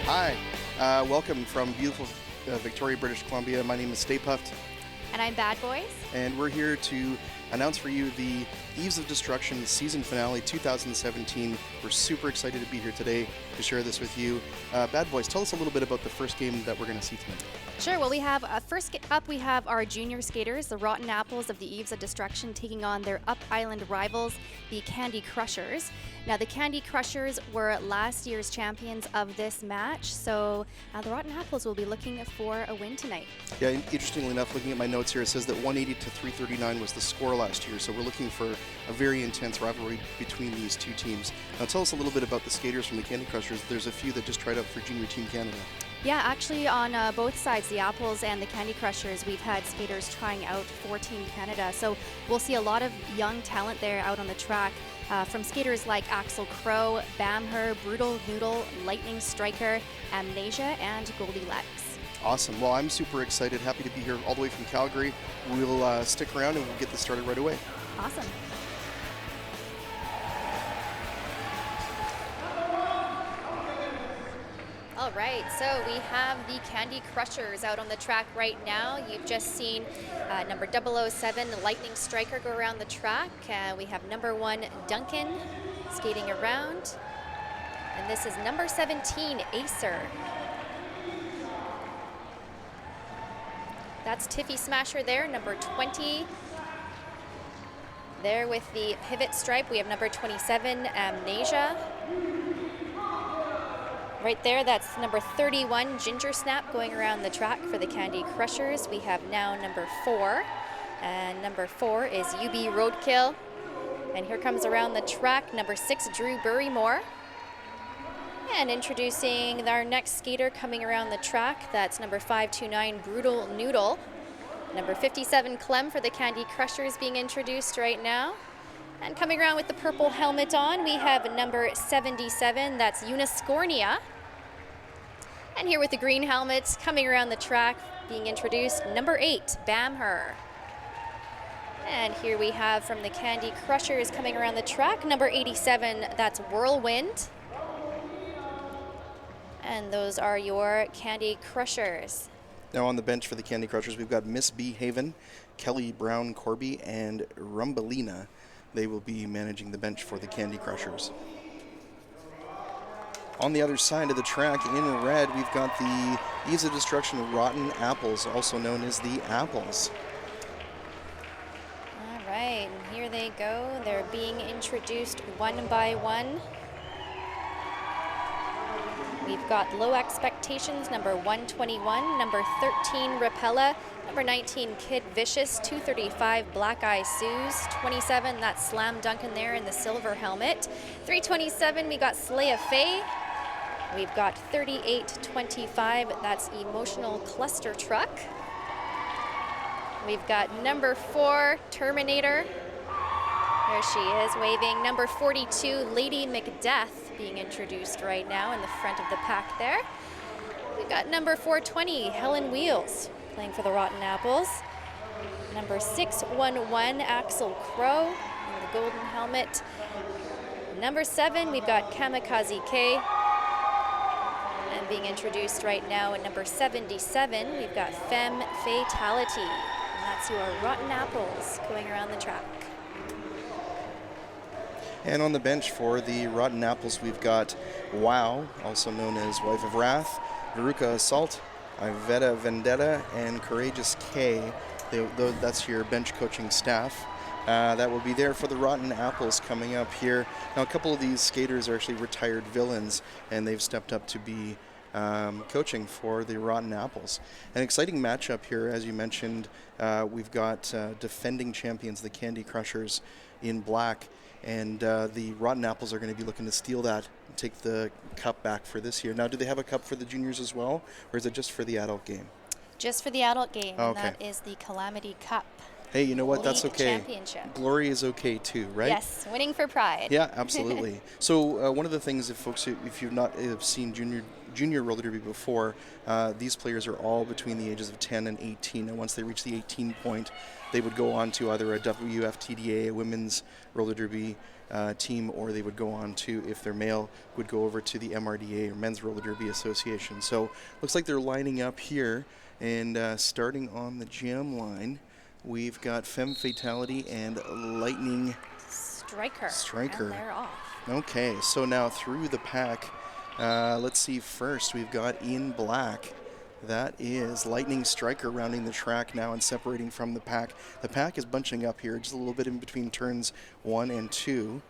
Hi, welcome from beautiful Victoria, British Columbia. My name is Stay Puffed. And I'm Bad Boys. And we're here to announce for you the Eves of Destruction season finale 2017. We're super excited to be here today to share this with you. Bad Boys, tell us a little bit about the first game that we're going to see tonight. Sure. Well, we have first up, we have our junior skaters, the Rotten Apples of the Eves of Destruction, taking on their Up Island rivals, the Candy Crushers. Now, the Candy Crushers were last year's champions of this match, so the Rotten Apples will be looking for a win tonight. Yeah, interestingly enough, looking at my notes here, it says that 180 to 339 was the score last year, so we're looking for a very intense rivalry between these two teams. Now, tell us a little bit about the skaters from the Candy Crushers. There's a few that just tried out for Junior Team Canada. Yeah, actually on both sides, the Apples and the Candy Crushers, we've had skaters trying out for Team Canada. So we'll see a lot of young talent there out on the track from skaters like Axel Crow, Bamher, Brutal Noodle, Lightning Striker, Amnesia, and Goldie Lex. Awesome. Well, I'm super excited. Happy to be here all the way from Calgary. We'll stick around and we'll get this started right away. Awesome. All right, so we have the Candy Crushers out on the track right now. You've just seen number 007, the Lightning Striker, go around the track. We have number 1, Duncan, skating around. And this is number 17, Acer. That's Tiffy Smasher there, number 20. There with the pivot stripe, we have number 27, Amnesia. Right there, that's number 31, Ginger Snap, going around the track for the Candy Crushers. We have now number 4, and number 4 is UB Roadkill. And here comes around the track, number 6, Drew Burrymore. And introducing our next skater coming around the track, that's number 529, Brutal Noodle. Number 57, Clem for the Candy Crushers being introduced right now. And coming around with the purple helmet on, we have number 77, that's Uniscornia. And here with the green helmet, coming around the track, being introduced, number 8, Bamher. And here we have from the Candy Crushers coming around the track, number 87, that's Whirlwind. And those are your Candy Crushers. Now on the bench for the Candy Crushers, we've got Miss B. Haven, Kelly Brown Corby, and Rumbelina. They will be managing the bench for the Candy Crushers. On the other side of the track, in red, we've got the Eves of Destruction Rotten Apples, also known as the Apples. All right, and here they go. They're being introduced one by one. We've got Low Expectations, number 121, number 13, Rapella, number 19, Kid Vicious, 235, Black Eye Suze, 27, that's Slam Duncan there in the silver helmet. 327, we got Slaya Faye. We've got 3825, that's Emotional Cluster Truck. We've got number 4, Terminator. There she is, waving. Number 42, Lady Macbeth, being introduced right now in the front of the pack there. We've got number 420, Helen Wheels, playing for the Rotten Apples. Number 611, Axel Crow in the golden helmet. Number 7, we've got Kamikaze K. And being introduced right now at number 77, we've got Femme Fatality. And that's your Rotten Apples going around the track. And on the bench for the Rotten Apples, we've got Wow, also known as Wife of Wrath, Veruca Assault, Iveta Vendetta, and Courageous K. That's your bench coaching staff. That will be there for the Rotten Apples coming up here. Now, a couple of these skaters are actually retired villains, and they've stepped up to be coaching for the Rotten Apples. An exciting matchup here, as you mentioned. We've got defending champions, the Candy Crushers, in black, and the Rotten Apples are going to be looking to steal that and take the cup back for this year. Now, do they have a cup for the juniors as well, or is it just for the adult game? Just for the adult game, okay. And that is the Calamity Cup. Hey, you know what? That's League okay. Championship. Glory is okay too, right? Yes, winning for pride. Yeah, absolutely. So one of the things, if folks, if you've not have seen junior roller derby before. These players are all between the ages of 10 and 18, and once they reach the 18 point, they would go on to either a WFTDA, a women's roller derby team, or they would go on to, if they're male, would go over to the MRDA, or Men's Roller Derby Association. So looks like they're lining up here, and starting on the jam line, we've got Femme Fatality and Lightning Striker. Striker. And they're off. Okay, so now through the pack, let's see, first we've got in black. That is Lightning Striker rounding the track now and separating from the pack. The pack is bunching up here, just a little bit in between turns 1 and 2.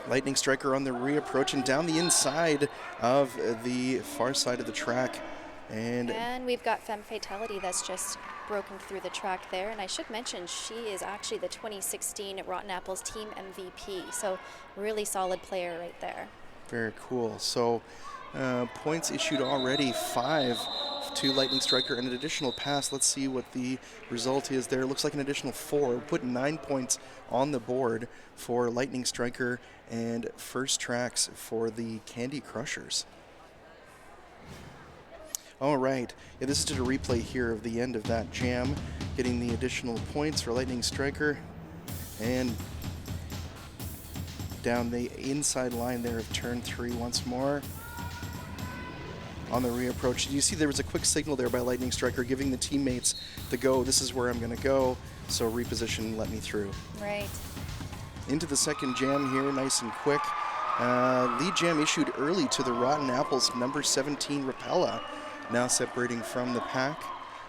Lightning Striker on the reapproach and down the inside of the far side of the track. And we've got Femme Fatality that's just broken through the track there. And I should mention, she is actually the 2016 Rotten Apples Team MVP. So really solid player right there. Very cool. So points issued already, 5 to Lightning Striker and an additional pass. Let's see what the result is there. Looks like an additional 4. Put 9 points on the board for Lightning Striker and first tracks for the Candy Crushers. All right, yeah, this is just a replay here of the end of that jam, getting the additional points for Lightning Striker and down the inside line there of turn 3 once more. On the reapproach, you see there was a quick signal there by Lightning Striker giving the teammates the go, this is where I'm going to go, so reposition, let me through. Right. Into the second jam here, nice and quick. Lead jam issued early to the Rotten Apples, number 17, Rapella, now separating from the pack.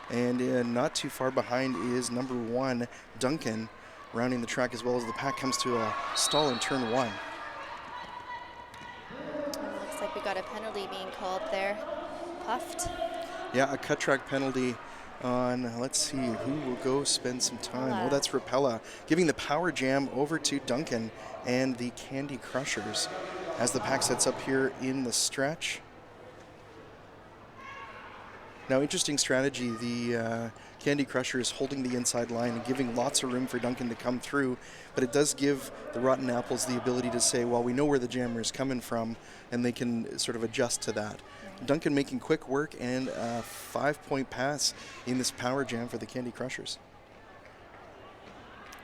And not too far behind is number 1, Duncan, rounding the track as well as the pack comes to a stall in turn 1. Looks like we got a penalty being called there. Puffed. Yeah, a cut track penalty on, let's see, who will go spend some time. Oh, that's Rapella, giving the power jam over to Duncan and the Candy Crushers as the pack sets up here in the stretch. Now, interesting strategy, the Candy Crushers holding the inside line and giving lots of room for Duncan to come through, but it does give the Rotten Apples the ability to say, well, we know where the jammer is coming from, and they can sort of adjust to that. Duncan making quick work and a 5-point pass in this power jam for the Candy Crushers.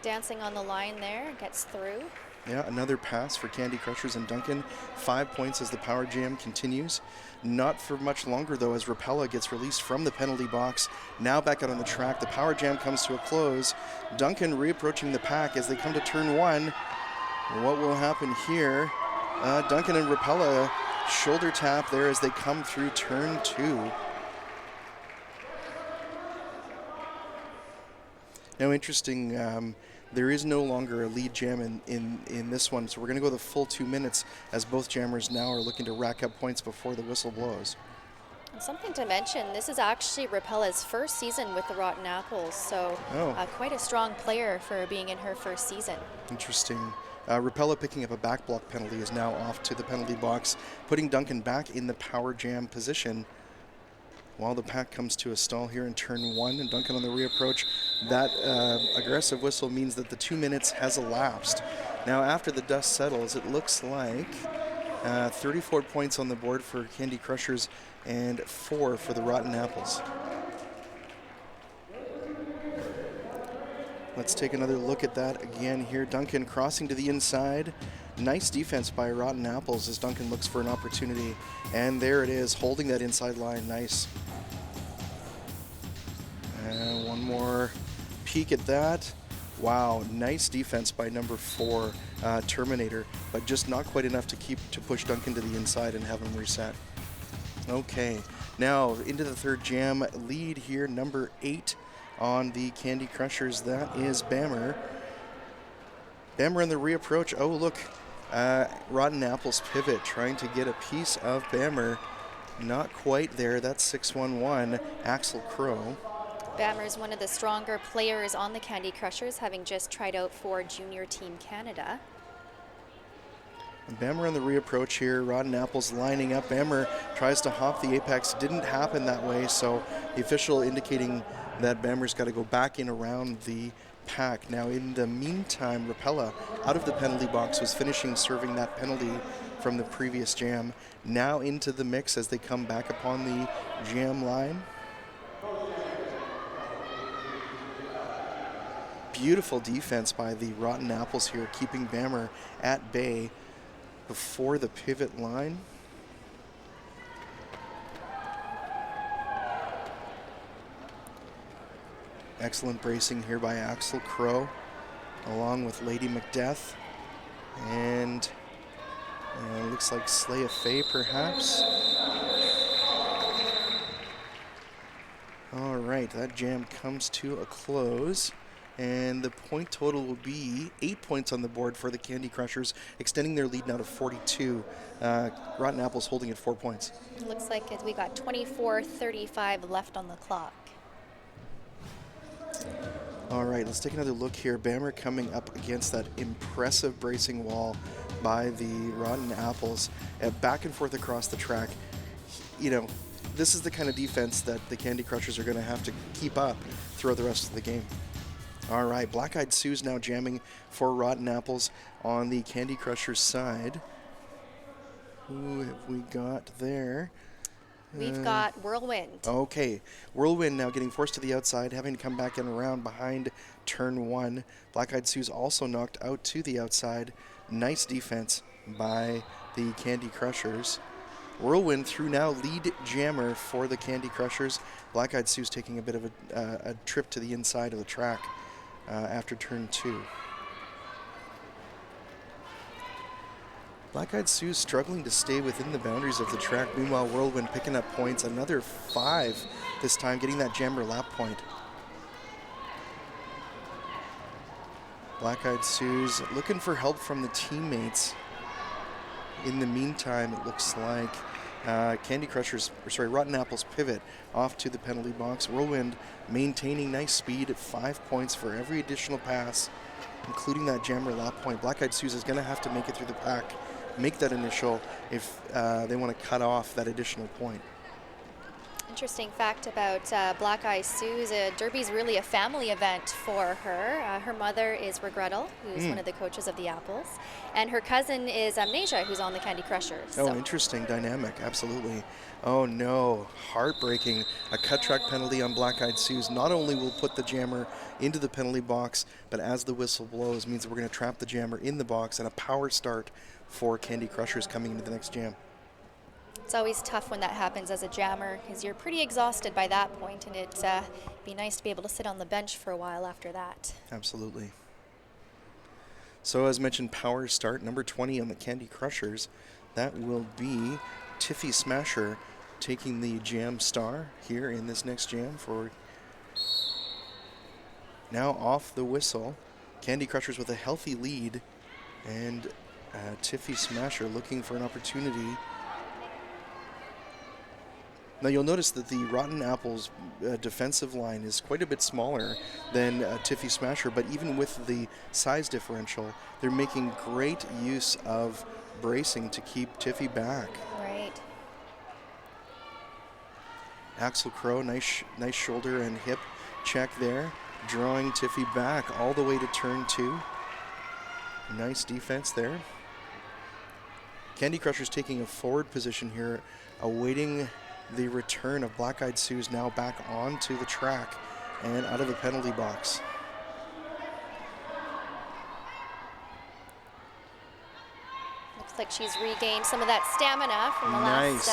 Dancing on the line there, gets through. Yeah, another pass for Candy Crushers and Duncan. 5 points as the power jam continues. Not for much longer, though, as Rapella gets released from the penalty box. Now back out on the track. The power jam comes to a close. Duncan reapproaching the pack as they come to turn 1. What will happen here? Duncan and Rapella shoulder tap there as they come through turn 2. Now, interesting, there is no longer a lead jam in this one, so we're going to go the full 2 minutes as both jammers now are looking to rack up points before the whistle blows. And something to mention, this is actually Rapella's first season with the Rotten Apples, so quite a strong player for being in her first season. Interesting. Rapella picking up a back block penalty is now off to the penalty box, putting Duncan back in the power jam position. While the pack comes to a stall here in turn 1 and Duncan on the reapproach, that aggressive whistle means that the 2 minutes has elapsed. Now after the dust settles, it looks like 34 points on the board for Candy Crushers and 4 for the Rotten Apples. Let's take another look at that again here. Duncan crossing to the inside. Nice defense by Rotten Apples as Duncan looks for an opportunity. And there it is, holding that inside line. Nice. And one more peek at that. Wow, nice defense by number 4, Terminator, but just not quite enough to push Duncan to the inside and have him reset. Okay, now into the third jam. Lead here, number 8 on the Candy Crushers. That is Bammer. Bammer in the reapproach. Oh, look. Rotten Apples pivot, trying to get a piece of Bammer. Not quite there. That's 611, Axel Crow. Bammer's one of the stronger players on the Candy Crushers, having just tried out for Junior Team Canada. Bammer on the reapproach here. Rotten Apples lining up. Bammer tries to hop the apex. Didn't happen that way, so the official indicating that Bammer's got to go back in around the pack. Now, in the meantime, Rapella, out of the penalty box, was finishing serving that penalty from the previous jam, now into the mix as they come back upon the jam line. Beautiful defense by the Rotten Apples here, keeping Bammer at bay before the pivot line. Excellent bracing here by Axel Crow, along with Lady Macbeth. And looks like Slay of Fae, perhaps. All right, that jam comes to a close. And the point total will be 8 points on the board for the Candy Crushers, extending their lead now to 42. Rotten Apples holding at 4 points. Looks like we got 24:35 left on the clock. All right, let's take another look here. Bammer coming up against that impressive bracing wall by the Rotten Apples, back and forth across the track. You know, this is the kind of defense that the Candy Crushers are going to have to keep up throughout the rest of the game. All right, Black Eyed Sue's now jamming for Rotten Apples on the Candy Crushers side. Who have we got there? We've got Whirlwind. Okay, Whirlwind now getting forced to the outside, having to come back in around behind turn one. Black Eyed Sue's also knocked out to the outside. Nice defense by the Candy Crushers. Whirlwind through now lead jammer for the Candy Crushers. Black Eyed Sue's taking a bit of a trip to the inside of the track after turn two. Black Eyed Sue's struggling to stay within the boundaries of the track. Meanwhile, Whirlwind picking up points. Another 5 this time, getting that jammer lap point. Black Eyed Sue's looking for help from the teammates. In the meantime, it looks like Rotten Apples pivot off to the penalty box. Whirlwind maintaining nice speed at 5 points for every additional pass, including that jammer lap point. Black Eyed Sue's is going to have to make it through the pack, make that initial if they want to cut off that additional point. Interesting fact about Black Eyed Sue's, Derby's really a family event for her. Her mother is Regrettal, who's one of the coaches of the Apples, and her cousin is Amnesia, who's on the Candy Crushers. Oh, interesting dynamic, absolutely. Oh no, heartbreaking. A cut track penalty on Black Eyed Sue's not only will put the jammer into the penalty box, but as the whistle blows means we're going to trap the jammer in the box, and a power start for Candy Crushers coming into the next jam. It's always tough when that happens as a jammer because you're pretty exhausted by that point, and it'd be nice to be able to sit on the bench for a while after that. Absolutely. So as mentioned, power start, number 20 on the Candy Crushers. That will be Tiffy Smasher taking the jam star here in this next jam for now off the whistle. Candy Crushers with a healthy lead, and Tiffy Smasher looking for an opportunity. Now you'll notice that the Rotten Apples defensive line is quite a bit smaller than Tiffy Smasher, but even with the size differential, they're making great use of bracing to keep Tiffy back. Right. Axel Crow, nice shoulder and hip check there, drawing Tiffy back all the way to turn two. Nice defense there. Candy Crushers taking a forward position here, awaiting the return of Black Eyed Sue's now back onto the track and out of the penalty box. Looks like she's regained some of that stamina from the last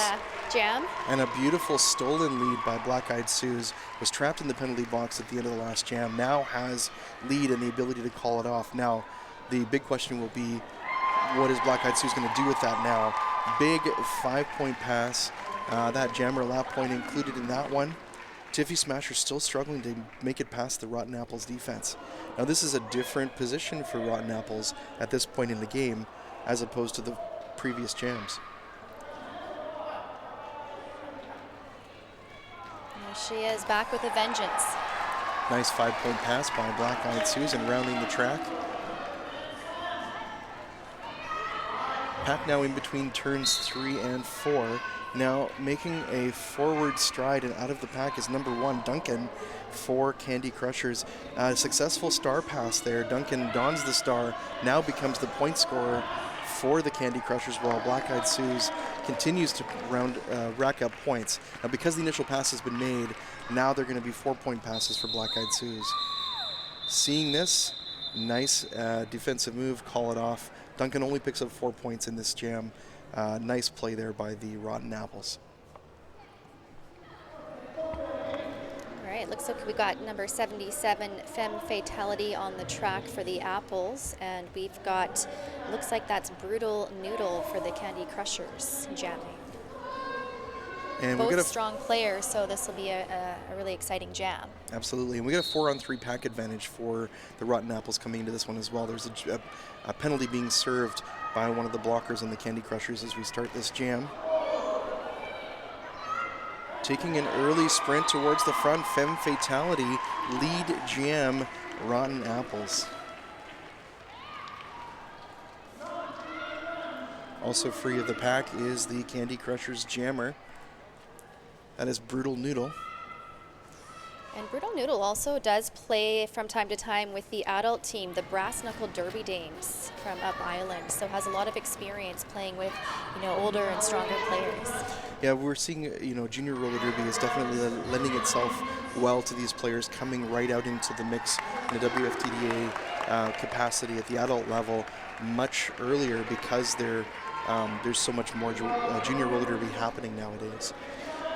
jam. And a beautiful stolen lead by Black Eyed Sue's. Was trapped in the penalty box at the end of the last jam. Now has lead and the ability to call it off. Now, the big question will be, what is Black Eyed Sue's going to do with that now? Big 5-point pass. That jammer lap point included in that one. Tiffy Smasher still struggling to make it past the Rotten Apples defense. Now this is a different position for Rotten Apples at this point in the game as opposed to the previous jams. There she is, back with a vengeance. Nice 5-point pass by Black Eyed Susan rounding the track. Pack now in between turns 3 and 4. Now making a forward stride and out of the pack is number 1, Duncan, for Candy Crushers. Successful star pass there. Duncan dons the star, now becomes the point scorer for the Candy Crushers, while Black Eyed Sue's continues to rack up points. Now, because the initial pass has been made, now they're going to be 4-point passes for Black Eyed Sue's. Seeing this, nice defensive move, call it off. Duncan only picks up 4 points in this jam. Nice play there by the Rotten Apples. All right, looks like we got number 77, Femme Fatality, on the track for the Apples. And we've got, looks like that's Brutal Noodle for the Candy Crushers jamming. And both strong players, so this will be a really exciting jam. Absolutely, and we got a 4-on-3 pack advantage for the Rotten Apples coming into this one as well. There's a penalty being served by one of the blockers in the Candy Crushers as we start this jam. Taking an early sprint towards the front, Femme Fatality, lead jam, Rotten Apples. Also free of the pack is the Candy Crushers jammer. That is Brutal Noodle. And Brutal Noodle also does play from time to time with the adult team, the Brass Knuckle Derby Dames from Up Island. So has a lot of experience playing with, older and stronger players. Yeah, we're seeing, junior roller derby is definitely lending itself well to these players coming right out into the mix in the WFTDA capacity at the adult level much earlier because there's so much more junior roller derby happening nowadays.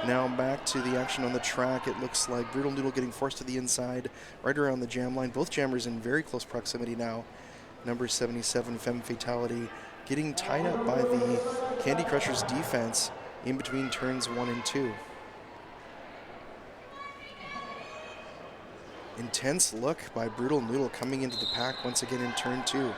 Now back to the action on the track. It looks like Brutal Noodle getting forced to the inside, right around the jam line. Both jammers in very close proximity now. Number 77, Femme Fatality, getting tied up by the Candy Crushers defense in between turns 1 and 2. Intense look by Brutal Noodle coming into the pack once again in turn 2.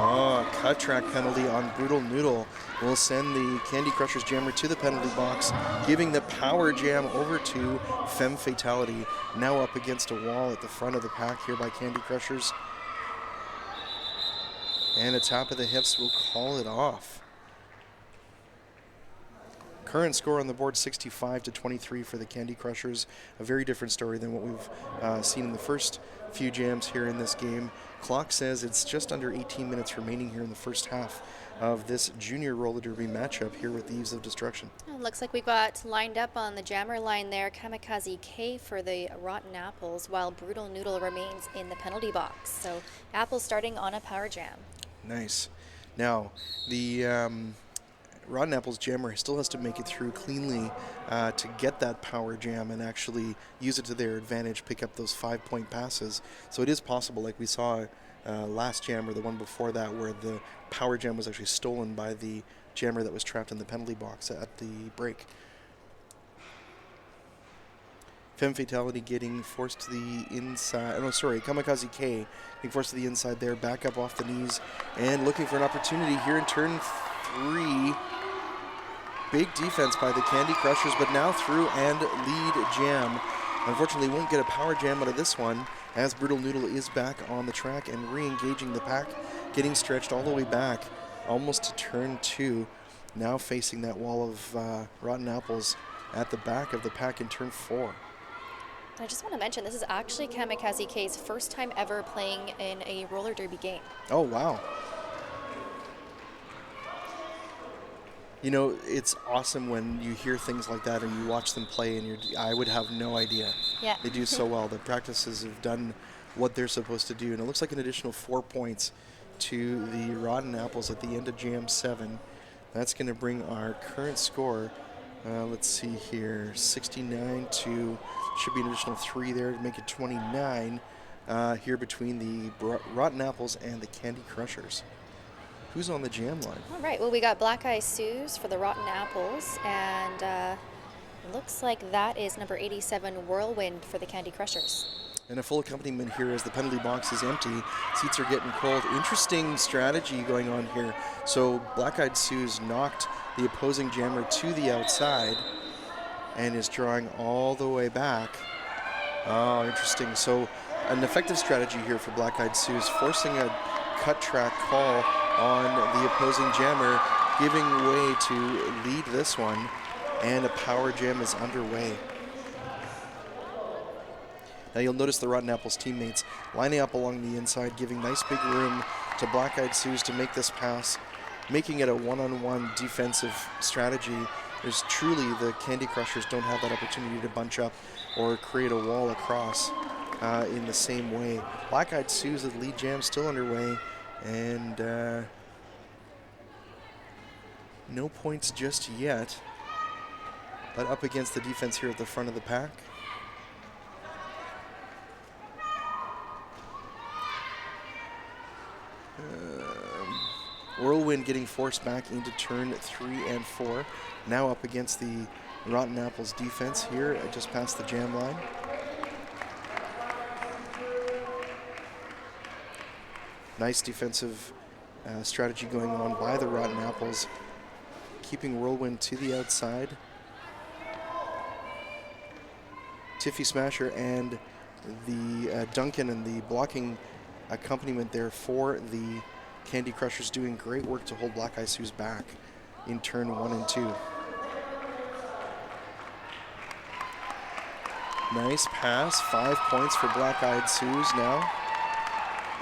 Oh, a cut track penalty on Brutal Noodle will send the Candy Crushers jammer to the penalty box, giving the power jam over to Femme Fatality. Now up against a wall at the front of the pack here by Candy Crushers. And a tap of the hips will call it off. Current score on the board, 65-23 for the Candy Crushers. A very different story than what we've seen in the first few jams here in this game. Clock says it's just under 18 minutes remaining here in the first half of this junior roller derby matchup here with the Eves of Destruction. It looks like we've got lined up on the jammer line there Kamikaze K for the Rotten Apples, while Brutal Noodle remains in the penalty box. So Apples starting on a power jam. Nice. Now, the Rotten Apples jammer still has to make it through cleanly to get that power jam and actually use it to their advantage, pick up those 5-point passes. So it is possible, like we saw last jam or the one before that, where the power jam was actually stolen by the jammer that was trapped in the penalty box at the break. Femme Fatality getting forced to the inside. Oh, no, sorry. Kamikaze K getting forced to the inside there. Back up off the knees and looking for an opportunity here in turn 3. Big defense by the Candy Crushers, but now through and lead jam. Unfortunately, won't get a power jam out of this one as Brutal Noodle is back on the track and re-engaging the pack, getting stretched all the way back almost to turn 2. Now facing that wall of Rotten Apples at the back of the pack in turn 4. I just want to mention, this is actually Kamikaze K's first time ever playing in a roller derby game. Oh, wow. It's awesome when you hear things like that and you watch them play, and I would have no idea. Yeah. They do so well. The practices have done what they're supposed to do, and it looks like an additional 4 points to the Rotten Apples at the end of Jam 7. That's going to bring our current score, let's see here, 69 to, should be an additional 3 there to make it 29 here between the Rotten Apples and the Candy Crushers. Who's on the jam line? All right, well, we got Black Eye Sue's for the Rotten Apples, and looks like that is number 87, Whirlwind, for the Candy Crushers. And a full accompaniment here as the penalty box is empty. Seats are getting cold. Interesting strategy going on here. So Black Eyed Sue's knocked the opposing jammer to the outside and is drawing all the way back. Oh, interesting. So an effective strategy here for Black Eyed Sue's, forcing a cut track call on the opposing jammer, giving way to lead this one, and a power jam is underway. Now you'll notice the Rotten Apples teammates lining up along the inside, giving nice big room to Black Eyed Sue's to make this pass, making it a one-on-one defensive strategy. There's truly, the Candy Crushers don't have that opportunity to bunch up or create a wall across in the same way. Black Eyed Sue's lead jam still underway, and no points just yet, but up against the defense here at the front of the pack. Whirlwind getting forced back into turn 3 and 4. Now up against the Rotten Apples defense here, just past the jam line. Nice defensive strategy going on by the Rotten Apples, keeping Whirlwind to the outside. Tiffy Smasher and the Duncan and the blocking accompaniment there for the Candy Crushers doing great work to hold Black Eyed Sue's back in turn 1 and 2. Nice pass, 5 points for Black Eyed Sue's now.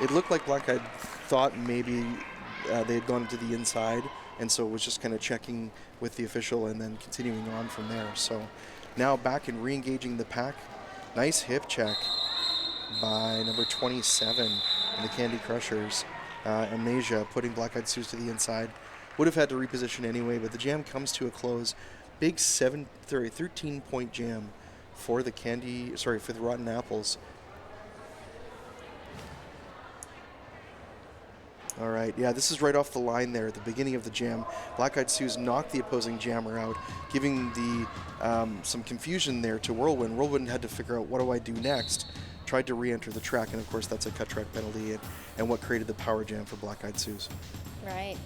It looked like Black Eyed thought maybe they had gone to the inside, and so it was just kind of checking with the official and then continuing on from there. So now back and re-engaging the pack. Nice hip check by number 27 in the Candy Crushers. Amnesia putting Black Eyed Sue's to the inside. Would have had to reposition anyway, but the jam comes to a close. Big 13-point jam for the for the Rotten Apples. All right, yeah, this is right off the line there at the beginning of the jam. Black Eyed Sue's knocked the opposing jammer out, giving the some confusion there to Whirlwind. Whirlwind had to figure out, what do I do next? Tried to re-enter the track, and of course that's a cut track penalty, and what created the power jam for Black Eyed Sue's. Right.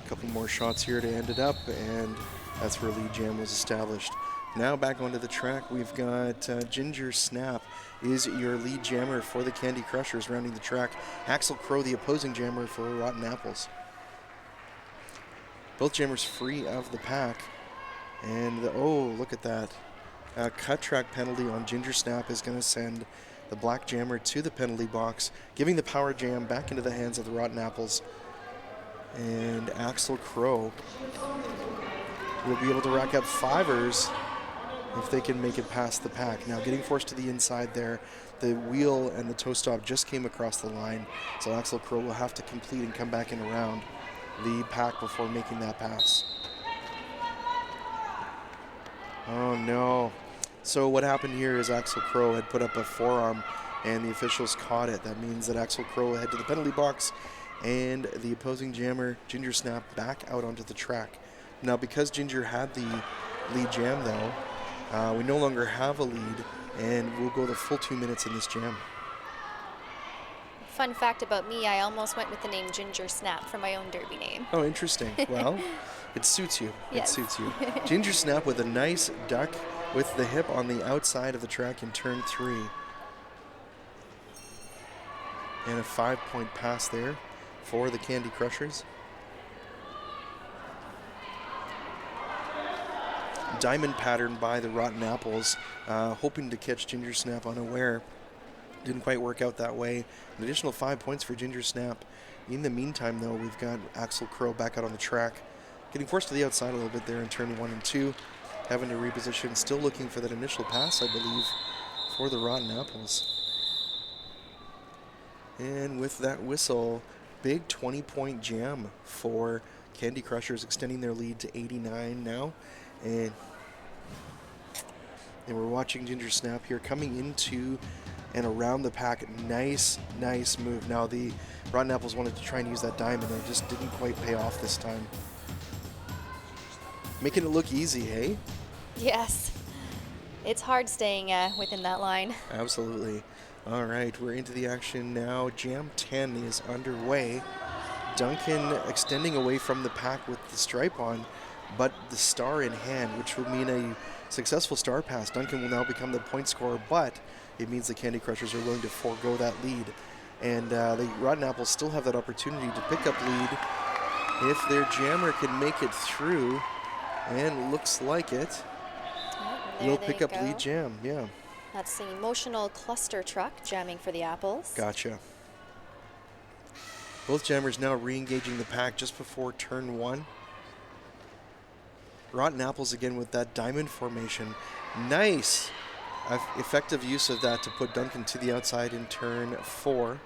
A couple more shots here to end it up, and that's where lead jam was established. Now back onto the track, we've got Ginger Snap is your lead jammer for the Candy Crushers, rounding the track. Axel Crow, the opposing jammer for Rotten Apples. Both jammers free of the pack, and oh, look at that. Cut track penalty on Ginger Snap is going to send the black jammer to the penalty box, giving the power jam back into the hands of the Rotten Apples. And Axel Crow will be able to rack up fivers if they can make it past the pack. Now getting forced to the inside there, the wheel and the toe stop just came across the line, so Axel Crow will have to complete and come back and around the pack before making that pass. Oh no. So what happened here is Axel Crow had put up a forearm and the officials caught it. That means that Axel Crow will head to the penalty box and the opposing jammer, Ginger Snap, back out onto the track. Now because Ginger had the lead jam though, we no longer have a lead, and we'll go the full 2 minutes in this jam. Fun fact about me, I almost went with the name Ginger Snap for my own derby name. Oh, interesting. Well, it suits you. Yes. It suits you. Ginger Snap with a nice duck with the hip on the outside of the track in turn 3. And a 5-point pass there for the Candy Crushers. Diamond pattern by the Rotten Apples, hoping to catch Ginger Snap unaware. Didn't quite work out that way. An additional 5 points for Ginger Snap. In the meantime, though, we've got Axel Crow back out on the track. Getting forced to the outside a little bit there in turn 1 and 2. Having to reposition. Still looking for that initial pass, I believe, for the Rotten Apples. And with that whistle, big 20-point jam for Candy Crushers, extending their lead to 89 now. And we're watching Ginger Snap here coming into and around the pack. Nice move. Now the Rotten Apples wanted to try and use that diamond, and it just didn't quite pay off this time. Making it look easy, hey? Yes. It's hard staying within that line. Absolutely. All right, we're into the action now. Jam 10 is underway. Duncan extending away from the pack with the stripe on, but the star in hand, which will mean a successful star pass. Duncan will now become the point scorer, but it means the Candy Crushers are willing to forego that lead. And the Rotten Apples still have that opportunity to pick up lead if their jammer can make it through, and looks like it. There Will they pick up go. lead jam, yeah. That's the emotional cluster truck jamming for the apples. Gotcha. Both jammers now re-engaging the pack just before turn 1. Rotten Apples again with that diamond formation. Nice effective use of that to put Duncan to the outside in turn 4.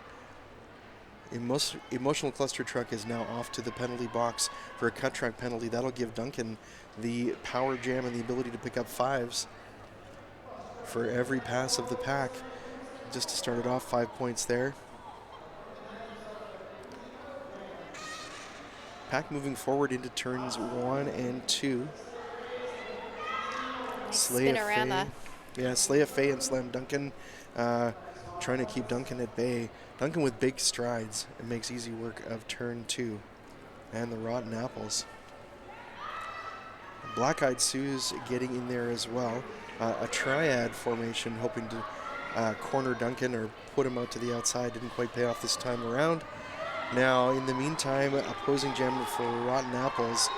Emotional Cluster Truck is now off to the penalty box for a cut track penalty. That'll give Duncan the power jam and the ability to pick up 5s for every pass of the pack. Just to start it off, 5 points there. Pack moving forward into turns 1 and 2. Spinorama. Yeah, Slaya Faye and Slam Duncan trying to keep Duncan at bay. Duncan with big strides. It makes easy work of turn 2. And the Rotten Apples. Black Eyed Sue's getting in there as well. A triad formation hoping to corner Duncan or put him out to the outside. Didn't quite pay off this time around. Now, in the meantime, opposing jammer for Rotten Apples,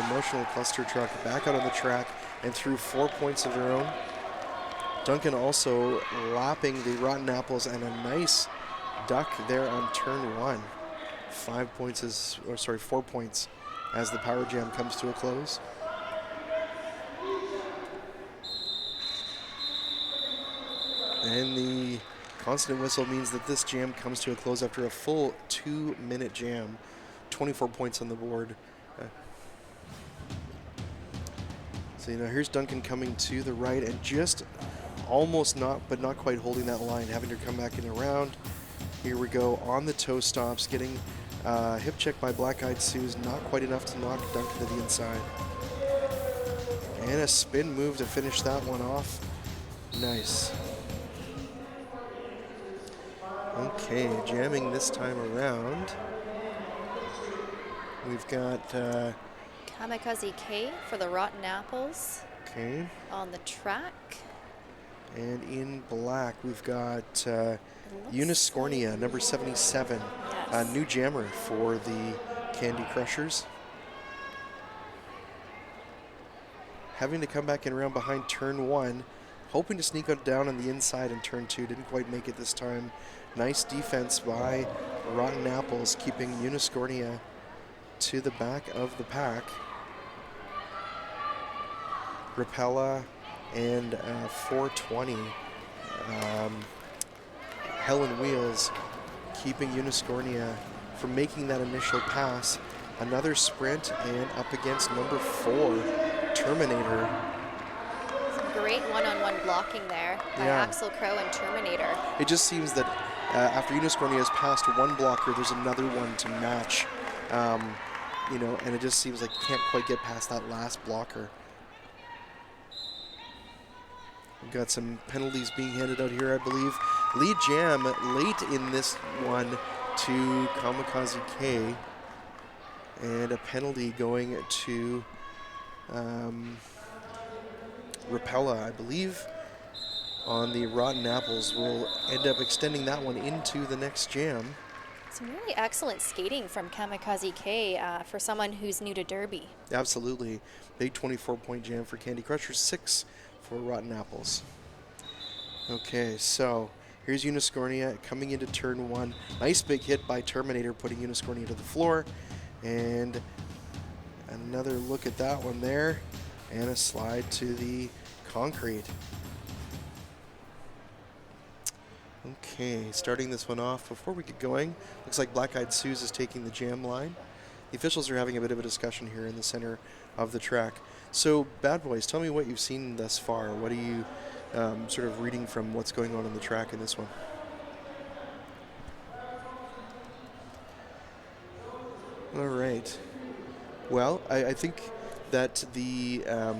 Emotional Cluster Truck back out on the track and through 4 points of their own. Duncan also lapping the Rotten Apples and a nice duck there on turn 1. 4 points as the power jam comes to a close. And the constant whistle means that this jam comes to a close after a full 2-minute jam. 24 points on the board. So here's Duncan coming to the right and just almost not quite holding that line, having to come back in around. Here we go on the toe stops, getting hip check by Black Eyed Sue's, not quite enough to knock Duncan to the inside. And a spin move to finish that one off. Nice. Okay, jamming this time around. We've got Kamikaze K for the Rotten Apples. Okay. On the track. And in black, we've got Uniscornia, number 77. Yes. A new jammer for the Candy Crushers. Having to come back in around behind turn 1. Hoping to sneak it down on the inside in turn 2. Didn't quite make it this time. Nice defense by Rotten Apples, keeping Uniscornia to the back of the pack. Rapella and 420. Helen Wheels keeping Uniscornia from making that initial pass. Another sprint and up against number 4, Terminator. Great one-on-one blocking there by Axel Crow and Terminator. It just seems that after Uniscornia has passed one blocker, there's another one to match. And it just seems like you can't quite get past that last blocker. We've got some penalties being handed out here, I believe. Lead jam late in this one to Kamikaze K. And a penalty going to Rapella, I believe, on the Rotten Apples. Will end up extending that one into the next jam. Some really excellent skating from Kamikaze K for someone who's new to Derby. Absolutely. Big 24-point jam for Candy Crushers, 6 for Rotten Apples. Okay, so here's Uniscornia coming into turn 1. Nice big hit by Terminator, putting Uniscornia to the floor. And another look at that one there. And a slide to the concrete. Okay, starting this one off. Before we get going, looks like Black Eyed Sue's is taking the jam line. The officials are having a bit of a discussion here in the center of the track. So, Bad Boys, tell me what you've seen thus far. What are you sort of reading from what's going on in the track in this one? All right. Well, I think that the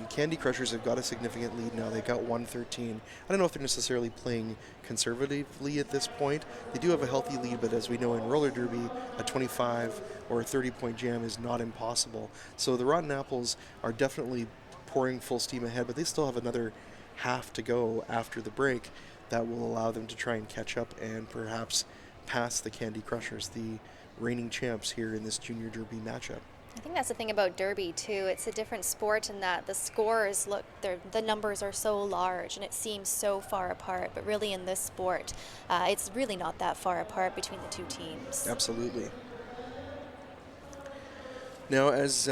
Candy Crushers have got a significant lead now. They've got 113. I don't know if they're necessarily playing conservatively at this point. They do have a healthy lead, but as we know in roller derby, a 25 or a 30-point jam is not impossible. So the Rotten Apples are definitely pouring full steam ahead, but they still have another half to go after the break that will allow them to try and catch up and perhaps pass the Candy Crushers, the reigning champs here in this Junior Derby matchup. I think that's the thing about Derby too. It's a different sport in that the scores the numbers are so large and it seems so far apart. But really, in this sport, it's really not that far apart between the two teams. Absolutely. Now, as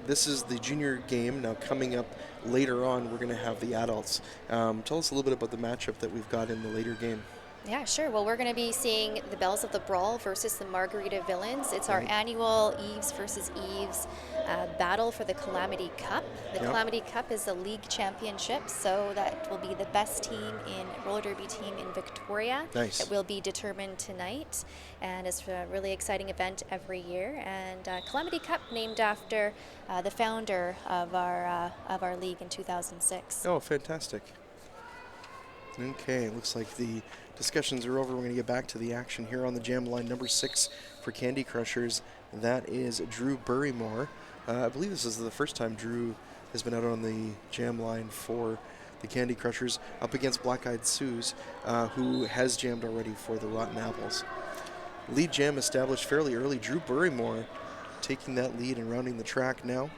this is the junior game. Now, coming up later on, we're going to have the adults. Tell us a little bit about the matchup that we've got in the later game. Yeah, sure. Well, we're going to be seeing the Bells of the Brawl versus the Margarita Villains. It's our annual Eves versus Eves battle for the Calamity Cup. The Calamity Cup is a league championship, so that will be the best team in roller derby team in Victoria. Nice. It will be determined tonight, and it's a really exciting event every year. And Calamity Cup named after the founder of our league in 2006. Oh, fantastic. Okay, looks like the discussions are over. We're going to get back to the action here on the jam line. Number 6 for Candy Crushers, that is Drew Burrymore. I believe this is the first time Drew has been out on the jam line for the Candy Crushers, up against Black Eyed Sue's, who has jammed already for the Rotten Apples. Lead jam established fairly early. Drew Burrymore taking that lead and rounding the track now.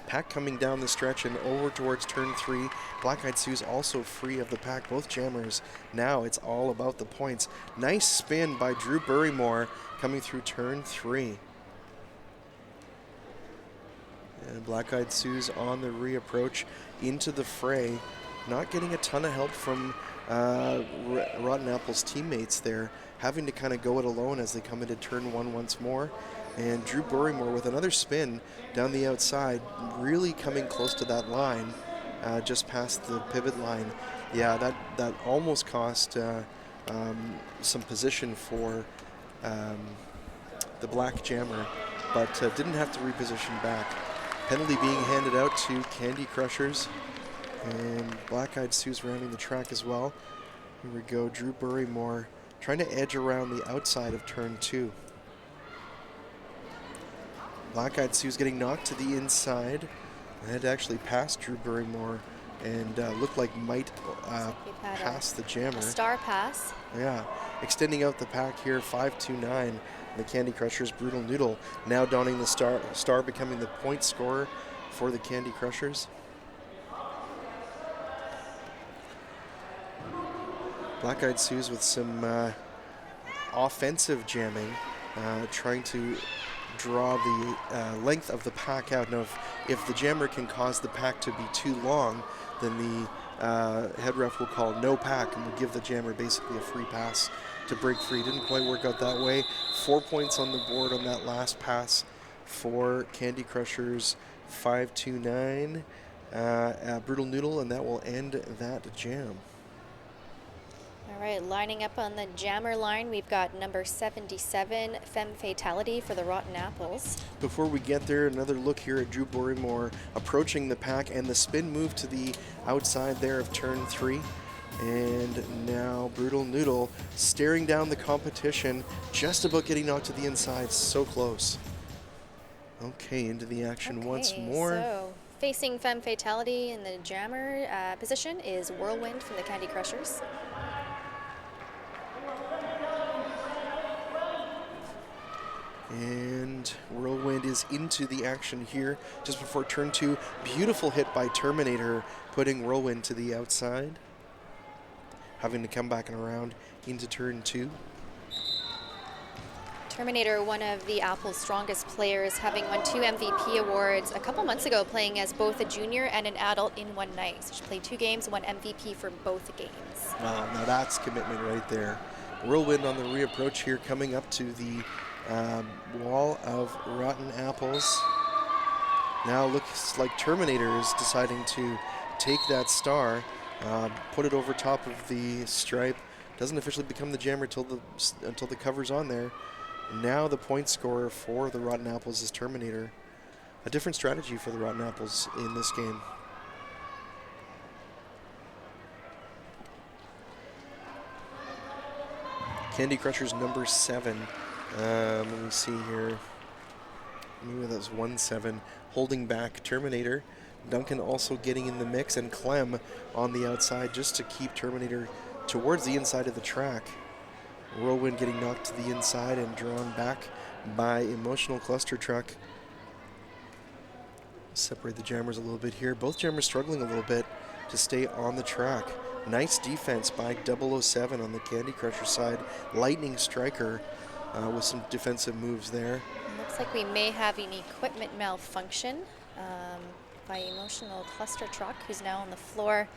Pack coming down the stretch and over towards turn 3. Black Eyed Sue's also free of the pack. Both jammers. Now it's all about the points. Nice spin by Drew Burrymore coming through turn 3. And Black Eyed Sue's on the reapproach into the fray. Not getting a ton of help from Rotten Apple's teammates there. Having to kind of go it alone as they come into turn 1 once more. And Drew Burrymore with another spin down the outside, really coming close to that line, just past the pivot line. Yeah, that almost cost some position for the black jammer, but didn't have to reposition back. Penalty being handed out to Candy Crushers, and Black Eyed Sue's rounding the track as well. Here we go, Drew Burrymore trying to edge around the outside of turn 2. Black Eyed Sue's getting knocked to the inside. I had to actually pass Drew Burrymore and looked like might pass the jammer. A star pass. Yeah, extending out the pack here, 5-2-9. The Candy Crushers, Brutal Noodle, now donning the star becoming the point scorer for the Candy Crushers. Black Eyed Sue's with some offensive jamming, trying to draw the length of the pack out. Now, if the jammer can cause the pack to be too long, then the head ref will call no pack and will give the jammer basically a free pass to break free. Didn't quite work out that way. 4 points on the board on that last pass for Candy Crushers, 5-2-9. Brutal Noodle, and that will end that jam. All right, lining up on the jammer line, we've got number 77, Femme Fatality for the Rotten Apples. Before we get there, another look here at Drew Burrymore approaching the pack, and the spin move to the outside there of turn 3. And now Brutal Noodle staring down the competition, just about getting knocked to the inside, so close. Okay, into the action once more. So facing Femme Fatality in the jammer position is Whirlwind from the Candy Crushers. And Whirlwind is into the action here just before turn 2. Beautiful hit by Terminator, putting Whirlwind to the outside. Having to come back and around into turn 2. Terminator, one of the Apple's strongest players, having won 2 MVP awards a couple months ago, playing as both a junior and an adult in one night. So she played 2 games, won MVP for both games. Wow, now that's commitment right there. Whirlwind on the reapproach here, coming up to the wall of Rotten Apples. Now looks like Terminator is deciding to take that star, put it over top of the stripe. Doesn't officially become the jammer until the cover's on there. Now the point scorer for the Rotten Apples is Terminator. A different strategy for the Rotten Apples in this game. Candy Crushers number 7. Let me see here. Maybe that was 1-7. Holding back Terminator. Duncan also getting in the mix, and Clem on the outside just to keep Terminator towards the inside of the track. Whirlwind getting knocked to the inside and drawn back by Emotional Cluster Truck. Separate the jammers a little bit here. Both jammers struggling a little bit to stay on the track. Nice defense by 007 on the Candy Crusher side. Lightning Striker with some defensive moves there. Looks like we may have an equipment malfunction by Emotional Cluster Truck, who's now on the floor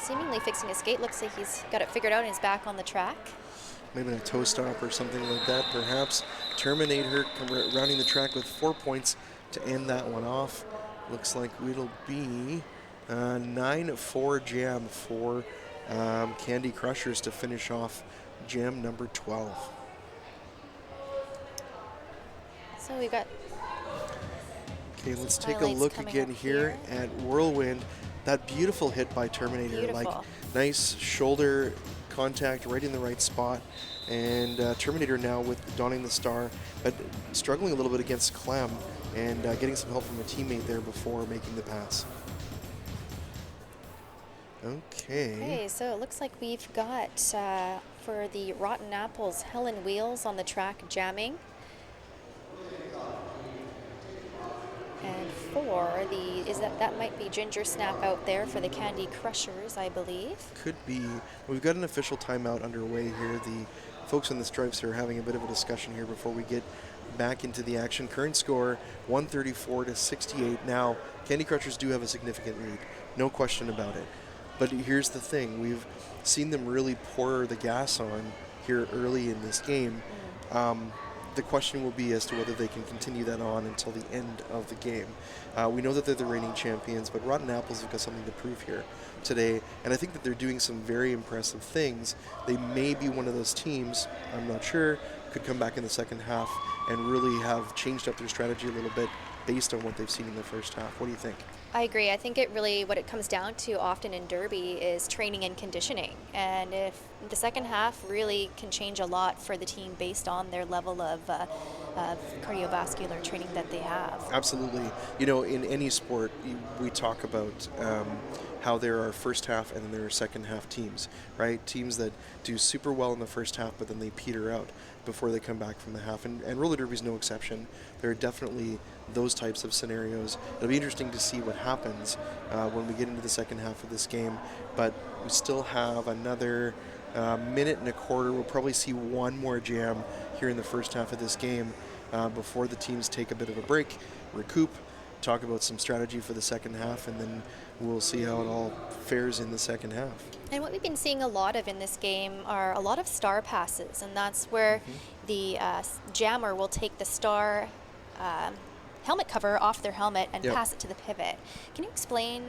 seemingly fixing his skate. Looks like he's got it figured out and is back on the track. Maybe a toe stop or something like that, perhaps. Terminator rounding the track with 4 points to end that one off. Looks like it'll be 9-4 jam for Candy Crushers to finish off jam number 12. So we've got... Okay, let's take a look again here at Whirlwind. That beautiful hit by Terminator. Beautiful. Like, nice shoulder contact right in the right spot. And Terminator now with donning the star, but struggling a little bit against Clem and getting some help from a teammate there before making the pass. Okay, so it looks like we've got, for the Rotten Apples, Helen Wheels on the track jamming. And for the, that might be Ginger Snap out there for the Candy Crushers, I believe. Could be. We've got an official timeout underway here. The folks on the stripes are having a bit of a discussion here before we get back into the action. Current score 134-68. Now, Candy Crushers do have a significant lead, no question about it. But here's the thing, we've seen them really pour the gas on here early in this game. The question will be as to whether they can continue that on until the end of the game. We know that they're the reigning champions, but Rotten Apples have got something to prove here today, and I think that they're doing some very impressive things. They may be one of those teams, I'm not sure, could come back in the second half and really have changed up their strategy a little bit based on what they've seen in the first half. What do you think? I agree. I think it really, what it comes down to often in Derby is training and conditioning. And if the second half really can change a lot for the team based on their level of cardiovascular training that they have. Absolutely. You know, in any sport, we talk about how there are first half and then there are second half teams, right? Teams that do super well in the first half, but then they peter out before they come back from the half. And roller derby is no exception. There are definitely those types of scenarios. It'll be interesting to see what happens when we get into the second half of this game, but we still have another minute and a quarter. We'll probably see one more jam here in the first half of this game before the teams take a bit of a break, recoup, talk about some strategy for the second half, and then we'll see how it all fares in the second half. And what we've been seeing a lot of in this game are a lot of star passes, and that's where the jammer will take the star helmet cover off their helmet and pass it to the pivot. Can you explain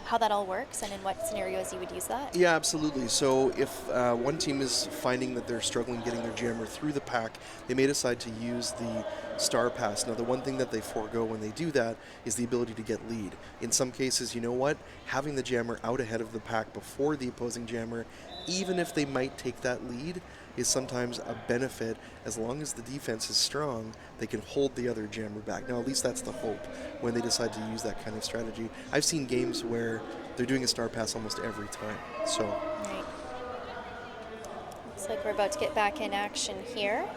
how that all works and in what scenarios you would use that? Yeah, absolutely. So if one team is finding that they're struggling getting their jammer through the pack, they may decide to use the star pass. Now, the one thing that they forego when they do that is the ability to get lead. In some cases, you know what? Having the jammer out ahead of the pack before the opposing jammer, even if they might take that lead, is sometimes a benefit. As long as the defense is strong, they can hold the other jammer back. Now, at least that's the hope when they decide to use that kind of strategy. I've seen games where they're doing a star pass almost every time. So, right. Looks like we're about to get back in action here.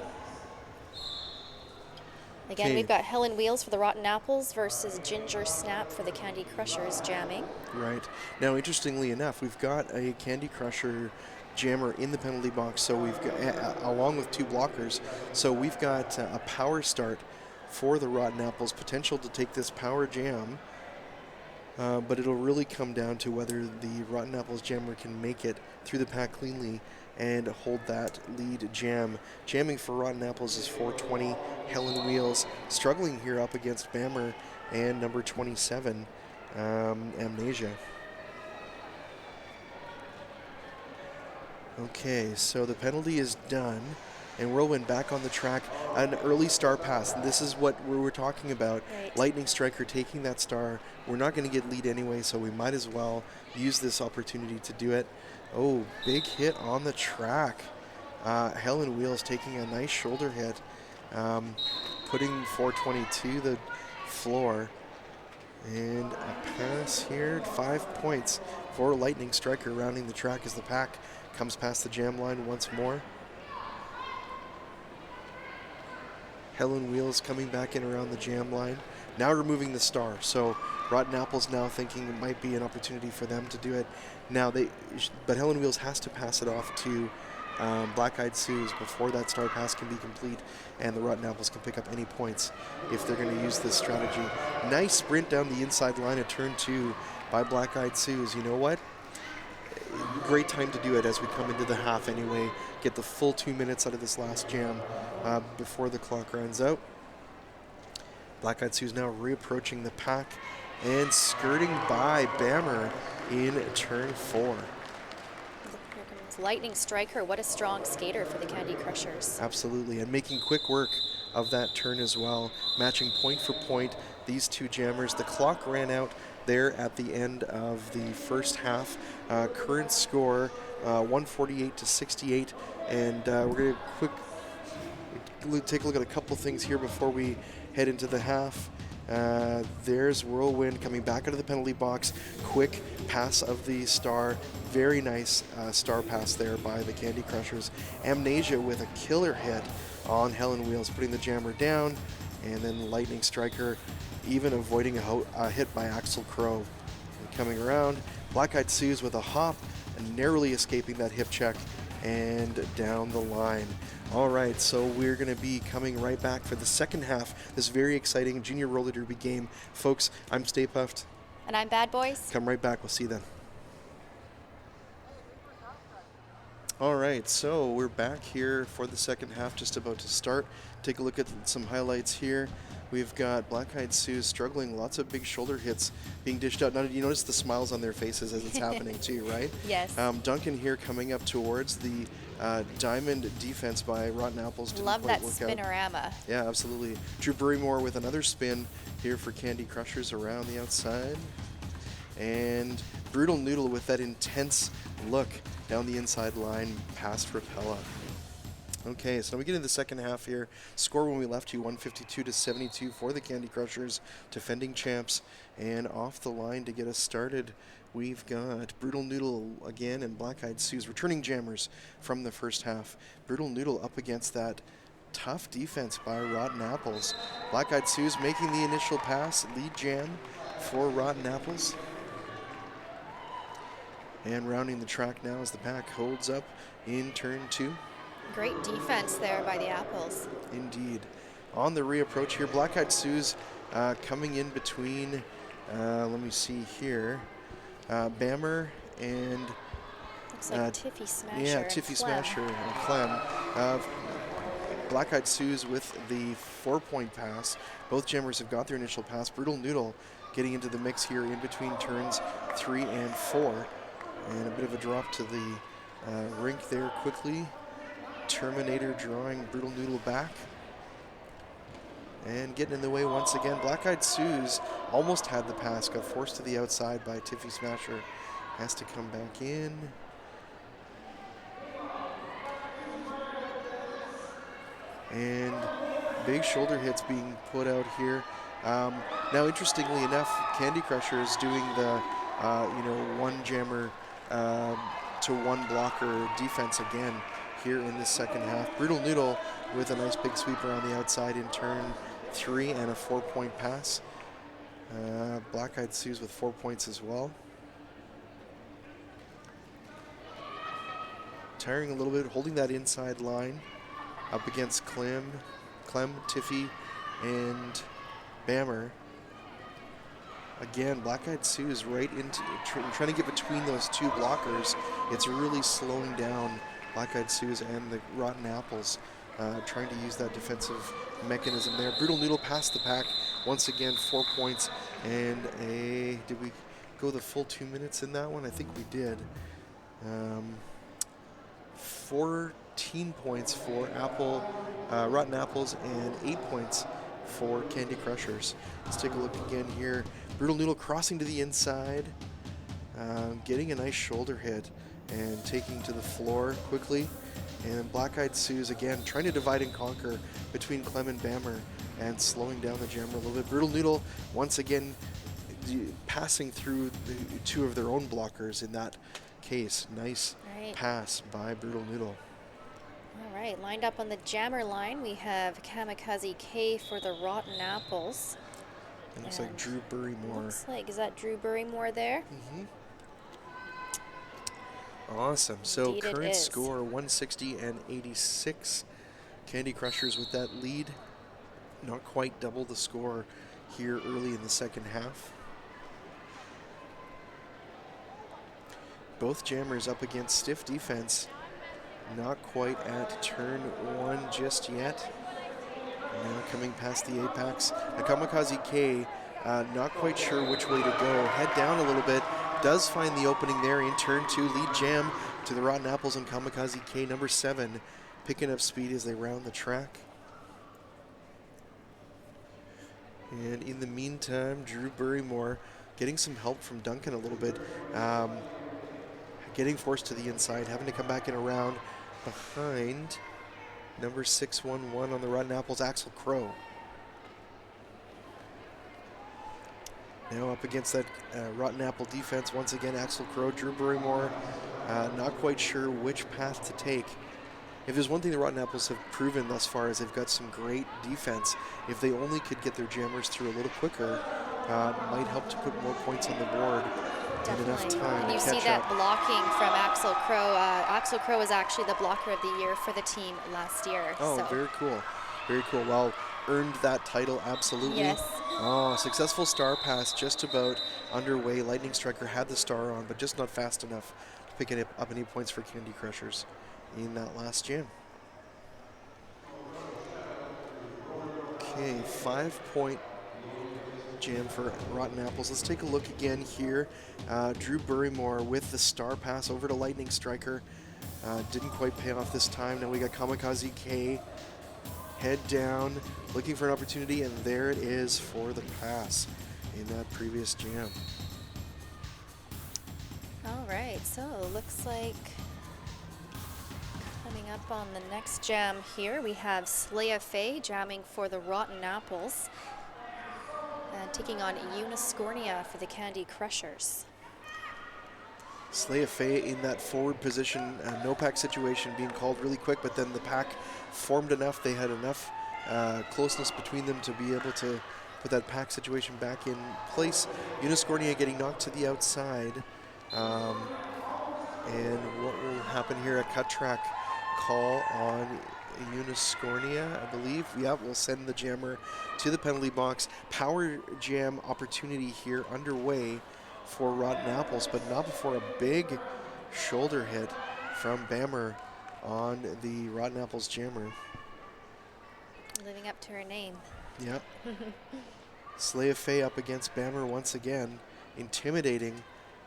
Again, we've got Helen Wheels for the Rotten Apples versus Ginger Snap for the Candy Crushers jamming. Right. Now, interestingly enough, we've got a Candy Crusher jammer in the penalty box, so we've got along with two blockers, so we've got a power start for the Rotten Apples, potential to take this power jam, but it'll really come down to whether the Rotten Apples jammer can make it through the pack cleanly and hold that lead jam. Jamming for Rotten Apples is 420. Helen Wheels struggling here up against Bammer and number 27, Amnesia. Okay, so the penalty is done, and Whirlwind back on the track. An early star pass, and this is what we were talking about. Right. Lightning Striker taking that star. We're not going to get lead anyway, so we might as well use this opportunity to do it. Oh, big hit on the track. Helen Wheels taking a nice shoulder hit, putting 420 to the floor. And a pass here, 5 points for Lightning Striker, rounding the track as the pack comes past the jam line once more. Helen Wheels coming back in around the jam line. Now removing the star. So Rotten Apples now thinking it might be an opportunity for them to do it. Now but Helen Wheels has to pass it off to Black Eyed Sue's before that star pass can be complete, and the Rotten Apples can pick up any points if they're going to use this strategy. Nice sprint down the inside line at turn 2 by Black Eyed Sue's. You know what? Great time to do it as we come into the half anyway. Get the full 2 minutes out of this last jam before the clock runs out. Black Eyed Sue's now reapproaching the pack and skirting by Bammer in turn 4. Here comes Lightning Striker. What a strong skater for the Candy Crushers. Absolutely, and making quick work of that turn as well. Matching point for point, these two jammers. The clock ran out there at the end of the first half. Current score 148 to 68, and we're going to take a look at a couple things here before we head into the half. There's Whirlwind coming back out of the penalty box. Quick pass of the star. Very nice star pass there by the Candy Crushers. Amnesia with a killer hit on Helen Wheels, putting the jammer down. And then Lightning Striker even avoiding a hit by Axel Crow. And coming around, Black Eyed Sue's with a hop and narrowly escaping that hip check and down the line. All right, so we're going to be coming right back for the second half. This very exciting junior roller derby game. Folks, I'm Stay Puffed. And I'm Bad Boys. Come right back. We'll see you then. All right, so we're back here for the second half, just about to start. Take a look at some highlights here. We've got Black Eyed Sue's struggling, lots of big shoulder hits being dished out. Now, you notice the smiles on their faces as it's happening too, right? Yes. Duncan here coming up towards the diamond defense by Rotten Apples. Didn't Love quite that work out. spinorama. Yeah, absolutely. Drew Burrymore with another spin here for Candy Crushers around the outside. And Brutal Noodle with that intense look down the inside line past Rapella. Okay, so we get into the second half here. Score when we left you, 152 to 72 for the Candy Crushers, defending champs. And off the line to get us started, we've got Brutal Noodle again and Black Eyed Sue's returning jammers from the first half. Brutal Noodle up against that tough defense by Rotten Apples. Black Eyed Sue's making the initial pass, lead jam for Rotten Apples. And rounding the track now as the pack holds up in turn 2. Great defense there by the Apples. Indeed. On the reapproach here, Black Eyed Sue's coming in between, let me see here, Bammer and... Looks like Tiffy Smasher. Yeah, Tiffy Smasher and Clem. Black Eyed Sue's with the 4-point pass. Both jammers have got their initial pass. Brutal Noodle getting into the mix here in between turns 3 and 4. And a bit of a drop to the rink there quickly. Terminator drawing Brutal Noodle back. And getting in the way once again. Black Eyed Sue's almost had the pass, got forced to the outside by Tiffy Smasher. Has to come back in. And big shoulder hits being put out here. Now, interestingly enough, Candy Crushers doing the, one jammer to one blocker defense again here in the second half. Brutal Noodle with a nice big sweeper on the outside in turn 3 and a 4-point pass. Black Eyed Sue's with 4 points as well. Tiring a little bit, holding that inside line up against Clem, Tiffy, and Bammer. Again, Black Eyed Sue's right into trying to get between those two blockers. It's really slowing down Black Eyed Sue's and the Rotten Apples, trying to use that defensive mechanism there. Brutal Noodle passed the pack once again, 4 points, and did we go the full 2 minutes in that one? I think we did. 14 points for Rotten Apples and 8 points for Candy Crushers. Let's take a look again here. Brutal Noodle crossing to the inside, getting a nice shoulder hit and taking to the floor quickly. And Black Eyed Sue's again trying to divide and conquer between Clem and Bammer and slowing down the jammer a little bit. Brutal Noodle once again passing through the two of their own blockers in that case. Nice pass by Brutal Noodle. All right, lined up on the jammer line, we have Kamikaze K for the Rotten Apples. It looks like Drew Burrymore. Looks like, is that Drew Burrymore there? Awesome. So Indeed it current is. score 160 and 86. Candy Crushers with that lead. Not quite double the score here early in the second half. Both jammers up against stiff defense. Not quite at turn one just yet. Now coming past the apex. Now Kamikaze K, not quite sure which way to go. Head down a little bit. Does find the opening there in turn two. Lead jam to the Rotten Apples and Kamikaze K, number 7, picking up speed as they round the track. And in the meantime, Drew Burrymore getting some help from Duncan a little bit. Getting forced to the inside, having to come back in around behind number 611 on the Rotten Apples, Axel Crow. Now up against that Rotten Apple defense once again, Axel Crow, Drew Burrymore, not quite sure which path to take. If there's one thing the Rotten Apples have proven thus far is they've got some great defense. If they only could get their jammers through a little quicker, might help to put more points on the board. Definitely. Enough time And you to see catch that up. blocking from Axel Crow. Axel Crow was actually the blocker of the year for the team last year. Oh, so. very cool. Very cool. Well, earned that title, absolutely. Yes. Oh, successful star pass just about underway. Lightning Striker had the star on, but just not fast enough to pick it up any points for Candy Crushers in that last jam. Okay, 5-point jam for Rotten Apples. Let's take a look again here. Drew Burrymore with the star pass over to Lightning Striker. Didn't quite pay off this time. Now we got Kamikaze K. Head down, looking for an opportunity, and there it is for the pass in that previous jam. All right, so looks like coming up on the next jam here, we have Slaya Faye jamming for the Rotten Apples and taking on Uniscornia for the Candy Crushers. Slaya Faye in that forward position, no pack situation being called really quick, but then the pack formed enough, they had enough closeness between them to be able to put that pack situation back in place. Uniscornia getting knocked to the outside. And what will happen here? A cut track call on Uniscornia, I believe. Yeah, we'll send the jammer to the penalty box. Power jam opportunity here underway for Rotten Apples, but not before a big shoulder hit from Bammer on the Rotten Apples jammer. Living up to her name. Yep. Slaya Faye up against Bammer once again. Intimidating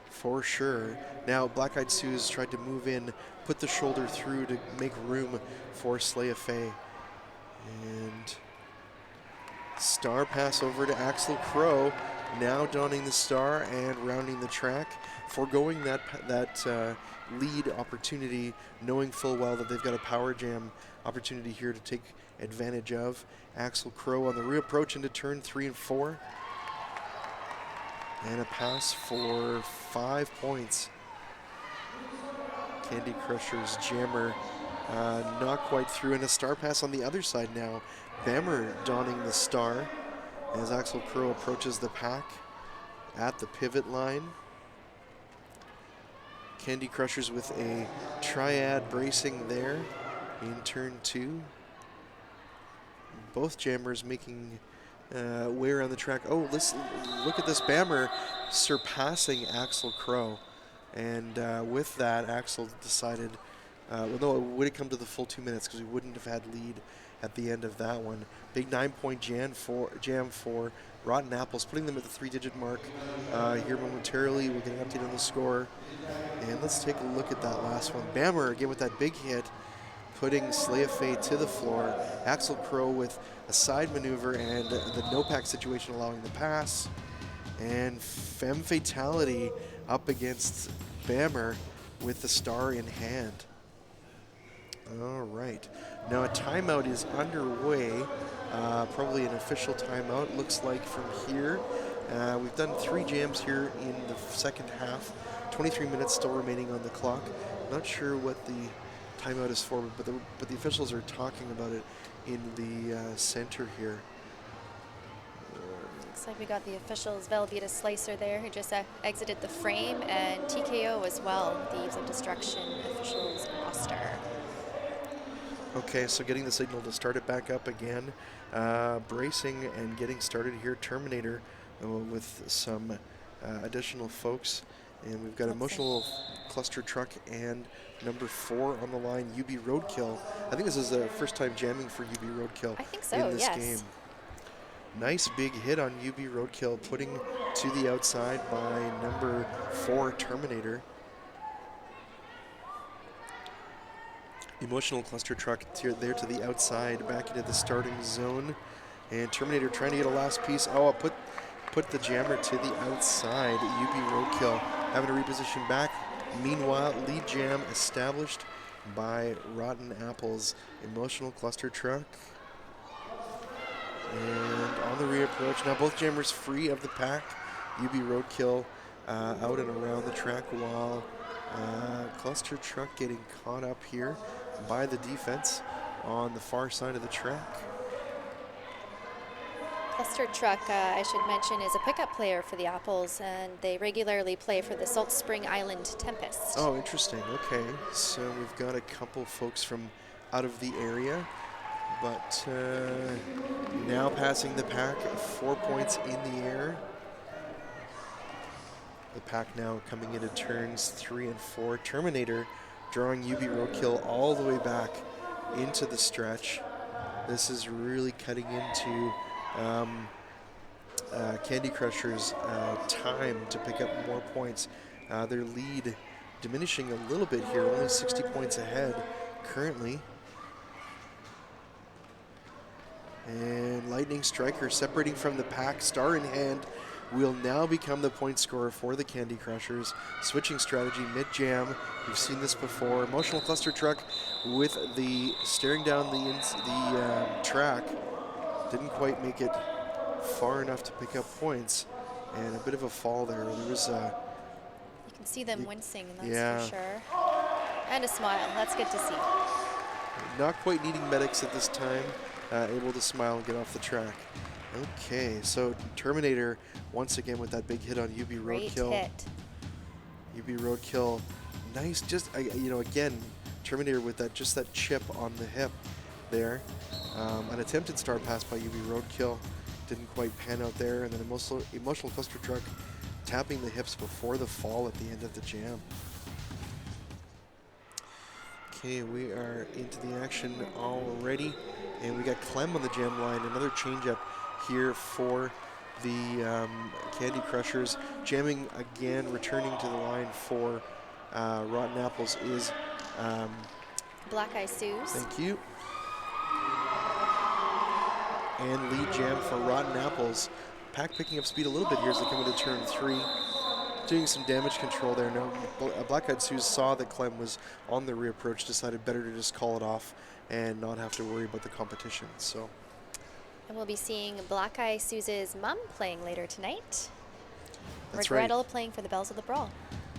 for sure. Now Black Eyed Sue's tried to move in, put the shoulder through to make room for Slaya Faye. And star pass over to Axel Crow, now donning the star and rounding the track, foregoing that lead opportunity, knowing full well that they've got a power jam opportunity here to take advantage of. Axel Crow on the reapproach into turn 3 and 4. And a pass for 5 points. Candy Crushers jammer not quite through, and a star pass on the other side now. Bammer donning the star as Axel Crow approaches the pack at the pivot line. Candy Crushers with a triad bracing there in turn 2. Both jammers making way around the track. Oh, listen, look at this. Bammer surpassing Axel Crow. And with that, Axel decided, well, no, it would have come to the full 2 minutes because we wouldn't have had lead at the end of that one. Big 9-point jam for Rotten Apples, putting them at the 3-digit mark here momentarily. We'll get an update on the score. And let's take a look at that last one. Bammer, again, with that big hit, putting Slaya Faye to the floor. Axel Crow with a side maneuver and the no-pack situation allowing the pass. And Femme Fatality up against Bammer with the star in hand. All right. Now a timeout is underway. Probably an official timeout, looks like, from here. We've done 3 jams here in the second half. 23 minutes still remaining on the clock. Not sure what the timeout is for, but the officials are talking about it in the center here. Looks like we got the officials, Velveeta Slicer there, who just exited the frame, and TKO as well, Thieves of Destruction officials roster. Okay, so getting the signal to start it back up again. Bracing and getting started here. Terminator with some additional folks. And we've got Emotional Cluster Truck and number 4 on the line, UB Roadkill. I think this is the first time jamming for UB Roadkill I think so, in this game. Nice big hit on UB Roadkill, putting to the outside by number 4 Terminator. Emotional Cluster Truck there to the outside, back into the starting zone. And Terminator trying to get a last piece. Oh, put the jammer to the outside. UB Roadkill having to reposition back. Meanwhile, lead jam established by Rotten Apples. Emotional Cluster Truck. And on the reapproach. Now both jammers free of the pack. UB Roadkill out and around the track, while Cluster Truck getting caught up here by the defense on the far side of the track. Cluster Truck, I should mention, is a pickup player for the Apples, and they regularly play for the Salt Spring Island Tempest. Oh, interesting. Okay, so we've got a couple folks from out of the area, but now passing the pack, 4 points in the air. The pack now coming into turns 3 and 4. Terminator drawing UB Roadkill all the way back into the stretch. This is really cutting into Candy Crushers' time to pick up more points. Their lead diminishing a little bit here, only 60 points ahead currently. And Lightning Striker separating from the pack, star in hand, will now become the point scorer for the Candy Crushers. Switching strategy mid-jam. We've seen this before. Emotional Cluster Truck with the staring down the track. Didn't quite make it far enough to pick up points, and a bit of a fall there. There was you can see them wincing, that's for sure. And a smile. That's good to see. Not quite needing medics at this time. Able to smile and get off the track. Okay, so Terminator once again with that big hit on UB Roadkill. Great hit. UB Roadkill, nice. Just again, Terminator with that chip on the hip there. An attempted star pass by UB Roadkill didn't quite pan out there, and then Emotional Cluster Truck tapping the hips before the fall at the end of the jam. Okay, we are into the action already, and we got Clem on the jam line. Another changeup here for the Candy Crushers. Jamming again, returning to the line for Rotten Apples is Black Eye Sue's. Thank you. And lead jam for Rotten Apples. Pack picking up speed a little bit here as they come into turn 3. Doing some damage control there. No, Black Eyed Suze saw that Clem was on the reapproach, decided better to just call it off and not have to worry about the competition. So. And we'll be seeing Black Eye Suze's mom playing later tonight. That's Margarita right. playing for the Bells of the Brawl.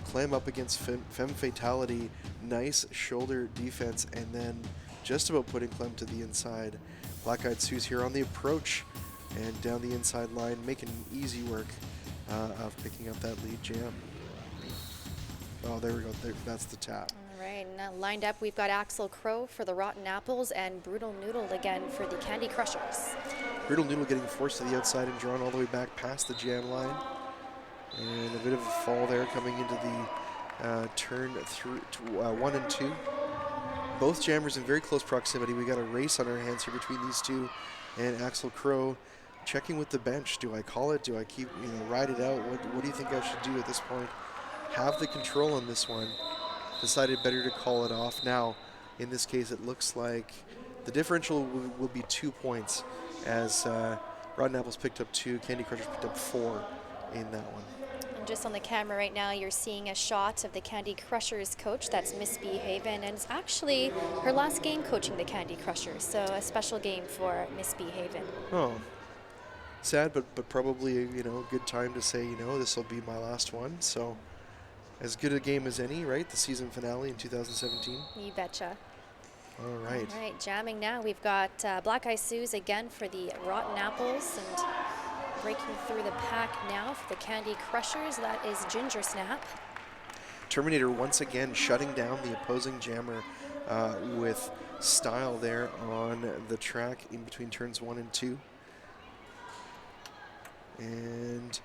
Clem up against Femme Fatality. Nice shoulder defense, and then just about putting Clem to the inside. Black Eyed Suze here on the approach and down the inside line, making easy work of picking up that lead jam. Oh, there we go. That's the tap. All right, now lined up, we've got Axel Crow for the Rotten Apples and Brutal Noodle again for the Candy Crushers. Brutal Noodle getting forced to the outside and drawn all the way back past the jam line. And a bit of a fall there coming into the turn 1 and 2. Both jammers in very close proximity. We got a race on our hands here between these two. And Axel Crow checking with the bench. Do I call it? Do I keep, ride it out? What do you think I should do at this point? Have the control on this one. Decided better to call it off. Now, in this case, it looks like the differential will be 2 points, as Rotten Apples picked up 2, Candy Crushers picked up 4 in that one. And just on the camera right now, you're seeing a shot of the Candy Crushers coach. That's Miss B Haven, and it's actually her last game coaching the Candy Crushers, so a special game for Miss B Haven. Oh, sad, but probably a good time to say this will be my last one. So, as good a game as any, right? The season finale in 2017. You betcha. All right. All right, jamming now. We've got Black Eyed Sue's again for the Rotten Apples, and breaking through the pack now for the Candy Crushers. That is Ginger Snap. Terminator once again shutting down the opposing jammer with style there on the track in between turns 1 and 2. And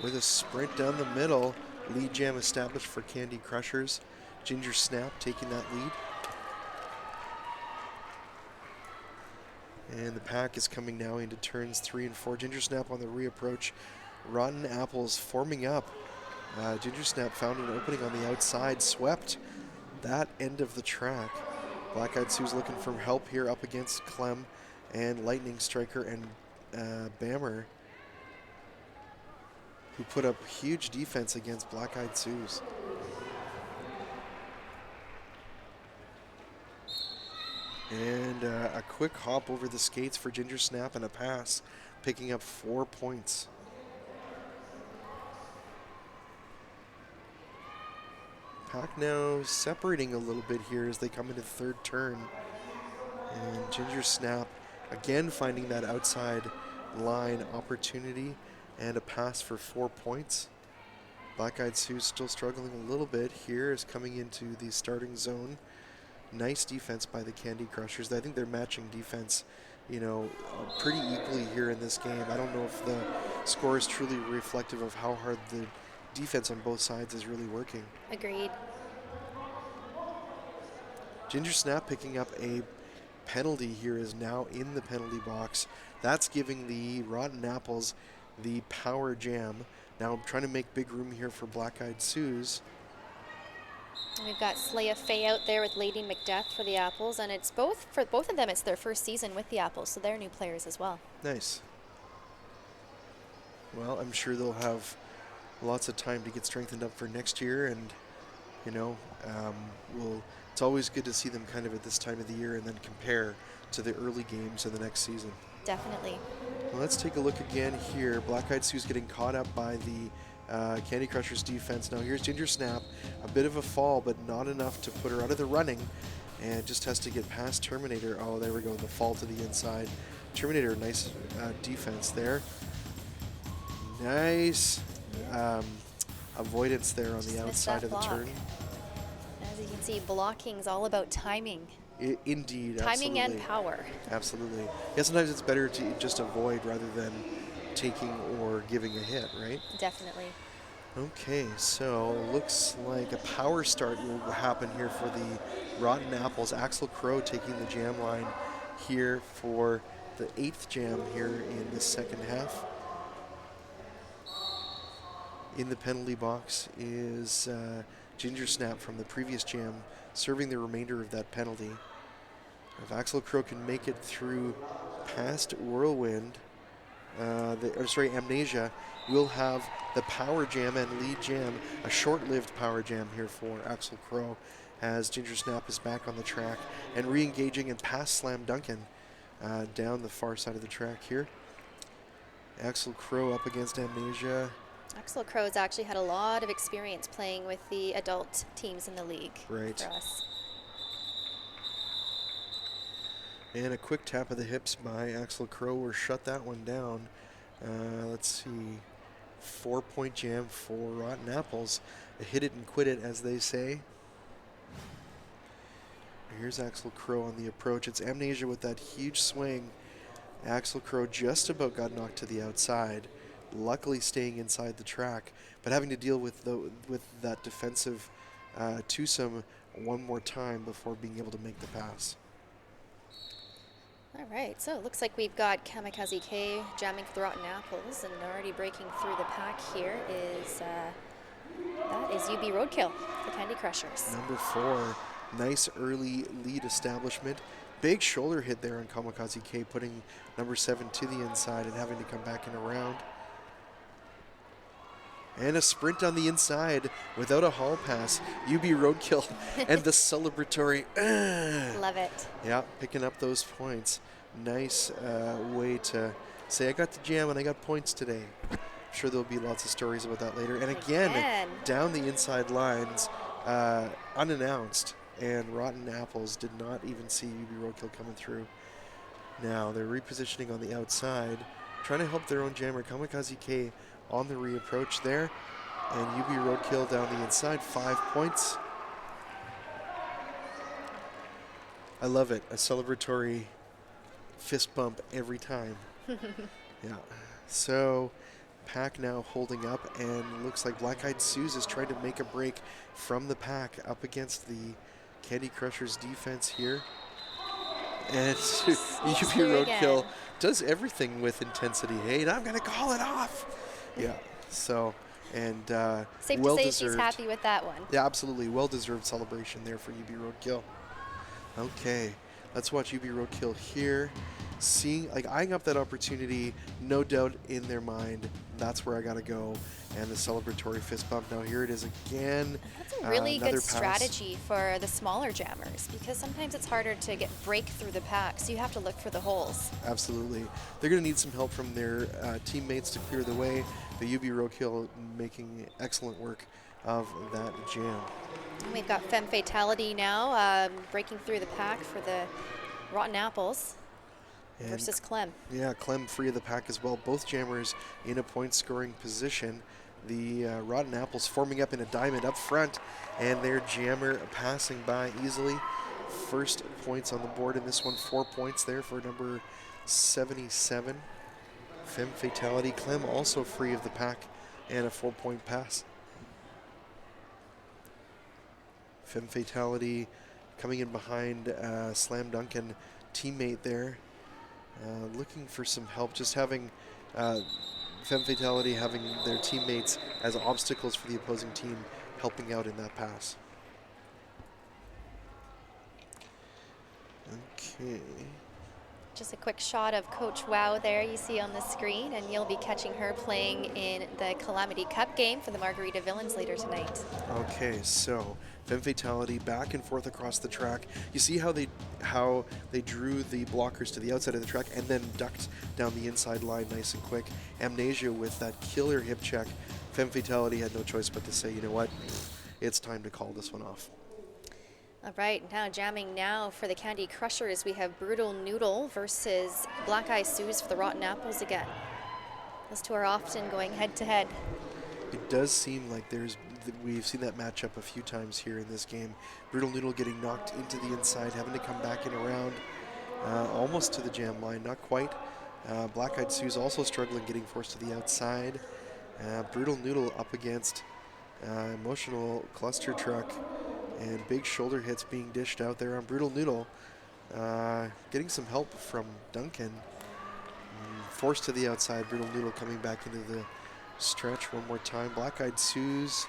with a sprint down the middle, lead jam established for Candy Crushers. Ginger Snap taking that lead. And the pack is coming now into turns 3 and 4. Ginger Snap on the reapproach. Rotten Apples forming up. Ginger Snap found an opening on the outside, swept that end of the track. Black Eyed Sue's looking for help here up against Clem and Lightning Striker and Bammer, who put up huge defense against Black Eyed Sue's. And a quick hop over the skates for Ginger Snap and a pass, picking up 4 points. Pack now separating a little bit here as they come into the third turn. And Ginger Snap again finding that outside line opportunity and a pass for 4 points. Black Eyed Sue still struggling a little bit here as coming into the starting zone. Nice defense by the Candy Crushers. I think they're matching defense, pretty equally here in this game. I don't know if the score is truly reflective of how hard the defense on both sides is really working. Agreed. Ginger Snap picking up a penalty here, is now in the penalty box. That's giving the Rotten Apples the power jam. Now trying to make big room here for Black Eyed Sue's. We've got Slaya Faye out there with Lady Macbeth for the Apples, and it's for both of them, it's their first season with the Apples, so they're new players as well. Nice. Well, I'm sure they'll have lots of time to get strengthened up for next year, and it's always good to see them kind of at this time of the year and then compare to the early games of the next season. Definitely. Well, let's take a look again here. Black Eyed Sue's getting caught up by the Candy Crushers defense. Now here's Ginger Snap, a bit of a fall, but not enough to put her out of the running, and just has to get past Terminator. Oh, there we go, the fall to the inside. Terminator, nice defense there. Nice avoidance there on the outside of the turn. As you can see, blocking's all about timing. Indeed, timing absolutely. and power. Absolutely. Yeah, sometimes it's better to just avoid rather than taking or giving a hit, right? Definitely. Okay, so looks like a power start will happen here for the Rotten Apples. Axel Crow taking the jam line here for the 8th jam here in the second half. In the penalty box is Ginger Snap from the previous jam, serving the remainder of that penalty. If Axel Crow can make it through past Whirlwind, Amnesia, we'll have the power jam and lead jam, a short-lived power jam here for Axel Crow, as Ginger Snap is back on the track and re-engaging and past Slam Duncan down the far side of the track here. Axel Crow up against Amnesia. Axel Crow's actually had a lot of experience playing with the adult teams in the league for us. And a quick tap of the hips by Axel Crow will shut that one down. Let's see, 4-point jam for Rotten Apples. A hit it and quit it, as they say. Here's Axel Crow on the approach. It's Amnesia with that huge swing. Axel Crow just about got knocked to the outside, luckily staying inside the track, but having to deal with that defensive twosome one more time before being able to make the pass. All right, so it looks like we've got Kamikaze K jamming for the Rotten Apples, and already breaking through the pack here is that is UB Roadkill, the Candy Crushers. Number 4, nice early lead establishment. Big shoulder hit there on Kamikaze K, putting number 7 to the inside and having to come back and around. And a sprint on the inside without a hall pass. UB Roadkill and the celebratory. Love it. Yeah, picking up those points. Nice way to say, I got the jam and I got points today. I'm sure there'll be lots of stories about that later. And again, down the inside lines, unannounced. and Rotten Apples did not even see UB Roadkill coming through. Now they're repositioning on the outside, trying to help their own jammer. Kamikaze K on the reapproach there, and UB Roadkill down the inside, 5 points. I love it, a celebratory fist bump every time. Yeah, so pack now holding up, and looks like Black Eyed Suze is trying to make a break from the pack up against the Candy Crushers defense here. And UB Roadkill does everything with intensity. Hey, I'm going to call it off. Yeah, so, and safe well to say deserved. she's happy with that one. Yeah, absolutely. Well-deserved celebration there for UB Roadkill. Okay, let's watch UB Roadkill here. Seeing, like, eyeing up that opportunity, no doubt in their mind, that's where I got to go. And the celebratory fist bump. Now here it is again. That's a really good pass. strategy for the smaller jammers, because sometimes it's harder to break through the pack, so you have to look for the holes. Absolutely. They're going to need some help from their teammates to clear the way. The UB Roadkill making excellent work of that jam. And we've got Femme Fatality now breaking through the pack for the Rotten Apples versus Clem. Yeah, Clem free of the pack as well. Both jammers in a point-scoring position. The Rotten Apples forming up in a diamond up front, and their jammer passing by easily. First points on the board in this one, 4 points there for number 77. Femme Fatality. Clem also free of the pack and a 4-point pass. Femme Fatality coming in behind Slam Duncan teammate there. Looking for some help, just having Femme Fatality having their teammates as obstacles for the opposing team, helping out in that pass. Okay. Just a quick shot of Coach Wow there you see on the screen, and you'll be catching her playing in the Calamity Cup game for the Margarita Villains later tonight. Okay, so Femme Fatality back and forth across the track. You see how they drew the blockers to the outside of the track and then ducked down the inside line nice and quick. Amnesia with that killer hip check. Femme Fatality had no choice but to say, you know what, it's time to call this one off. All right, now jamming now for the Candy Crushers, we have Brutal Noodle versus Black Eye Suze for the Rotten Apples again. Those two are often going head to head. It does seem like we've seen that matchup a few times here in this game. Brutal Noodle getting knocked into the inside, having to come back and around, almost to the jam line, not quite. Black Eyed Suze also struggling, getting forced to the outside. Brutal Noodle up against Emotional Cluster Truck, and big shoulder hits being dished out there on Brutal Noodle. Getting some help from Duncan. Forced to the outside, Brutal Noodle coming back into the stretch one more time. Black Eyed Suze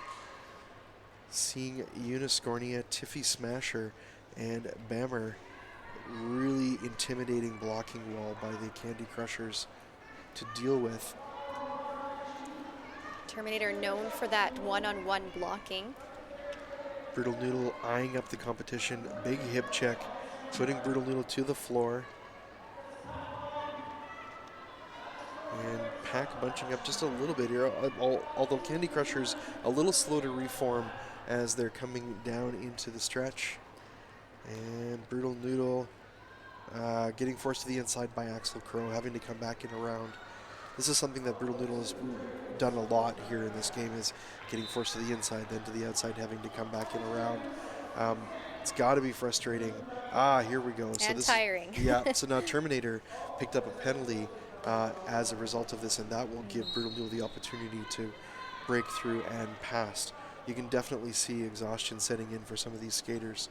seeing Uniscornia, Tiffy Smasher, and Bammer. Really intimidating blocking wall by the Candy Crushers to deal with. Terminator known for that one-on-one blocking. Brutal Noodle eyeing up the competition. Big hip check, putting Brutal Noodle to the floor. And pack bunching up just a little bit here, although Candy Crushers a little slow to reform as they're coming down into the stretch. And Brutal Noodle getting forced to the inside by Axel Crow, having to come back in around. This is something that Brutal Noodle has done a lot here in this game, is getting forced to the inside, then to the outside, having to come back in around. It's got to be frustrating. Here we go. And tiring. Yeah, so now Terminator picked up a penalty as a result of this, and that will give Brutal Noodle the opportunity to break through and pass. You can definitely see exhaustion setting in for some of these skaters.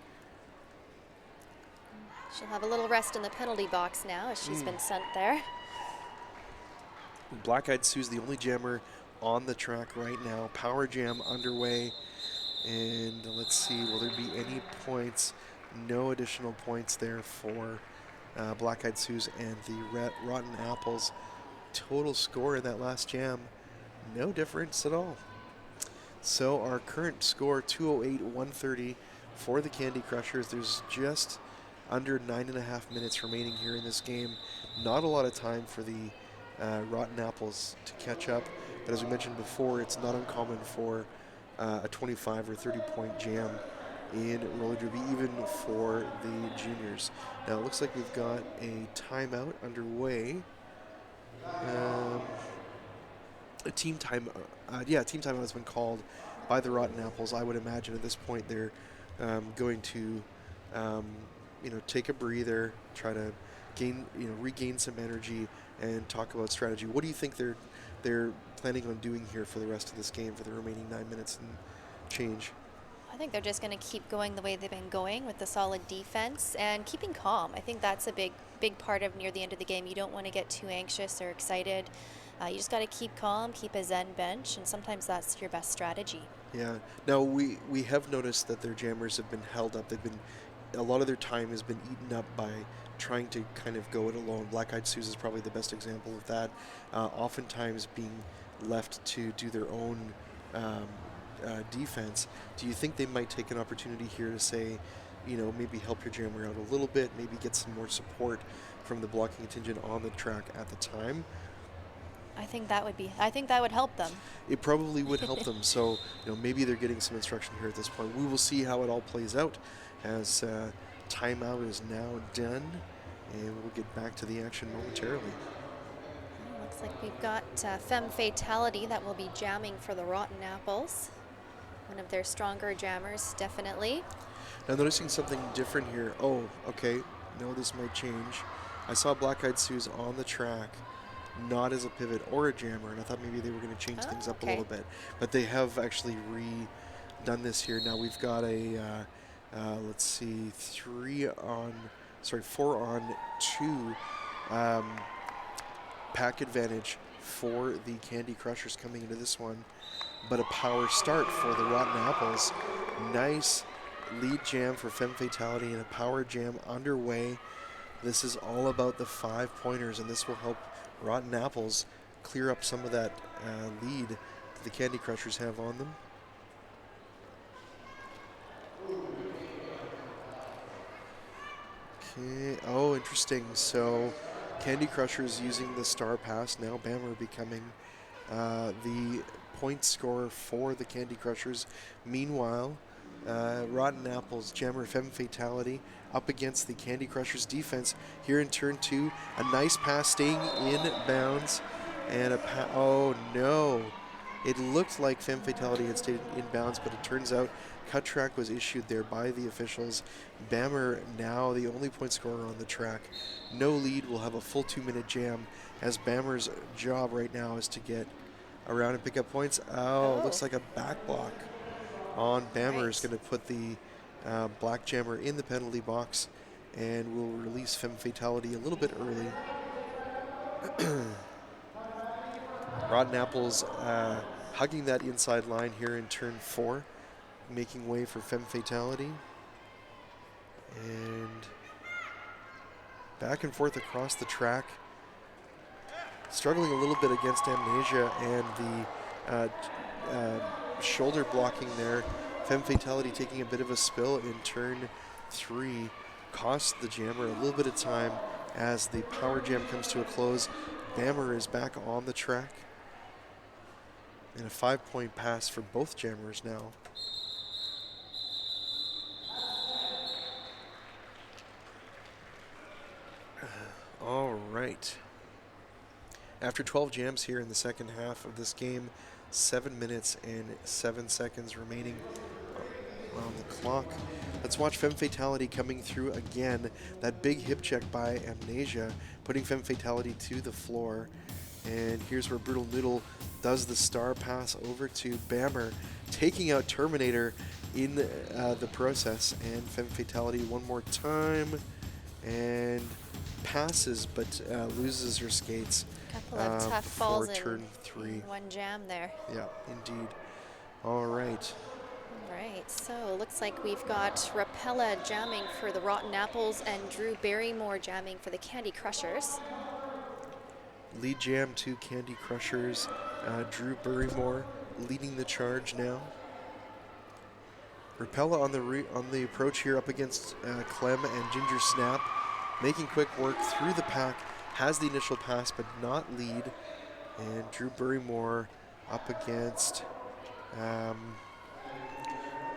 She'll have a little rest in the penalty box now as she's been sent there. Black Eyed Suze, the only jammer on the track right now. Power jam underway. And let's see, will there be any points? No additional points there for Black Eyed Suze and the Rotten Apples. Total score in that last jam, no difference at all. So our current score, 208-130 for the Candy Crushers. There's just under 9.5 minutes remaining here in this game. Not a lot of time for the Rotten Apples to catch up, but as we mentioned before, it's not uncommon for a 25 or 30 point jam in roller derby, even for the juniors. Now it looks like we've got a timeout underway. A team time, team timeout has been called by the Rotten Apples. I would imagine at this point they're going to, take a breather, try to regain some energy, and talk about strategy. What do you think they're planning on doing here for the rest of this game, for the remaining 9 minutes and change? I think they're just going to keep going the way they've been going with the solid defense and keeping calm. I think that's a big part of near the end of the game. You don't want to get too anxious or excited. You just got to keep calm, keep a zen bench, and sometimes that's your best strategy. Yeah. Now we have noticed that their jammers have been held up. A lot of their time has been eaten up by trying to kind of go it alone. Black Eyed Sue's is probably the best example of that. Oftentimes being left to do their own defense. Do you think they might take an opportunity here to say, maybe help your jammer out a little bit, maybe get some more support from the blocking contingent on the track at the time? I think that would help them. It probably would help them. So, maybe they're getting some instruction here at this point. We will see how it all plays out as timeout is now done, and we'll get back to the action momentarily. Looks like we've got Femme Fatality that will be jamming for the Rotten Apples. One of their stronger jammers, definitely. Now noticing something different here. Oh, okay. No, this might change. I saw Black Eyed Sue's on the track, not as a pivot or a jammer, and I thought maybe they were going to change things up a little bit. But they have actually redone this here. Now we've got a, let's see, 4 on 2 pack advantage for the Candy Crushers coming into this one. But a power start for the Rotten Apples. Nice lead jam for Femme Fatality and a power jam underway. This is all about the 5-pointers, and this will help Rotten Apples clear up some of that lead that the Candy Crushers have on them. Okay. Oh, interesting. So Candy Crushers using the star pass. Now Bammer becoming the point scorer for the Candy Crushers. Meanwhile, Rotten Apples jammer Femme Fatality up against the Candy Crushers defense here in turn 2. A nice pass staying in bounds, and oh no. It looked like Femme Fatality had stayed in bounds, but it turns out cut track was issued there by the officials. Bammer now the only point scorer on the track. No lead, will have a full 2-minute jam, as Bammer's job right now is to get around and pick up points. Oh, looks like a back block on Bammer is going to put the black jammer in the penalty box, and will release Femme Fatality a little bit early. Rotten Apples hugging that inside line here in turn 4, making way for Femme Fatality. And back and forth across the track. Struggling a little bit against Amnesia and the shoulder blocking there. Femme Fatality taking a bit of a spill in turn 3. Costs the jammer a little bit of time as the power jam comes to a close. Bammer is back on the track. And a 5-point pass for both jammers now. All right. After 12 jams here in the second half of this game, 7 minutes and 7 seconds remaining on the clock. Let's watch Femme Fatality coming through again. That big hip check by Amnesia, putting Femme Fatality to the floor. And here's where Brutal Noodle does the star pass over to Bammer, taking out Terminator in the process. And Femme Fatality one more time, and passes, but loses her skates. Couple of tough falls turn 3. One jam there. Yeah, indeed. All right. All right, so looks like we've got Rapella jamming for the Rotten Apples and Drew Barrymore jamming for the Candy Crushers. Lead jam to Candy Crushers. Drew Barrymore leading the charge now. Rapella on the approach here up against Clem and Ginger Snap, making quick work through the pack. Has the initial pass, but not lead. And Drew Barrymore up against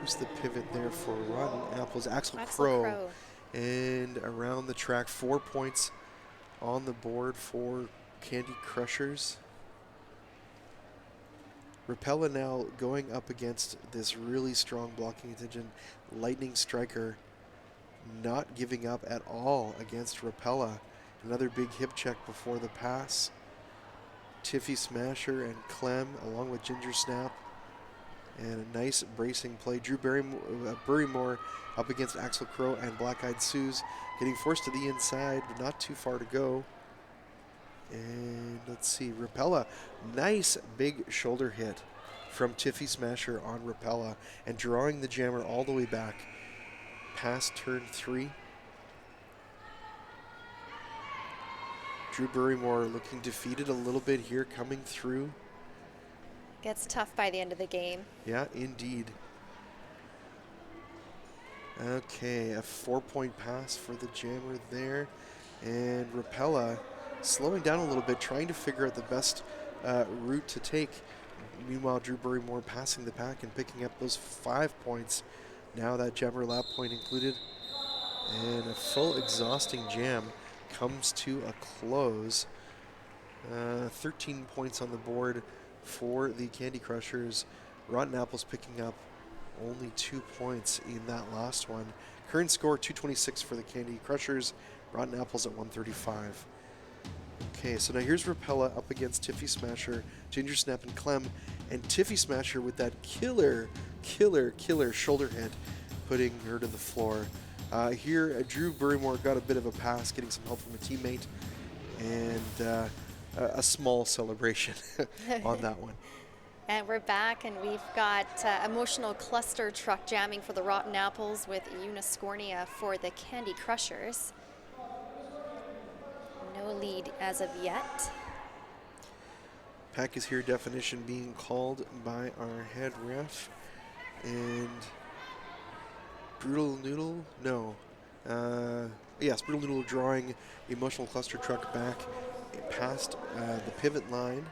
Who's the pivot there for Rotten Apples? Axel Axel Crow. Crow. And around the track, 4 points on the board for Candy Crushers. Rapella now going up against this really strong blocking contingent. Lightning Striker not giving up at all against Rapella. Another big hip check before the pass. Tiffy Smasher and Clem along with Ginger Snap. And a nice bracing play. Drew Burrymore up against Axel Crow and Black Eyed Suze. Getting forced to the inside, but not too far to go. And let's see, Rapella, nice big shoulder hit from Tiffy Smasher on Rapella and drawing the jammer all the way back past turn 3. Drew Burrymore looking defeated a little bit here coming through. Gets tough by the end of the game. Yeah, indeed. Okay, a 4-point pass for the jammer there. And Rapella slowing down a little bit, trying to figure out the best route to take. Meanwhile, Drew Burrymore passing the pack and picking up those 5 points. Now that jammer lap point included. And a full exhausting jam comes to a close. 13 points on the board for the Candy Crushers. Rotten Apples picking up only 2 points in that last one. Current score 226 for the Candy Crushers. Rotten Apples at 135. Okay, so now here's Rapella up against Tiffy Smasher, Ginger Snap, and Clem. And Tiffy Smasher with that killer shoulder hit, putting her to the floor. Here, Drew Burrymore got a bit of a pass, getting some help from a teammate, and a small celebration on that one. And we're back, and we've got Emotional Cluster Truck jamming for the Rotten Apples with Uniscornia for the Candy Crushers. No lead as of yet. Pack is here definition being called by our head ref. And Brutal Noodle, no. Yes, Brutal Noodle drawing Emotional Cluster Truck back past the pivot line.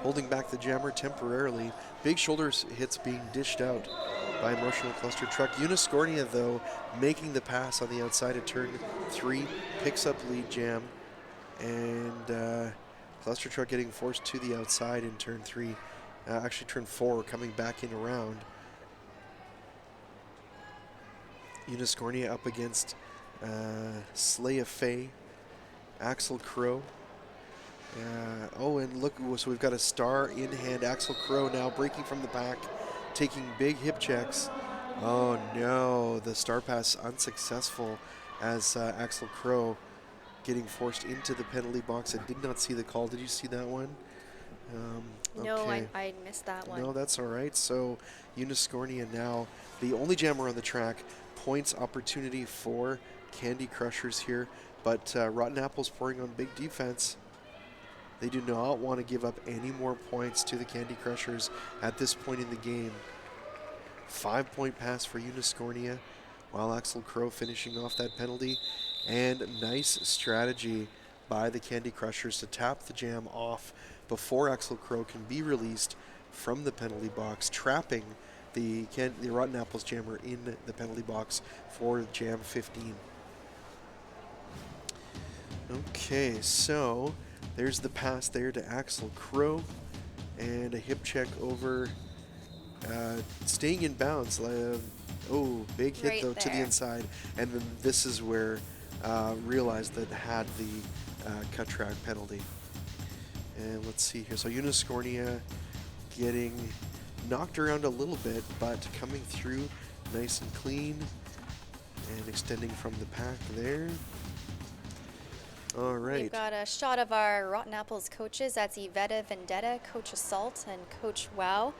Holding back the jammer temporarily. Big shoulder hits being dished out by Emotional Cluster Truck. Uniscornia, though, making the pass on the outside of turn 3, picks up lead jam. And Cluster Truck getting forced to the outside in turn 3. Actually, turn 4, coming back in around. Uniscornia up against Slay of Faye, Axel Crow. Oh, and look, so we've got a star in hand. Axel Crow now breaking from the back, taking big hip checks. Oh no, the star pass unsuccessful as Axel Crow getting forced into the penalty box. I did not see the call. Did you see that one? No, okay. I missed that one. No, that's all right. So Uniscornia now the only jammer on the track. Points opportunity for Candy Crushers here, but Rotten Apples pouring on big defense. They do not want to give up any more points to the Candy Crushers at this point in the game. 5-point pass for Uniscornia, while Axel Crow finishing off that penalty. And nice strategy by the Candy Crushers to tap the jam off before Axel Crow can be released from the penalty box, trapping the Rotten Apples jammer in the penalty box for jam 15. Okay, so there's the pass there to Axel Crow, and a hip check over, staying in bounds. Oh, big hit Right though to the there. inside, and then this is where realized that had the cut track penalty. And let's see here. So Uniscornia getting knocked around a little bit, but coming through nice and clean, and extending from the pack there. All right. We've got a shot of our Rotten Apples coaches. That's Iveta Vendetta, Coach Assault, and Coach Wow.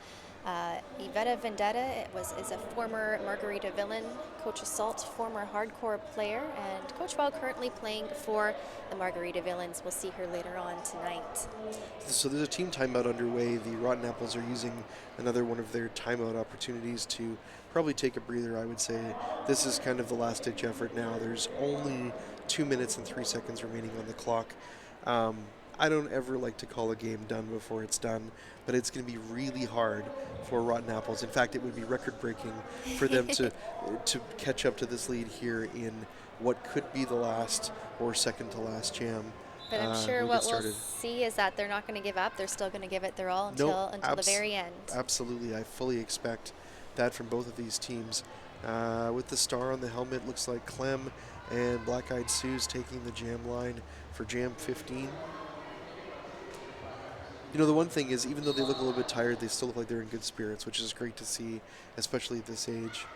Iveta Vendetta is a former Margarita villain. Coach Assault, former hardcore player, and Coach Wow currently playing for the Margarita Villains. We'll see her later on tonight. So there's a team timeout underway. The Rotten Apples are using another one of their timeout opportunities to probably take a breather, I would say. This is kind of the last-ditch effort now. There's only 2 minutes and 3 seconds remaining on the clock. I don't ever like to call a game done before it's done, but it's going to be really hard for Rotten Apples. In fact, it would be record-breaking for them to catch up to this lead here in what could be the last or second to last jam. But I'm sure what we'll see is that they're not going to give up. They're still going to give it their all until the very end. Absolutely. I fully expect that from both of these teams. With the star on the helmet, looks like Clem and Black Eyed Sue's taking the jam line for jam 15. You know, the one thing is, even though they look a little bit tired, they still look like they're in good spirits, which is great to see, especially at this age.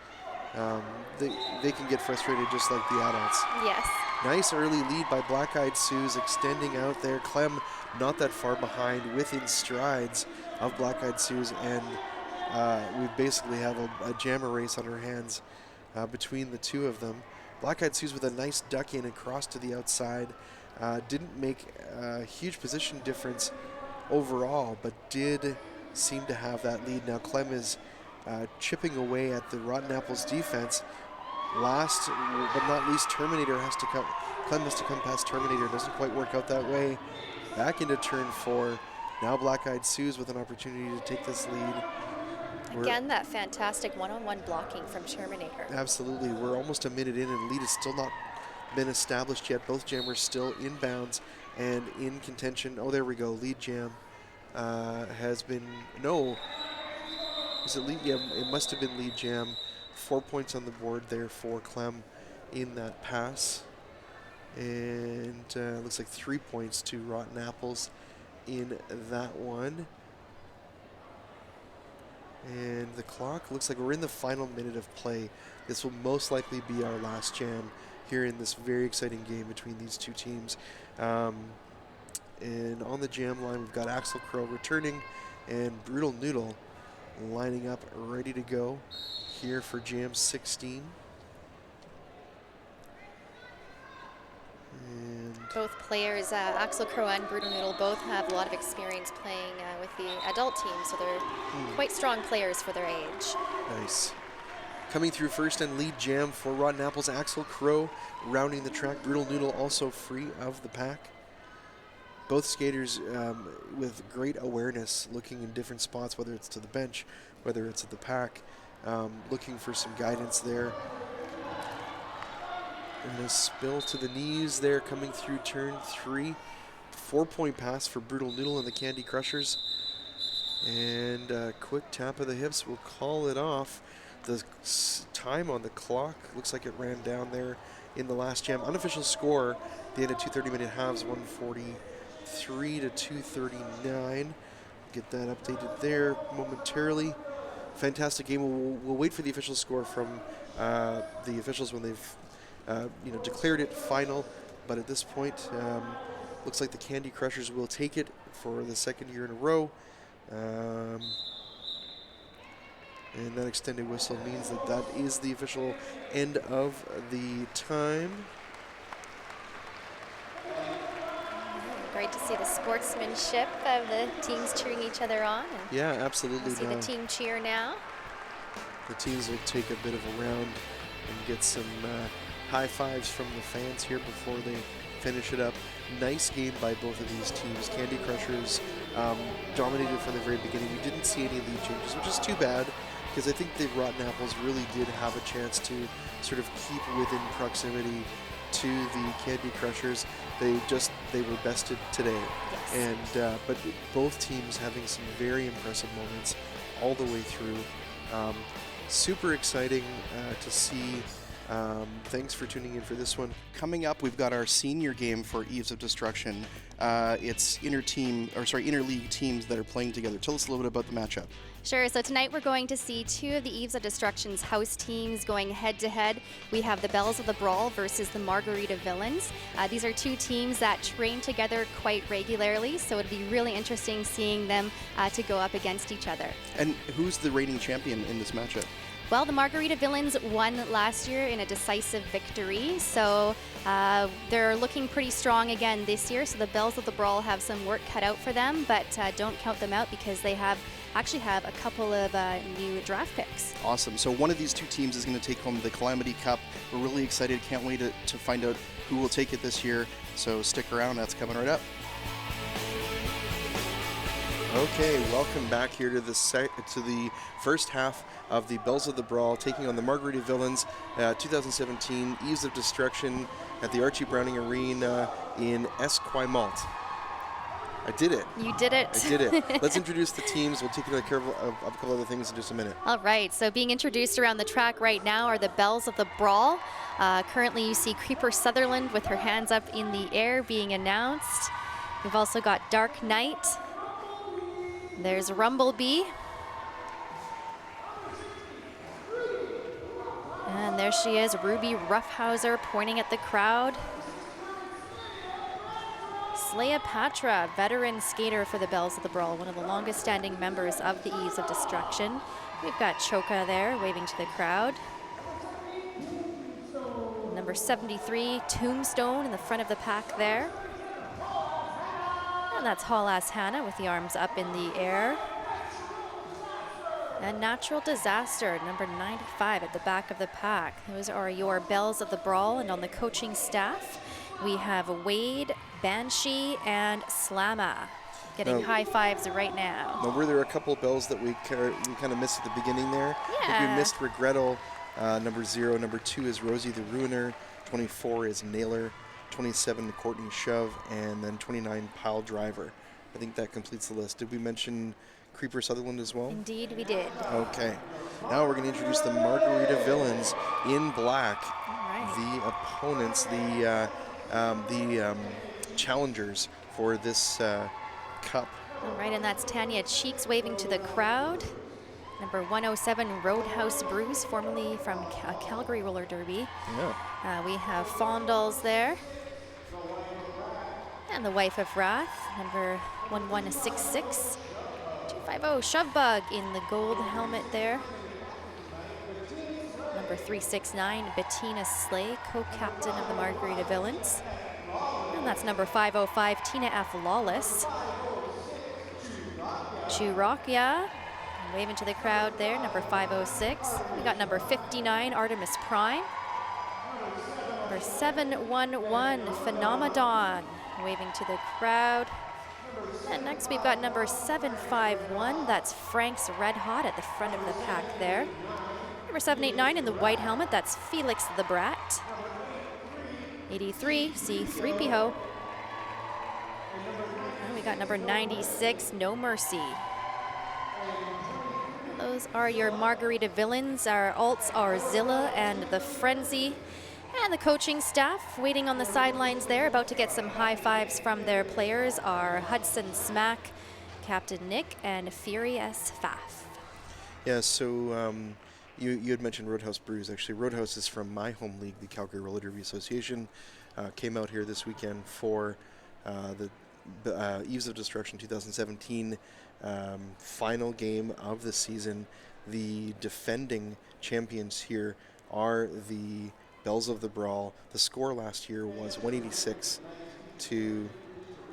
They can get frustrated just like the adults. Yes. Nice early lead by Black Eyed Sue's, extending out there. Clem not that far behind, within strides of Black Eyed Sue's, and we basically have a jammer race on our hands between the two of them. Black Eyed Sue's with a nice duck in across to the outside. Didn't make a huge position difference overall, but did seem to have that lead. Now Clem is chipping away at the Rotten Apples defense. Last but not least, Terminator has to come. Clem has to come past Terminator. Doesn't quite work out that way. Back into turn 4. Now Black Eyed Sue's with an opportunity to take this lead. Again, that fantastic one-on-one blocking from Terminator. Absolutely. We're almost a minute in, and the lead has still not been established yet. Both jammers still inbounds and in contention. Oh, there we go. Lead jam has been, no. Is it lead? Yeah, it must have been lead jam. 4 points on the board there for Clem in that pass. And looks like 3 points to Rotten Apples in that one. And the clock looks like we're in the final minute of play. This will most likely be our last jam here in this very exciting game between these two teams. And on the jam line, we've got Axel Crow returning and Brutal Noodle lining up ready to go here for jam 16. And both players, Axel Crow and Brutal Noodle, both have a lot of experience playing with the adult team, so they're quite strong players for their age. Nice. Coming through first and lead jam for Rotten Apples, Axel Crow rounding the track. Brutal Noodle also free of the pack. Both skaters with great awareness, looking in different spots, whether it's to the bench, whether it's at the pack, looking for some guidance there. And a spill to the knees there coming through turn 3. 4-point pass for Brutal Noodle and the Candy Crushers. And a quick tap of the hips will call it off. The time on the clock looks like it ran down there in the last jam. Unofficial score, the end of 2:30-minute halves, 143 to 239. Get that updated there momentarily. Fantastic game. We'll wait for the official score from the officials when they've declared it final. But at this point, looks like the Candy Crushers will take it for the second year in a row. And that extended whistle means that that is the official end of the time. Great to see the sportsmanship of the teams cheering each other on. And yeah, absolutely. we'll see the team cheer now. The teams will take a bit of a round and get some high fives from the fans here before they finish it up. Nice game by both of these teams. Candy Crushers dominated from the very beginning. We didn't see any lead changes, which is too bad, because I think the Rotten Apples really did have a chance to sort of keep within proximity to the Candy Crushers. They were bested today. Yes. And but both teams having some very impressive moments all the way through. Super exciting to see. Thanks for tuning in for this one. Coming up, we've got our senior game for Eves of Destruction. It's inter-league teams that are playing together. Tell us a little bit about the matchup. Sure, so tonight we're going to see two of the Eves of Destruction's house teams going head-to-head. We have the Bells of the Brawl versus the Margarita Villains. These are two teams that train together quite regularly, so it'll be really interesting seeing them to go up against each other. And who's the reigning champion in this matchup? Well, the Margarita Villains won last year in a decisive victory, so they're looking pretty strong again this year. So the Bells of the Brawl have some work cut out for them, but don't count them out because they actually have a couple of new draft picks. Awesome. So one of these two teams is going to take home the Calamity Cup. We're really excited. Can't wait to find out who will take it this year. So stick around. That's coming right up. Okay, welcome back here to the first half of the Bells of the Brawl, taking on the Margarita Villains, 2017 Eves of Destruction at the Archie Browning Arena in Esquimalt. I did it. You did it. I did it. Let's introduce the teams. We'll take care of a couple other things in just a minute. All right, so being introduced around the track right now are the Bells of the Brawl. Currently you see Creeper Sutherland with her hands up in the air being announced. We've also got Dark Knight. There's Rumblebee. And there she is, Ruby Roughhouser pointing at the crowd. Cleopatra, veteran skater for the Bells of the Brawl, one of the longest standing members of the Eves of Destruction. We've got Choka there waving to the crowd. Number 73, Tombstone in the front of the pack there. And that's Haul-Ass Hannah with the arms up in the air. And Natural Disaster, number 95 at the back of the pack. Those are your Bells of the Brawl, and on the coaching staff, we have Wade, Banshee, and Slamma getting high fives right now. Now, were there a couple of bells that we kind of missed at the beginning there? Yeah. We missed Regrettal, number 0. Number 2 is Rosie the Ruiner. 24 is Nailer. 27, Courtney Shove. And then 29, Pile Driver. I think that completes the list. Did we mention Creeper Sutherland as well? Indeed, we did. Okay. Now we're going to introduce the Margarita Villains in black. All right. The opponents, the challengers for this cup. All right, and that's Tanya Cheeks waving to the crowd. Number 107, Roadhouse Brews, formerly from Calgary Roller Derby. Yeah. We have Fondles there. And the Wife of Wrath, number 1166. 250, Shovebug in the gold helmet there. Number 369, Bettina Slay, co-captain of the Margarita Villains. And that's number 505, Tina F. Lawless. Churokya, waving to the crowd there, number 506. We got number 59, Artemis Prime. Number 711, Phenomadon, waving to the crowd. And next we've got number 751, that's Frank's Red Hot at the front of the pack there. Number 789 in the white helmet, that's Felix the Brat. 83, C3PO. And we got number 96, No Mercy. Those are your Margarita Villains. Our alts are Zilla and the Frenzy. And the coaching staff waiting on the sidelines there, about to get some high fives from their players, are Hudson Smack, Captain Nick, and Fury S. Faff. Yeah, so you had mentioned Roadhouse Brews. Actually, Roadhouse is from my home league, the Calgary Roller Derby Association. Came out here this weekend for the Eves of Destruction 2017 final game of the season. The defending champions here are the Bells of the Brawl. The score last year was 186 to...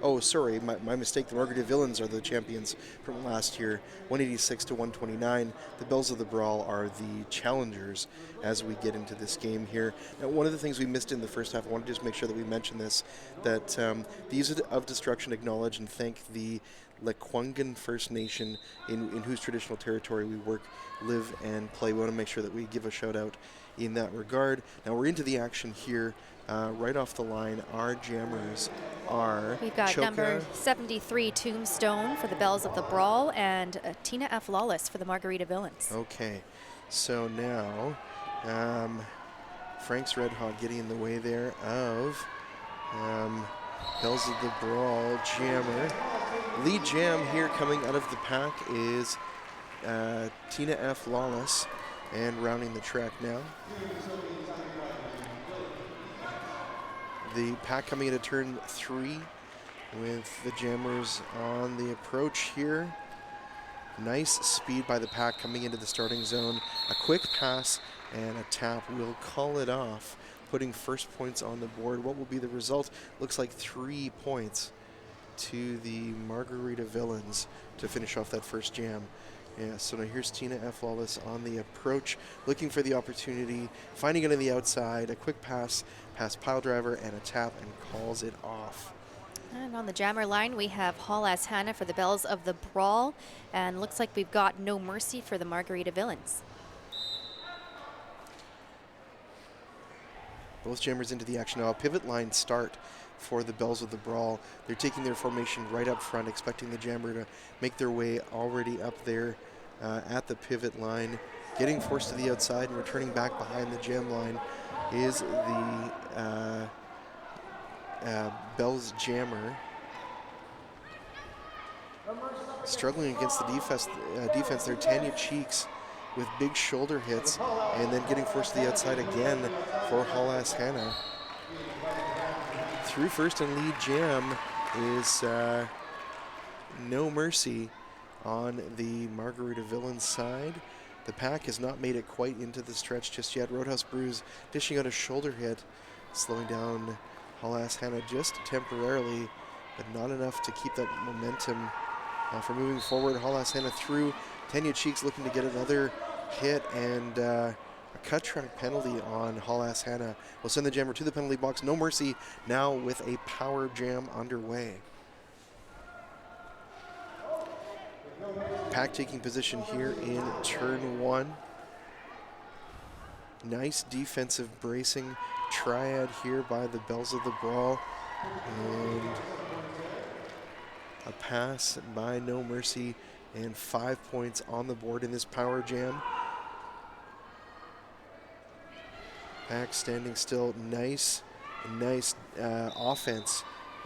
Oh, sorry, my mistake. The Margarita Villains are the champions from last year, 186 to 129. The Bells of the Brawl are the challengers as we get into this game here. Now, one of the things we missed in the first half, I want to just make sure that we mention this, that the Eves of Destruction acknowledge and thank the Lekwungen First Nation in whose traditional territory we work, live, and play. We want to make sure that we give a shout out in that regard. Now we're into the action here. Right off the line, our jammers are We've got Choka, number 73, Tombstone for the Bells of the Brawl, and Tina F. Lawless for the Margarita Villains. Okay, so now Frank's Red Hot getting in the way there of Bells of the Brawl jammer. Lead jam here coming out of the pack is Tina F. Lawless, and rounding the track now. The pack coming into turn 3 with the jammers on the approach here. Nice speed by the pack coming into the starting zone. A quick pass and a tap will call it off, putting first points on the board. What will be the result? Looks like 3 points to the Margarita Villains to finish off that first jam. Yeah, so now here's Tina F. Lawless on the approach, looking for the opportunity, finding it on the outside, a quick pass past Pile Driver and a tap, and calls it off. And on the jammer line, we have Hall as Hannah for the Bells of the Brawl. And looks like we've got No Mercy for the Margarita Villains. Both jammers into the action now. A pivot line start for the Bells of the Brawl. They're taking their formation right up front, expecting the jammer to make their way already up there at the pivot line. Getting forced to the outside and returning back behind the jam line is the Bells jammer. Struggling against the defense there, Tanya Cheeks with big shoulder hits, and then getting forced to the outside again for Halas Hannah. Through first and lead jam is No Mercy on the Margarita Villains side. The pack has not made it quite into the stretch just yet. Roadhouse Brews dishing out a shoulder hit, slowing down Halas Hannah just temporarily, but not enough to keep that momentum for moving forward. Halas Hannah through. Tanya Cheeks looking to get another hit, and a cut track penalty on Halas Hannah will send the jammer to the penalty box. No Mercy now with a power jam underway. Pack taking position here in turn one. Nice defensive bracing triad here by the Bells of the Brawl. And a pass by No Mercy and 5 points on the board in this power jam. Pack standing still. Nice offense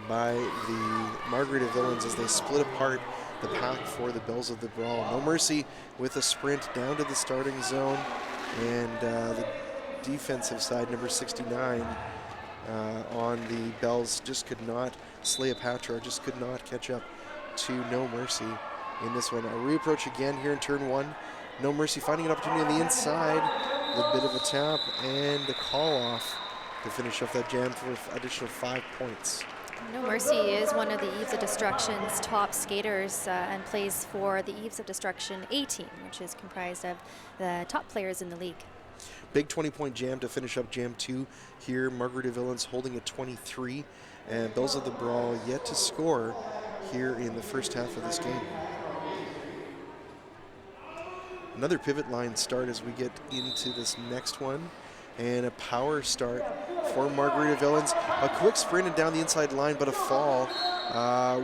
by the Margarita Villains as they split apart the pack for the Bells of the Brawl. No Mercy with a sprint down to the starting zone, and the defensive side, number 69 on the Bells, just could not, Slayapatra just could not catch up to No Mercy in this one. A reapproach again here in turn one. No Mercy finding an opportunity on the inside, a bit of a tap and a call off to finish off that jam for an additional 5 points. No Mercy is one of the Eves of Destruction's top skaters and plays for the Eves of Destruction A team, which is comprised of the top players in the league. Big 20-point jam to finish up jam 2 here. Margarita Villains holding at 23, and Bells of the Brawl yet to score here in the first half of this game. Another pivot line start as we get into this next one, and a power start for Margarita Villains. A quick sprint and down the inside line, but a fall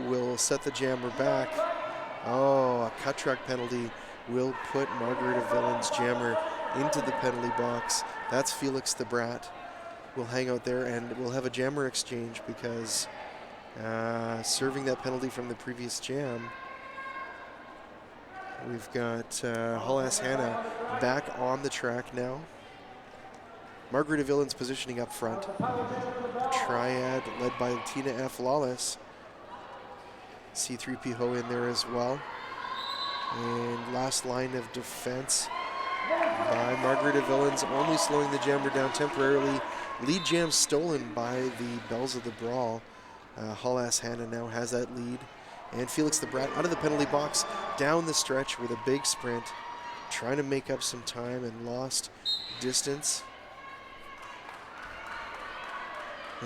will set the jammer back. Oh, a cut track penalty will put Margarita Villains jammer into the penalty box. That's Felix the Brat. Will hang out there, and we'll have a jammer exchange because serving that penalty from the previous jam, we've got Halas Hannah back on the track now. Margarita Villains positioning up front. Triad led by Tina F. Lawless. C3PO in there as well. And last line of defense by Margarita Villains, only slowing the jammer down temporarily. Lead jam stolen by the Bells of the Brawl. Halas Hannah now has that lead. And Felix the Brat out of the penalty box, down the stretch with a big sprint, trying to make up some time and lost distance.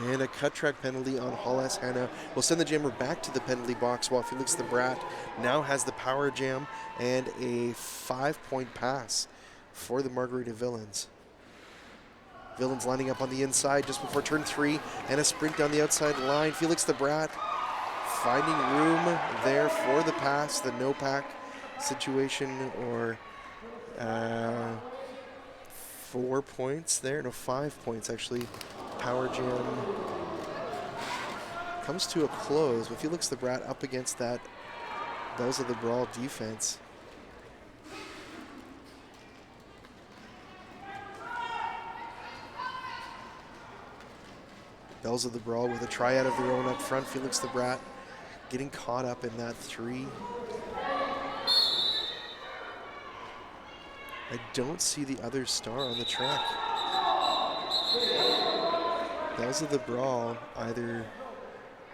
And a cut track penalty on Halas Hannah will send the jammer back to the penalty box, while Felix the Brat now has the power jam and a 5-point pass for the Margarita Villains. Villains lining up on the inside just before turn 3, and a sprint down the outside line. Felix the Brat finding room there for the pass, the no pack situation, or 4 points there, no 5 points actually. Power jam comes to a close with Felix the Brat up against that Bells of the Brawl defense. Bells of the Brawl with a triad of their own up front. Felix the Brat getting caught up in that 3. I don't see the other star on the track. Bells of the Brawl either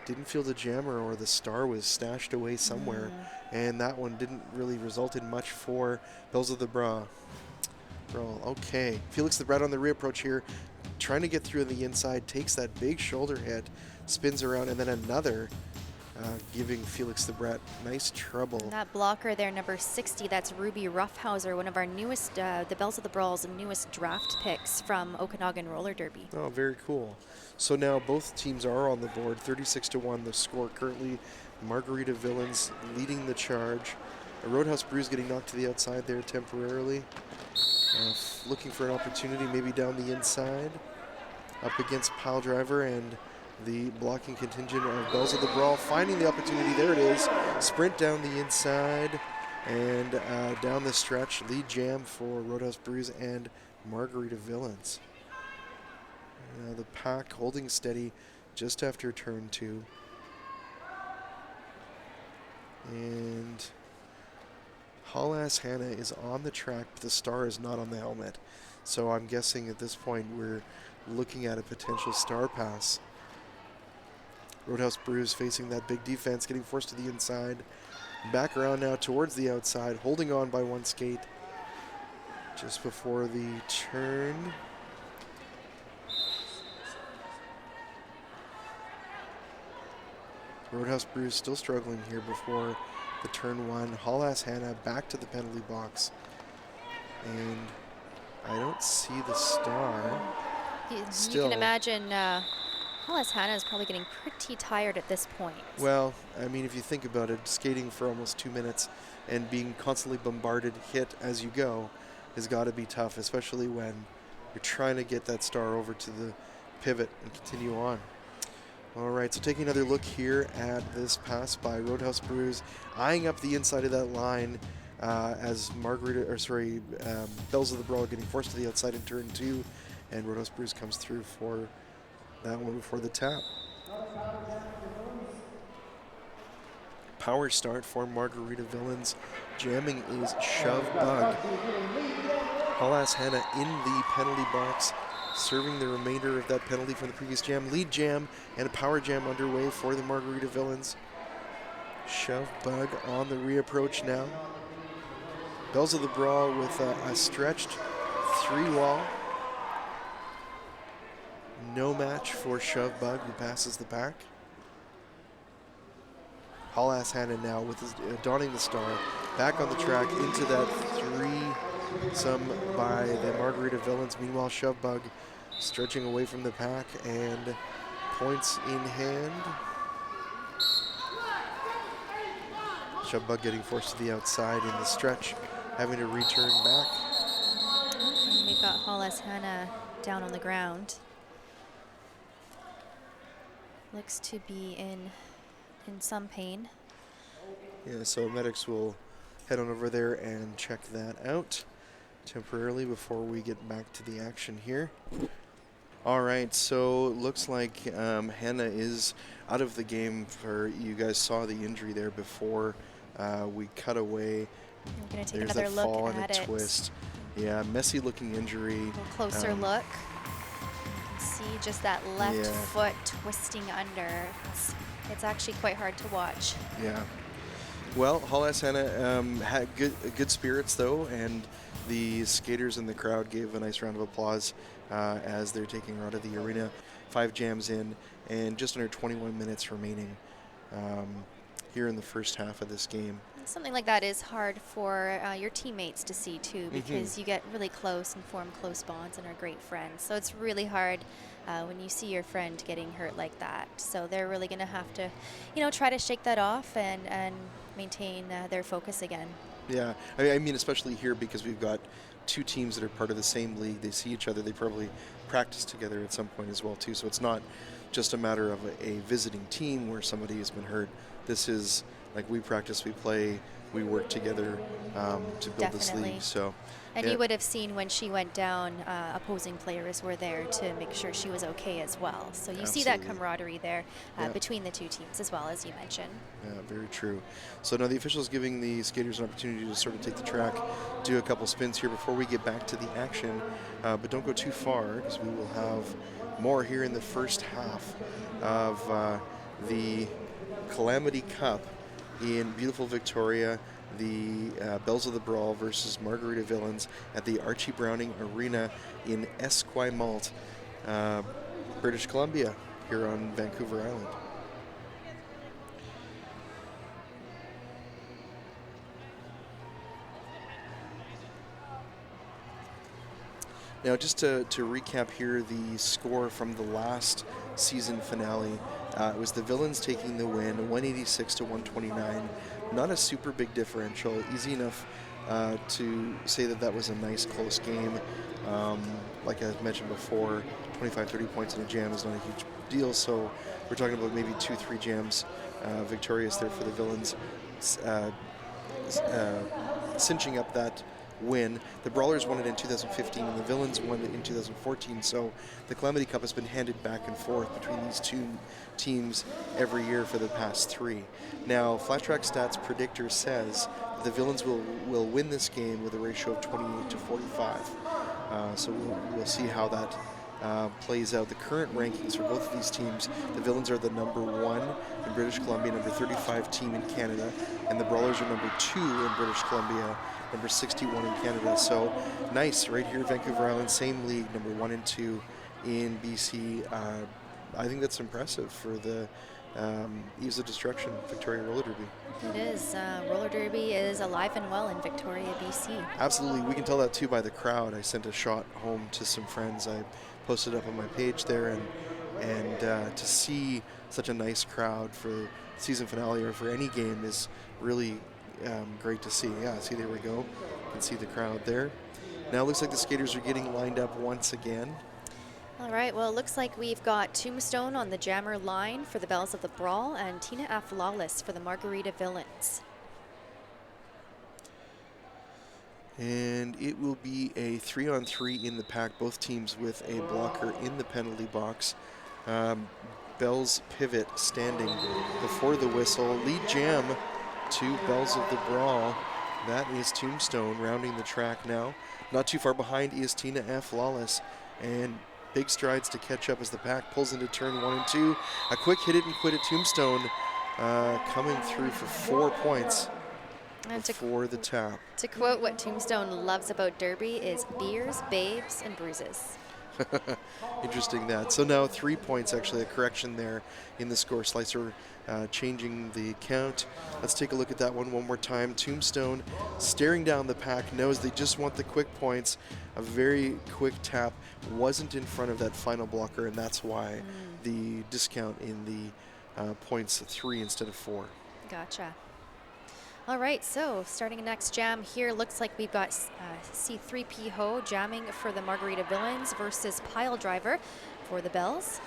didn't feel the jammer or the star was stashed away somewhere, and that one didn't really result in much for Bells of the Brawl. Okay, Felix the Brat on the reapproach here, trying to get through on the inside, takes that big shoulder hit, spins around, and then another, giving Felix the Brat nice trouble. And that blocker there, number 60, that's Ruby Roughhauser, one of our newest, the Bells of the Brawl's newest draft picks from Okanagan Roller Derby. Oh, very cool. So now both teams are on the board, 36-1 the score currently. Margarita Villains leading the charge. A Roadhouse Brews getting knocked to the outside there temporarily. Looking for an opportunity maybe down the inside. Up against Pile Driver and the blocking contingent of Bells of the Brawl. Finding the opportunity, there it is. Sprint down the inside and down the stretch. Lead jam for Roadhouse Brews and Margarita Villains. The pack holding steady just after turn 2. And Haul-Ass Hannah is on the track, but the star is not on the helmet. So I'm guessing at this point we're looking at a potential star pass. Roadhouse Brews facing that big defense, getting forced to the inside. Back around now towards the outside, holding on by one skate. Just before the turn. Roadhouse Brews still struggling here before the turn 1. Haul-Ass Hannah back to the penalty box. And I don't see the star. You can imagine Haul-Ass Hannah is probably getting pretty tired at this point. Well, I mean, if you think about it, skating for almost 2 minutes and being constantly bombarded, hit as you go, has got to be tough, especially when you're trying to get that star over to the pivot and continue on. All right, so taking another look here at this pass by Roadhouse Brews, eyeing up the inside of that line as Bells of the Brawl getting forced to the outside in turn 2, and Roadhouse Brews comes through for that one before the tap. Power start for Margarita Villains. Jamming is Shove Bug. Haul-Ass Hannah in the penalty box, serving the remainder of that penalty from the previous jam. Lead jam and a power jam underway for the Margarita Villains. Shove Bug on the reapproach now. Bells of the Brawl with a stretched 3-wall. No match for Shove Bug, who passes the pack. Haul-Ass Hannah now with his, donning the star, back on the track into that 3-some by the Margarita Villains. Meanwhile, Shove Bug stretching away from the pack and points in hand. Shove Bug getting forced to the outside in the stretch, having to return back. And we've got Haul-Ass Hannah down on the ground. Looks to be in some pain. Yeah, so medics will head on over there and check that out temporarily before we get back to the action here. All right, so looks like Hannah is out of the game. You guys saw the injury there before we cut away. We're going to take There's another that fall look and at a it. twist. Yeah, messy looking injury. A little closer look. You can see just that left foot twisting under. It's actually quite hard to watch. Yeah. Well, Haul-Ass Hannah had good spirits though, and the skaters in the crowd gave a nice round of applause as they're taking her out of the arena. 5 jams in, and just under 21 minutes remaining here in the first half of this game. Something like that is hard for your teammates to see too, because you get really close and form close bonds and are great friends. So it's really hard when you see your friend getting hurt like that. So they're really going to have to, try to shake that off and maintain their focus again. Yeah, I mean, especially here because we've got 2 teams that are part of the same league. They see each other. They probably practice together at some point as well too. So it's not just a matter of a visiting team where somebody has been hurt. This is like we practice, we play, we work together to build this league. So, and you would have seen when she went down, opposing players were there to make sure she was okay as well. So you see that camaraderie there between the 2 teams as well, as you mentioned. Yeah, very true. So now the officials giving the skaters an opportunity to sort of take the track, do a couple spins here before we get back to the action. But don't go too far because we will have more here in the first half of the Calamity Cup in beautiful Victoria, the Bells of the Brawl versus Margarita Villains at the Archie Browning Arena in Esquimalt. British Columbia here on Vancouver Island. Now, just to recap here, the score from the last season finale, it was the Villains taking the win, 186 to 129. Not a super big differential, easy enough to say that that was a nice close game. Like I mentioned before, 25, 30 points in a jam is not a huge deal, so we're talking about maybe 2-3 jams victorious there for the Villains, cinching up that win. The Brawlers won it in 2015 and the Villains won it in 2014, so the Calamity Cup has been handed back and forth between these two teams every year for the past 3. Now, Flat Track Stats predictor says that the Villains will win this game with a ratio of 28 to 45. So we'll see how that plays out. The current rankings for both of these teams, the Villains are the number 1 in British Columbia, number 35 team in Canada, and the Brawlers are number 2 in British Columbia, number 61 in Canada. So nice, right here, Vancouver Island, same league, number 1 and 2 in BC. I think that's impressive for the Eves of Destruction Victoria Roller Derby. It is. Roller Derby is alive and well in Victoria, BC. Absolutely. We can tell that too by the crowd. I sent a shot home to some friends. I posted up on my page there, and to see such a nice crowd for season finale or for any game is really great to see. Yeah, see, there we go. You can see the crowd there. Now it looks like the skaters are getting lined up once again. All right, well, it looks like we've got Tombstone on the jammer line for the Bells of the Brawl and Tina F. Lawless for the Margarita Villains. And it will be a 3-on-3 in the pack, both teams with a blocker in the penalty box. Bells pivot standing before the whistle. Lead jam to Bells of the Brawl. That is Tombstone rounding the track now. Not too far behind is Tina F. Lawless. And big strides to catch up as the pack pulls into turn 1 and 2. A quick hit it and quit it Tombstone coming through for 4 points And before the tap. To quote what Tombstone loves about Derby is beers, babes, and bruises. Interesting that. So now 3 points, actually, a correction there in the score slicer, changing the count. Let's take a look at that one more time. Tombstone staring down the pack, knows they just want the quick points. A very quick tap wasn't in front of that final blocker, and that's why the discount in the points 3 instead of 4. Gotcha. All right, so starting the next jam here, looks like we've got C3P Ho jamming for the Margarita Villains versus Pile Driver for the Bells.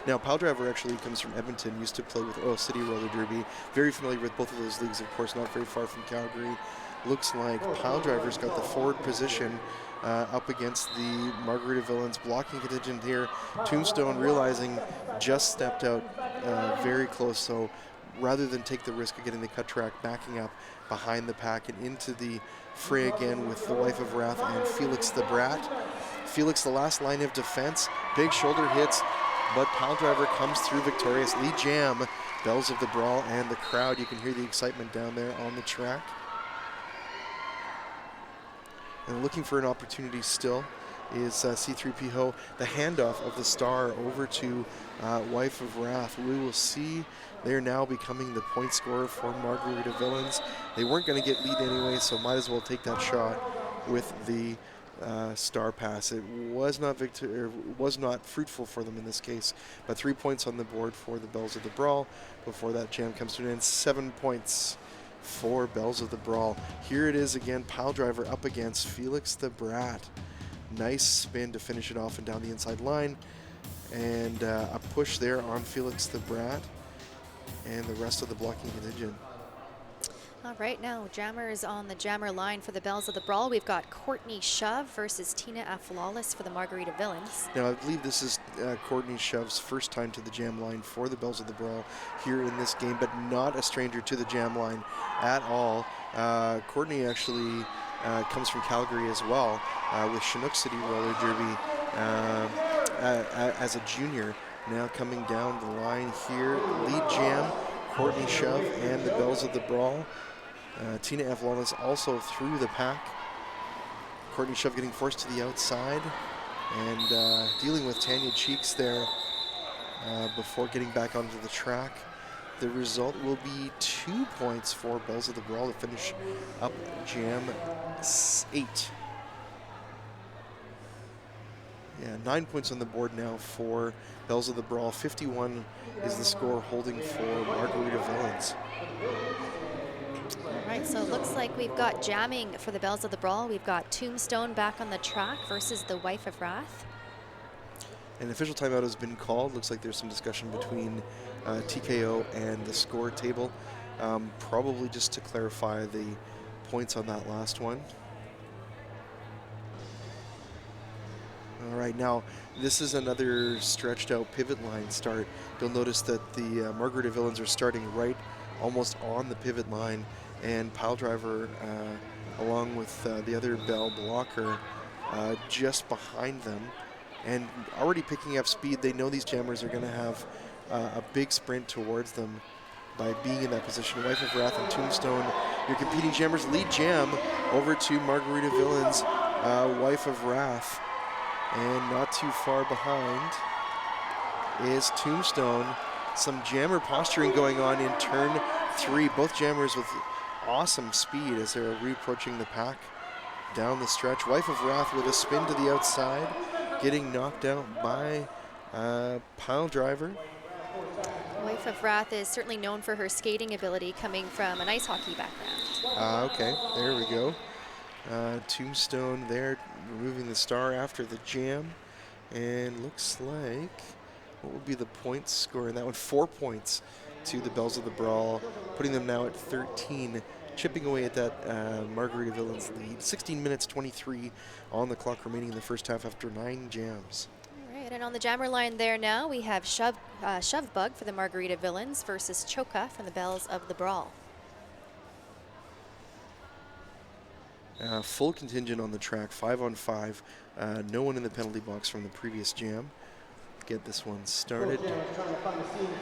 Now, Pile Driver actually comes from Edmonton, used to play with Oil City Roller Derby. Very familiar with both of those leagues, of course, not very far from Calgary. Looks like Pile Driver's got the forward position up against the Margarita Villains blocking contingent here. Tombstone realizing just stepped out very close, so rather than take the risk of getting the cut track, backing up behind the pack and into the fray again with the Wife of Wrath and Felix the Brat. Felix, the last line of defense, big shoulder hits, but Pile Driver comes through victorious. Lead jam, Bells of the Brawl, and the crowd. You can hear the excitement down there on the track. And looking for an opportunity still is C3P Ho. The handoff of the star over to Wife of Wrath. We will see they're now becoming the point scorer for Margarita Villains. They weren't going to get lead anyway, so might as well take that shot with the star pass. It was not fruitful for them in this case, but 3 points on the board for the Bells of the Brawl before that jam comes to an end. 7 points for Bells of the Brawl. Here it is again, Pile Driver up against Felix the Brat. Nice spin to finish it off and down the inside line, and a push there on Felix the Brat and the rest of the blocking contingent. All right, now jammers on the jammer line for the Bells of the Brawl. We've got Courtney Shove versus Tina F. Lawless for the Margarita Villains. Now, I believe this is Courtney Shove's first time to the jam line for the Bells of the Brawl here in this game, but not a stranger to the jam line at all. Courtney actually comes from Calgary as well, with Chinook City Roller Derby as a junior. Now coming down the line here, lead jam, Courtney Shove and the Bells of the Brawl. Tina F. Lawless also through the pack. Courtney Shove getting forced to the outside, and dealing with Tanya Cheeks there before getting back onto the track. The result will be 2 points for Bells of the Brawl to finish up Jam 8. Yeah, 9 points on the board now for Bells of the Brawl. 51 is the score holding for Margarita Villains. All right, so it looks like we've got jamming for the Bells of the Brawl. We've got Tombstone back on the track versus the Wife of Wrath. An official timeout has been called. Looks like there's some discussion between TKO and the score table. Probably just to clarify the points on that last one. All right, now this is another stretched out pivot line start. You'll notice that the Margarita Villains are starting right almost on the pivot line, and Pile Driver along with the other Bell blocker just behind them, and already picking up speed. They know these jammers are going to have a big sprint towards them by being in that position. Wife of Wrath and Tombstone, your competing jammers, lead jam over to Margarita Villains, Wife of Wrath. And not too far behind is Tombstone. Some jammer posturing going on in turn 3. Both jammers with awesome speed as they're reapproaching the pack down the stretch. Wife of Wrath with a spin to the outside, getting knocked out by Pile Driver. Wife of Wrath is certainly known for her skating ability, coming from an ice hockey background. Okay, there we go. Tombstone there removing the star after the jam, and looks like, what would be the point score in that one? 4 points to the Bells of the Brawl, putting them now at 13, chipping away at that Margarita Villains lead. 16 minutes 23 on the clock remaining in the first half after 9 jams. All right, and on the jammer line there now we have Shove Bug for the Margarita Villains versus Choka from the Bells of the Brawl. Full contingent on the track, 5-on-5. No one in the penalty box from the previous jam. Get this one started.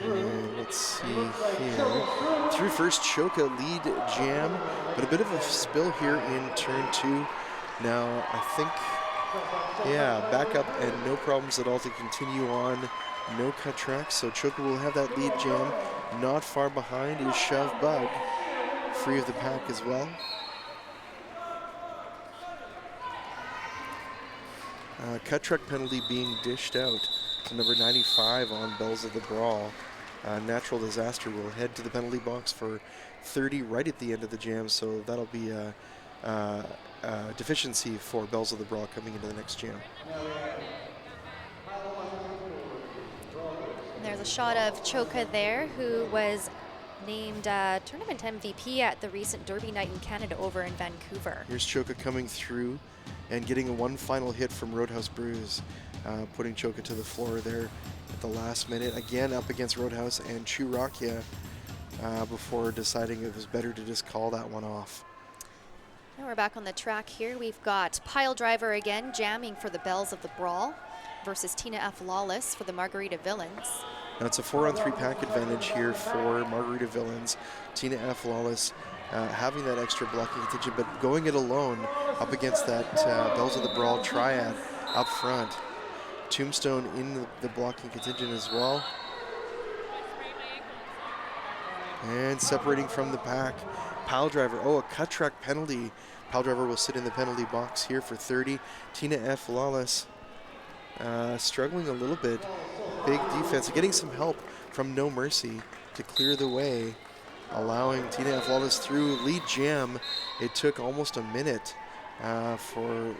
And let's see here. Through first, Choka lead jam, but a bit of a spill here in turn 2. Now, I think, yeah, back up and no problems at all to continue on. No cut track, so Choka will have that lead jam. Not far behind is Shove Bug, free of the pack as well. Cut truck penalty being dished out to number 95 on Bells of the Brawl. Natural Disaster will head to the penalty box for 30 right at the end of the jam, so that'll be a deficiency for Bells of the Brawl coming into the next jam. And there's a shot of Choka there, who was named tournament MVP at the recent Derby night in Canada over in Vancouver. Here's Choka coming through and getting one final hit from Roadhouse Brews, putting Choka to the floor there at the last minute. Again up against Roadhouse and Churakia before deciding it was better to just call that one off. Now we're back on the track here. We've got Pile Driver again jamming for the Bells of the Brawl versus Tina F. Lawless for the Margarita Villains. Now it's a 4-on-3 pack advantage here for Margarita Villains. Tina F. Lawless having that extra blocking contingent, but going it alone up against that Bells of the Brawl triad up front. Tombstone in the blocking contingent as well. And separating from the pack, Pile Driver. Oh, a cut track penalty. Pile Driver will sit in the penalty box here for 30. Tina F. Lawless struggling a little bit. Big defense, getting some help from No Mercy to clear the way, allowing Tina F. Lawless through lead jam. It took almost a minute for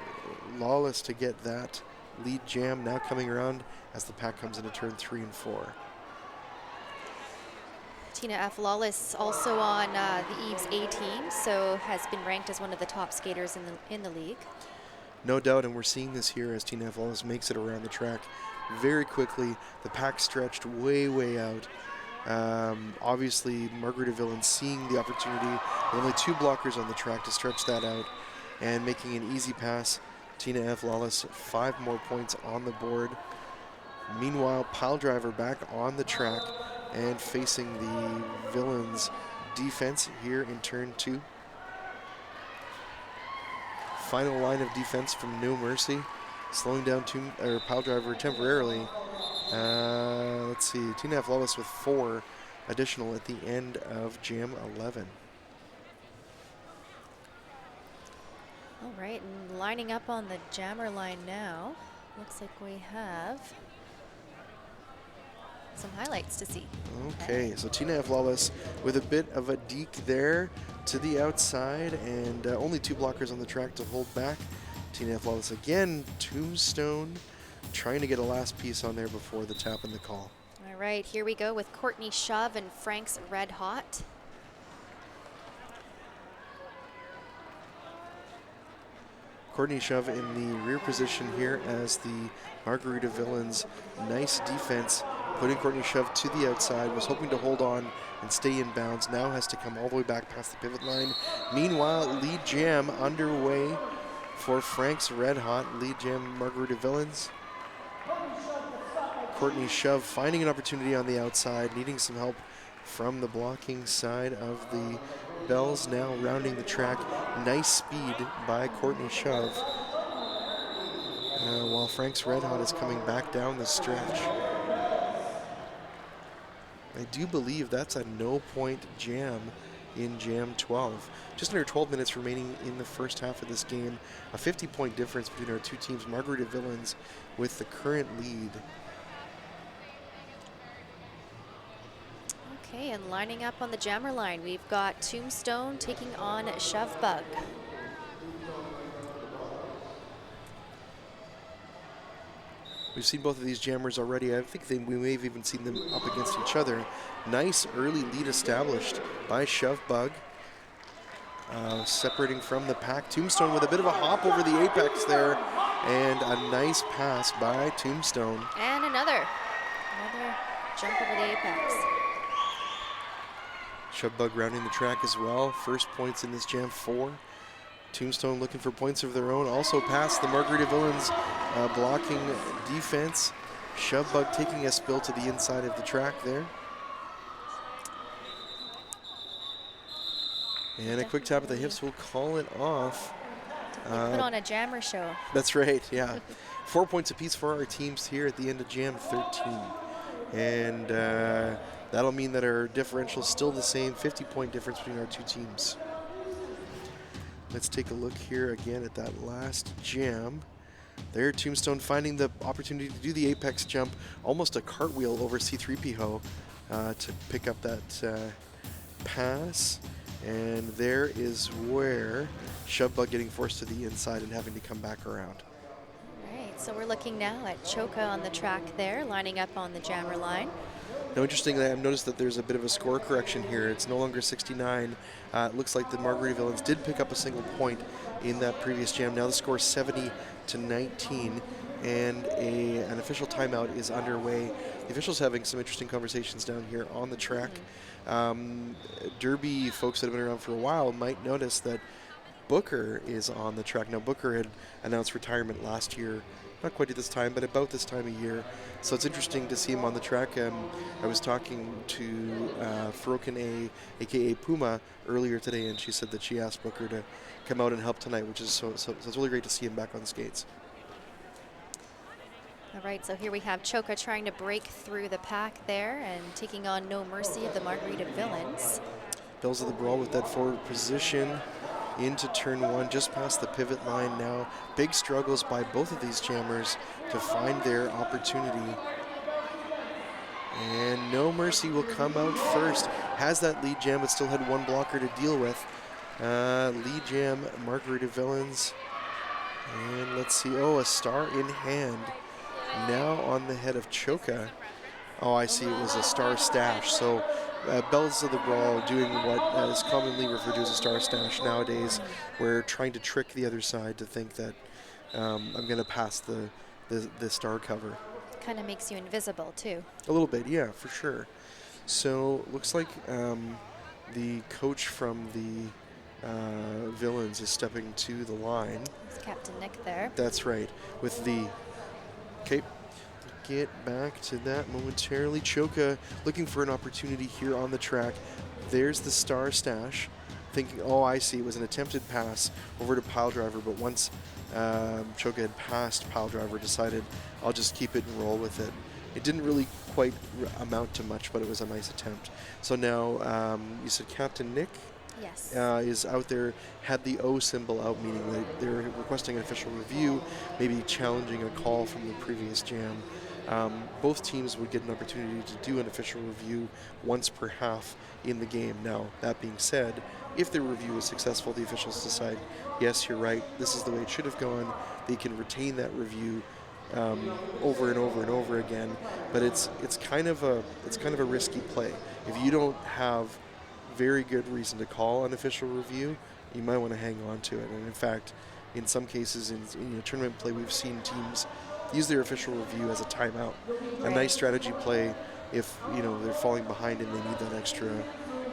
Lawless to get that lead jam, now coming around as the pack comes into turn 3 and 4. Tina F. Lawless also on the Eve's A team, so has been ranked as one of the top skaters in the league. No doubt, and we're seeing this here as Tina F. Lawless makes it around the track very quickly. The pack stretched way, way out. Obviously, Margarita Villains seeing the opportunity with only 2 blockers on the track to stretch that out and making an easy pass. Tina F. Lawless, 5 more points on the board. Meanwhile, Pile Driver back on the track and facing the Villains defense here in turn 2. Final line of defense from No Mercy. slowing down Pile Driver temporarily. Let's see, 2.5 Lawless with 4 additional at the end of Jam 11. All right, and lining up on the jammer line now. Looks like we have some highlights to see. Okay, so 2.5 Lawless with a bit of a deke there to the outside, and only 2 blockers on the track to hold back. 2.5 Lawless again, Tombstone, trying to get a last piece on there before the tap and the call. All right, here we go with Courtney Shove and Frank's Red Hot. Courtney Shove in the rear position here as the Margarita Villains. Nice defense, putting Courtney Shove to the outside, was hoping to hold on and stay in bounds. Now has to come all the way back past the pivot line. Meanwhile, lead jam underway for Frank's Red Hot. Lead jam Margarita Villains. Courtney Shove finding an opportunity on the outside, needing some help from the blocking side of the Bells, now rounding the track. Nice speed by Courtney Shove. While Frank's Red Hot is coming back down the stretch. I do believe that's a no-point jam in Jam 12. Just under 12 minutes remaining in the first half of this game. A 50-point difference between our two teams. Margarita Villains with the current lead. Okay, and lining up on the jammer line, we've got Tombstone taking on Shove Bug. We've seen both of these jammers already. I think we may have even seen them up against each other. Nice early lead established by Shove Bug. Separating from the pack. Tombstone with a bit of a hop over the apex there. And a nice pass by Tombstone. And another jump over the apex. Shove Bug rounding the track as well. First points in this Jam 4. Tombstone looking for points of their own. Also past the Margarita Villains blocking defense. Shove Bug taking a spill to the inside of the track there. And a quick tap at the hips will call it off. Put on a jammer show. That's right, yeah. 4 points apiece for our teams here at the end of Jam 13. And that'll mean that our differential is still the same, 50-point difference between our two teams. Let's take a look here again at that last jam. There, Tombstone finding the opportunity to do the apex jump, almost a cartwheel over C3PO to pick up that pass. And there is where Shove Bug getting forced to the inside and having to come back around. So we're looking now at Choka on the track there, lining up on the jammer line. Now, interestingly, I've noticed that there's a bit of a score correction here. It's no longer 69. It looks like the Margarita Villains did pick up a single point in that previous jam. Now the score is 70-19, and an official timeout is underway. The officials having some interesting conversations down here on the track. Derby folks that have been around for a while might notice that Booker is on the track. Now, Booker had announced retirement last year, not quite at this time, but about this time of year. So it's interesting to see him on the track. I was talking to Farokin A, a.k.a. Puma, earlier today, and she said that she asked Booker to come out and help tonight, which is so it's really great to see him back on the skates. All right, so here we have Choka trying to break through the pack there and taking on No Mercy of the Margarita Villains. Bells of the Brawl with that forward position into turn one, just past the pivot line now. Big struggles by both of these jammers to find their opportunity. And No Mercy will come out first. Has that lead jam, but still had one blocker to deal with. Lead jam, Margarita Villains. And let's see, a star in hand. Now on the head of Choka. Oh, I see, it was a star stash. So Bells of the Brawl doing what is commonly referred to as a star stash nowadays. We're trying to trick the other side to think that I'm going to pass the star cover. Kind of makes you invisible too. A little bit, yeah, for sure. So looks like the coach from the Villains is stepping to the line. It's Captain Nick there. That's right, with the... Okay, get back to that momentarily. Choka looking for an opportunity here on the track. There's the star stash. thinking, oh, I see, it was an attempted pass over to Piledriver, but once Choka had passed Piledriver, decided, I'll just keep it and roll with it. It didn't really quite amount to much, but it was a nice attempt. So now, you said Captain Nick Yes. is out there, had the O symbol out, meaning that they're requesting an official review, maybe challenging a call from the previous jam. Both teams would get an opportunity to do an official review once per half in the game. Now, that being said, if the review is successful, the officials decide, yes, you're right, this is the way it should have gone. They can retain that review over and over and over again, but it's kind of a risky play. If you don't have very good reason to call an official review, you might want to hang on to it. And in fact, in some cases in tournament play, we've seen teams use their official review as a timeout. A nice strategy play if they're falling behind and they need that extra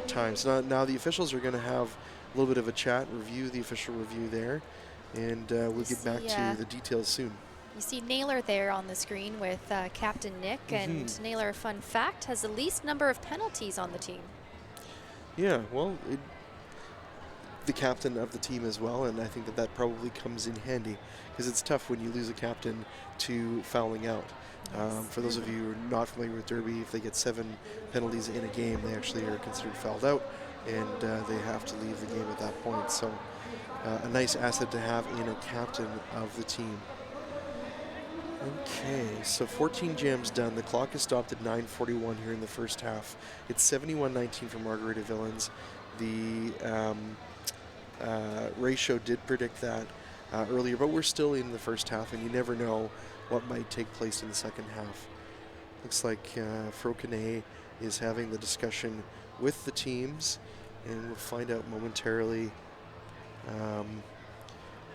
time. So now the officials are going to have a little bit of a chat, review the official review there, and we'll get back to the details soon. You see Naylor there on the screen with Captain Nick, and Naylor, fun fact, has the least number of penalties on the team. Yeah, well, the captain of the team as well, and I think that probably comes in handy because it's tough when you lose a captain to fouling out. For those of you who are not familiar with Derby, if they get 7 penalties in a game, they actually are considered fouled out, and they have to leave the game at that point. So a nice asset to have in a captain of the team. Okay, so 14 jams done. The clock is stopped at 9:41 here in the first half. It's 71-19 for Margarita Villains. The ratio did predict that earlier, but we're still in the first half, and you never know what might take place in the second half. Looks like Frokane is having the discussion with the teams, and we'll find out momentarily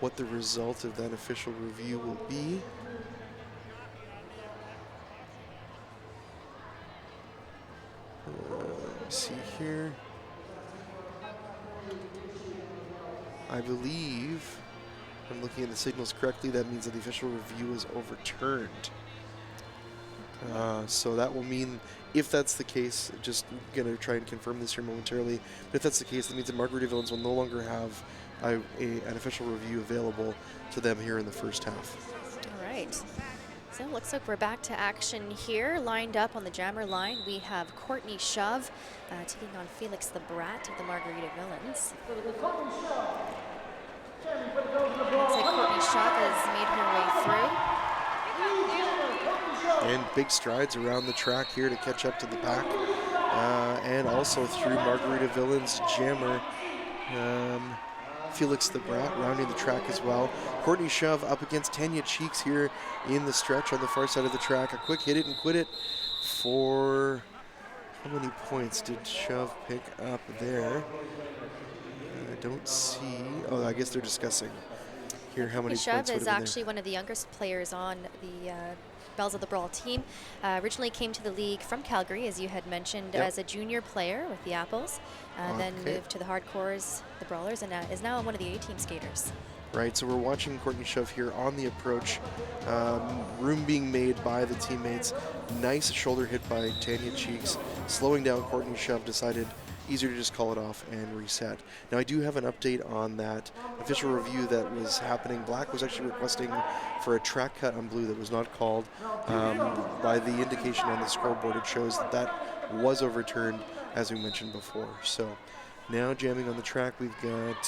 what the result of that official review will be. Let me see here. I believe, if I'm looking at the signals correctly, that means that the official review is overturned. So that will mean, if that's the case, just going to try and confirm this here momentarily, but if that's the case, that means that Margarita Villains will no longer have an official review available to them here in the first half. All right. So it looks like we're back to action here. Lined up on the jammer line, we have Courtney Shove taking on Felix the Brat of the Margarita Villains. Looks like Courtney Shove has made her way through. And big strides around the track here to catch up to the back. And also through Margarita Villains jammer. Felix the Brat rounding the track as well. Courtney Shove up against Tanya Cheeks here in the stretch on the far side of the track. A quick hit it and quit it for, how many points did Shove pick up there? I don't see, I guess they're discussing here how many Shove points is actually one of the youngest players on the Bells of the Brawl team. Originally came to the league from Calgary, as you had mentioned, as a junior player with the Apples, then moved to the Hardcores, the Brawlers, and is now one of the A-team skaters. Right, so we're watching Courtney Shove here on the approach. Room being made by the teammates. Nice shoulder hit by Tanya Cheeks. Slowing down Courtney Shove, decided easier to just call it off and reset. Now I do have an update on that official review that was happening. Black was actually requesting for a track cut on blue that was not called. By the indication on the scoreboard, it shows that that was overturned, as we mentioned before. So now jamming on the track, we've got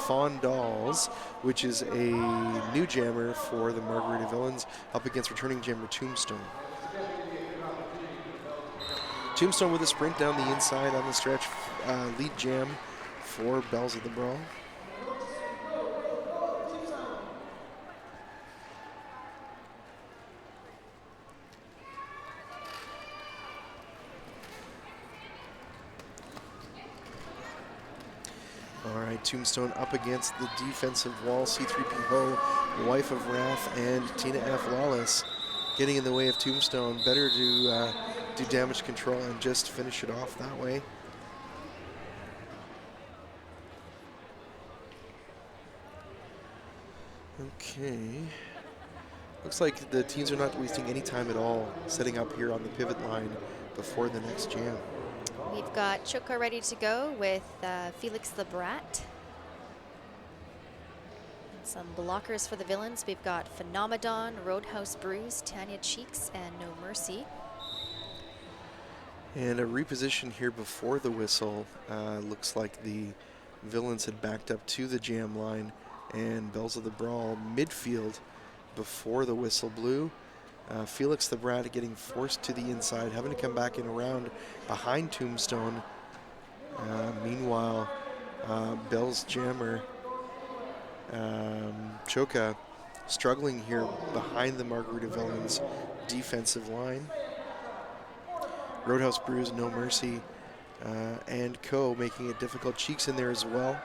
Fawn Dolls, which is a new jammer for the Margarita Villains, up against returning jammer Tombstone. Tombstone with a sprint down the inside on the stretch, lead jam for Bells of the Brawl. All right, Tombstone up against the defensive wall. C3PO, Wife of Wrath, and Tina F. Lawless getting in the way of Tombstone. Better to do damage control and just finish it off that way. Okay. Looks like the teams are not wasting any time at all setting up here on the pivot line before the next jam. We've got Choka ready to go with Felix the Brat. Some blockers for the villains. We've got Phenomenon, Roadhouse Brews, Tanya Cheeks, and No Mercy. And a reposition here before the whistle. Looks like the villains had backed up to the jam line, and Bells of the Brawl midfield before the whistle blew. Felix the Brat getting forced to the inside, having to come back and around behind Tombstone. Meanwhile, Bell's jammer, Choka, struggling here behind the Margarita villains' defensive line. Roadhouse Brews, No Mercy, and Co. making it difficult. Cheeks in there as well.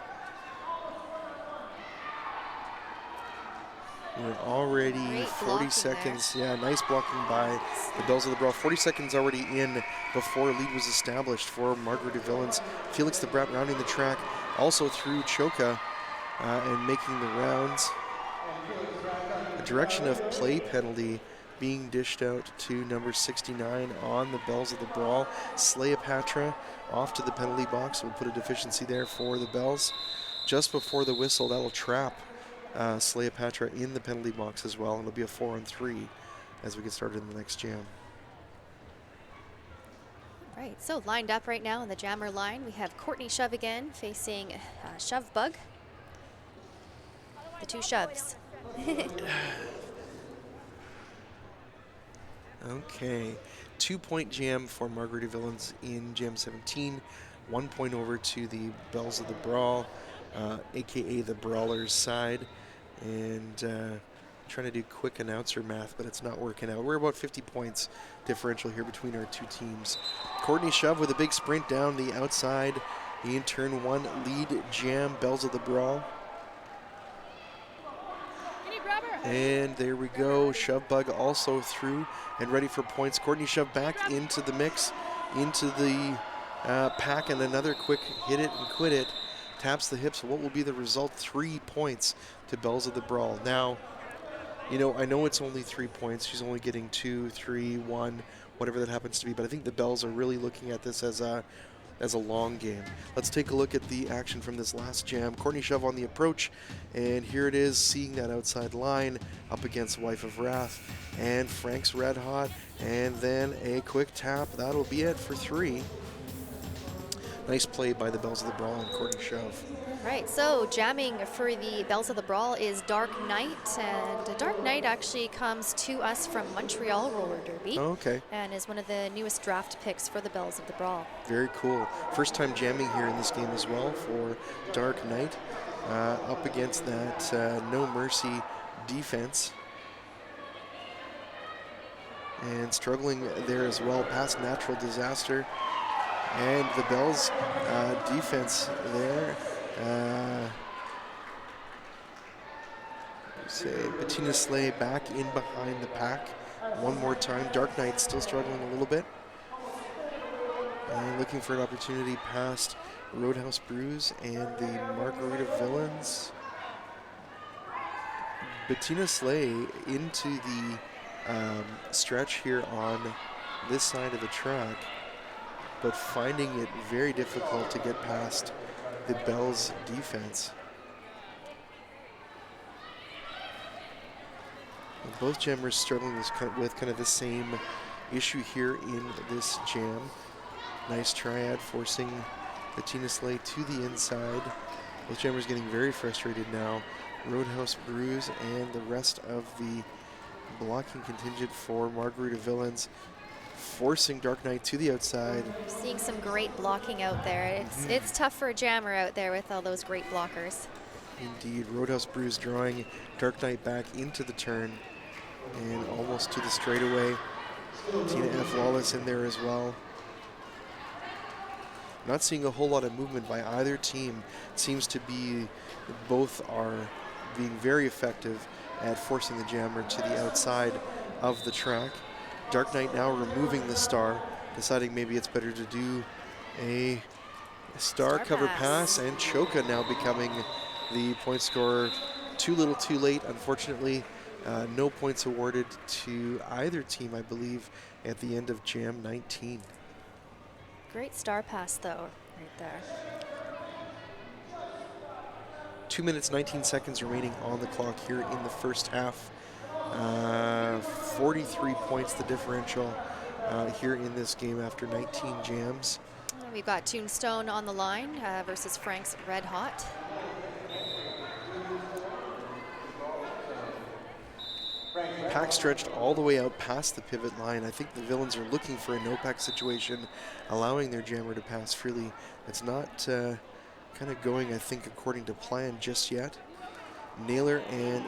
We're already Great 40 seconds. Yeah, nice blocking by the Bells of the Brawl. 40 seconds already in before a lead was established for Margarita Villains. Felix the Brat rounding the track, also through Choka and making the rounds. A direction of play penalty being dished out to number 69 on the Bells of the Brawl. Slayapatra off to the penalty box. We'll put a deficiency there for the Bells. Just before the whistle, that'll trap Slayapatra in the penalty box as well. It'll be a 4-on-3 as we get started in the next jam. Right, so lined up right now in the jammer line, we have Courtney Shove again facing Shove Bug. The two shoves. Okay, 2-point jam for Margarita Villains in Jam 17. 1 point over to the Bells of the Brawl, aka the Brawlers side. And trying to do quick announcer math, but it's not working out. We're about 50 points differential here between our two teams. Courtney Shove with a big sprint down the outside in turn one, lead jam Bells of the Brawl. And there we go. Shove Bug also through and ready for points. Courtney Shove back into the mix, into the pack, and another quick hit it and quit it. Taps the hips. What will be the result? 3 points to Bells of the Brawl. Now, you know, I know it's only 3 points. She's only getting 2, 3, 1, whatever that happens to be. But I think the Bells are really looking at this as a long game. Let's take a look at the action from this last jam. Courtney Shove on the approach, and here it is, seeing that outside line up against Wife of Wrath, and Frank's red hot, and then a quick tap. That'll be it for 3. Nice play by the Bells of the Brawl and Courtney Shove. Right, so jamming for the Bells of the Brawl is Dark Knight, and Dark Knight actually comes to us from Montreal Roller Derby. Oh, okay. And is one of the newest draft picks for the Bells of the Brawl. Very cool. First time jamming here in this game as well for Dark Knight, up against that No Mercy defense. And struggling there as well past Natural Disaster. And the Bells defense there. Bettina Slay back in behind the pack one more time. Dark Knight still struggling a little bit. And looking for an opportunity past Roadhouse Brews and the Margarita Villains. Bettina Slay into the stretch here on this side of the track, but finding it very difficult to get past the Bells defense. And both jammers struggling with kind of the same issue here in this jam. Nice triad forcing Bettina Slay to the inside. Both jammers getting very frustrated now. Roadhouse Brews and the rest of the blocking contingent for Margarita Villains forcing Dark Knight to the outside. Seeing some great blocking out there. It's tough for a jammer out there with all those great blockers. Indeed, Roadhouse Brews drawing Dark Knight back into the turn and almost to the straightaway. Tina F. Lawless in there as well. Not seeing a whole lot of movement by either team. It seems to be both are being very effective at forcing the jammer to the outside of the track. Dark Knight now removing the star, deciding maybe it's better to do a star cover pass, and Choka now becoming the point scorer. Too little, too late, unfortunately. No points awarded to either team, I believe, at the end of Jam 19. Great star pass, though, right there. 2 minutes, 19 seconds remaining on the clock here in the first half. 43 points the differential here in this game after 19 jams. We've got Tombstone on the line versus Frank's Red Hot. Pack stretched all the way out past the pivot line. I think the Villains are looking for a no-pack situation, allowing their jammer to pass freely. It's not kind of going, I think, according to plan just yet. Naylor and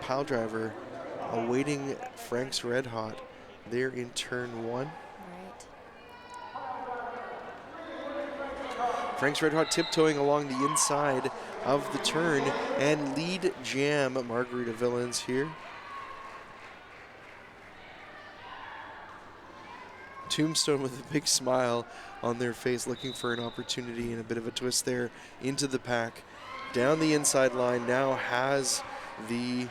Pile Driver awaiting Frank's Red Hot there in turn 1. Frank's Red Hot tiptoeing along the inside of the turn and lead jam Margarita Villains here. Tombstone with a big smile on their face, looking for an opportunity and a bit of a twist there into the pack. Down the inside line, now has the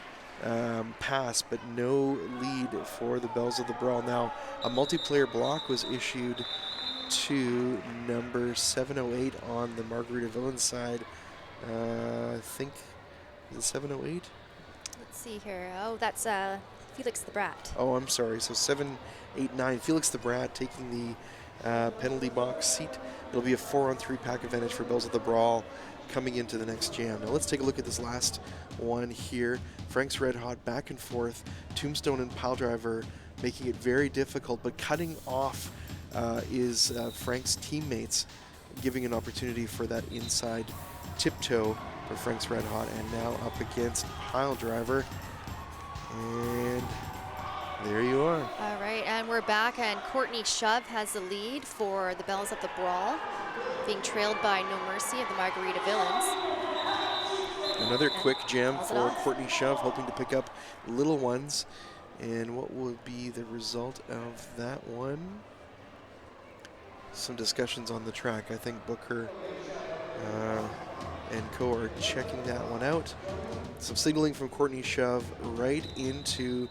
pass, but no lead for the Bells of the Brawl. Now, a multiplayer block was issued to number 708 on the Margarita Villains side. I think, is it 708? Let's see here. Oh, that's Felix the Brat. Oh, I'm sorry. So 789, Felix the Brat taking the penalty box seat. It'll be a 4-on-3 pack advantage for Bells of the Brawl coming into the next jam. Now let's take a look at this last one here. Frank's Red Hot back and forth. Tombstone and Pile Driver making it very difficult, but cutting off is Frank's teammates, giving an opportunity for that inside tiptoe for Frank's Red Hot. And now up against Pile Driver. And there you are. All right, and we're back, and Courtney Shove has the lead for the Bells of the Brawl, being trailed by No Mercy of the Margarita Villains. Another quick jam Calls it for off. Courtney Shove, hoping to pick up Little Ones. And what will be the result of that one? Some discussions on the track. I think Booker and co are checking that one out. Some signaling from Courtney Shove right into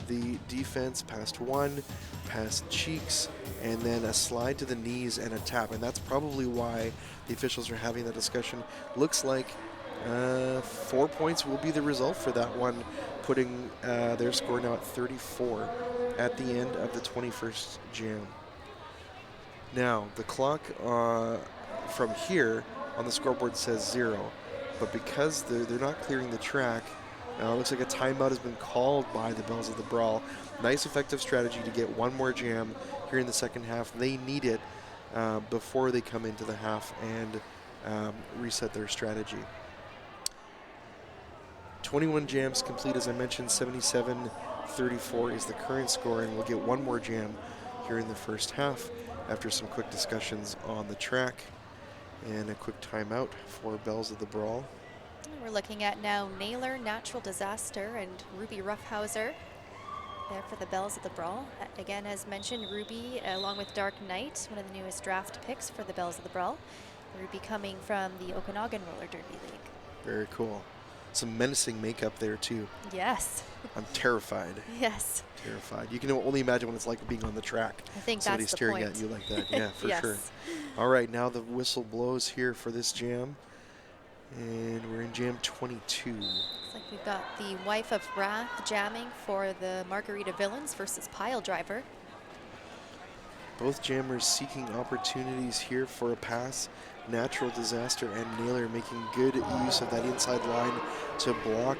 the defense, past one, past cheeks, and then a slide to the knees and a tap. And that's probably why the officials are having that discussion. Looks like 4 points will be the result for that one, putting their score now at 34 at the end of the 21st jam. Now, the clock from here on the scoreboard says 0, but because they're not clearing the track, looks like a timeout has been called by the Bells of the Brawl. Nice effective strategy to get one more jam here in the second half. They need it before they come into the half and reset their strategy. 21 jams complete, as I mentioned. 77-34 is the current score, and we'll get one more jam here in the first half after some quick discussions on the track and a quick timeout for Bells of the Brawl. We're looking at now Naylor, Natural Disaster, and Ruby Roughhouser there for the Bells of the Brawl. Again, as mentioned, Ruby, along with Dark Knight, one of the newest draft picks for the Bells of the Brawl. Ruby coming from the Okanagan Roller Derby League. Very cool. Some menacing makeup there, too. Yes. I'm terrified. Yes. Terrified. You can only imagine what it's like being on the track. I think Somebody's that's the staring point. at you like that. Yeah, for Yes. sure. All right, now the whistle blows here for this jam. And we're in jam 22. Looks like we've got the Wife of Wrath jamming for the Margarita Villains versus Pile Driver. Both jammers seeking opportunities here for a pass. Natural Disaster and Naylor making good use of that inside line to block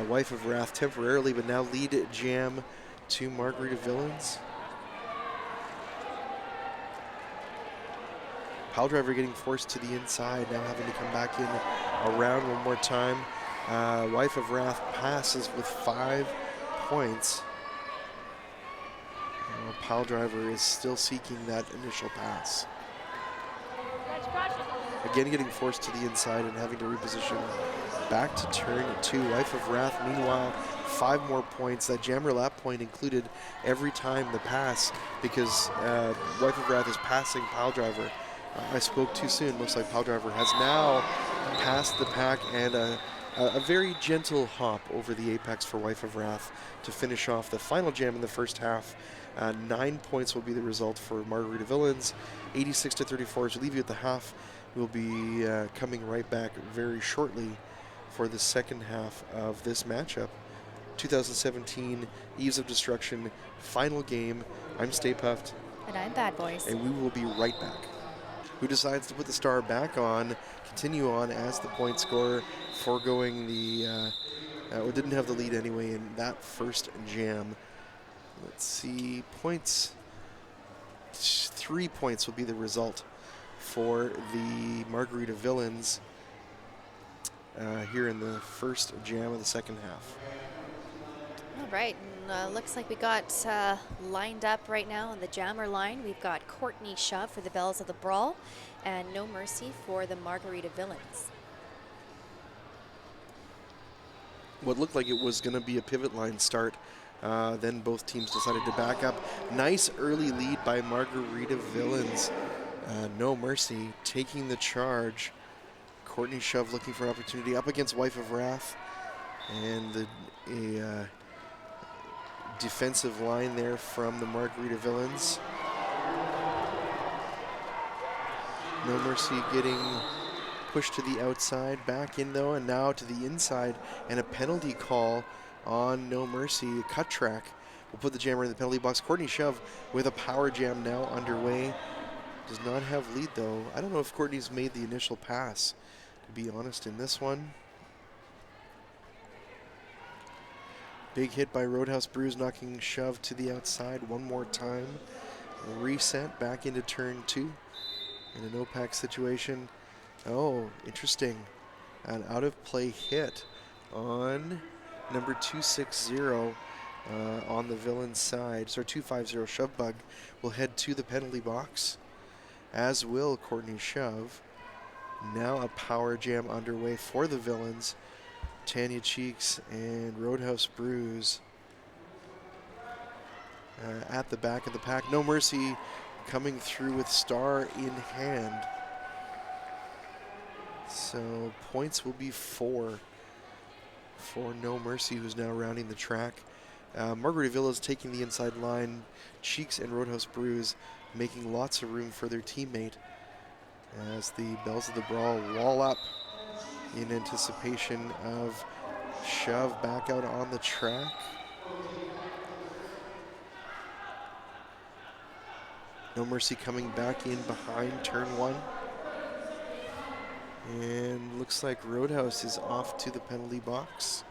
Wife of Wrath temporarily, but now lead jam to Margarita Villains. Pile Driver getting forced to the inside, now having to come back in around one more time. Wife of Wrath passes with 5 points. Pile Driver is still seeking that initial pass. Again, getting forced to the inside and having to reposition back to turn 2. Wife of Wrath, meanwhile, 5 more points. That jammer lap point included every time the pass because Wife of Wrath is passing Pile Driver. I spoke too soon. Looks like Pile Driver has now passed the pack, and a a very gentle hop over the apex for Wife of Wrath to finish off the final jam in the first half. 9 points will be the result for Margarita Villains, 86-34. As we leave you at the half, we'll be coming right back very shortly for the second half of this matchup. 2017 Eves of Destruction final game. I'm Stay Puffed. And I'm Bad Boys. And we will be right back. Who decides to put the star back on, continue on as the point scorer, foregoing the, or didn't have the lead anyway in that first jam. Let's see, points, 3 points will be the result for the Margarita Villains here in the first jam of the second half. All right, and, looks like we got lined up right now on the jammer line. We've got Courtney Shove for the Bells of the Brawl and No Mercy for the Margarita Villains. What looked like it was going to be a pivot line start, then both teams decided to back up. Nice early lead by Margarita Villains. No Mercy taking the charge. Courtney Shove looking for an opportunity up against Wife of Wrath, and a defensive line there from the Margarita Villains. No Mercy getting pushed to the outside, back in though, and now to the inside, and a penalty call on No Mercy. Cut track will put the jammer in the penalty box. Courtney Shove with a power jam now underway. Does not have lead though. I don't know if Courtney's made the initial pass, to be honest, in this one. Big hit by Roadhouse Brews, knocking Shove to the outside one more time. Reset back into turn 2 in an opaque situation. Oh, interesting. An out of play hit on number 260 on the Villains side. So 250 Shove Bug will head to the penalty box, as will Courtney Shove. Now a power jam underway for the Villains. Tanya Cheeks and Roadhouse Brews at the back of the pack. No Mercy coming through with star in hand. So points will be 4 for No Mercy, who's now rounding the track. Margarita Villas taking the inside line. Cheeks and Roadhouse Brews making lots of room for their teammate as the Bells of the Brawl wall up in anticipation of Shove back out on the track. No Mercy coming back in behind turn 1. And looks like Roadhouse is off to the penalty box.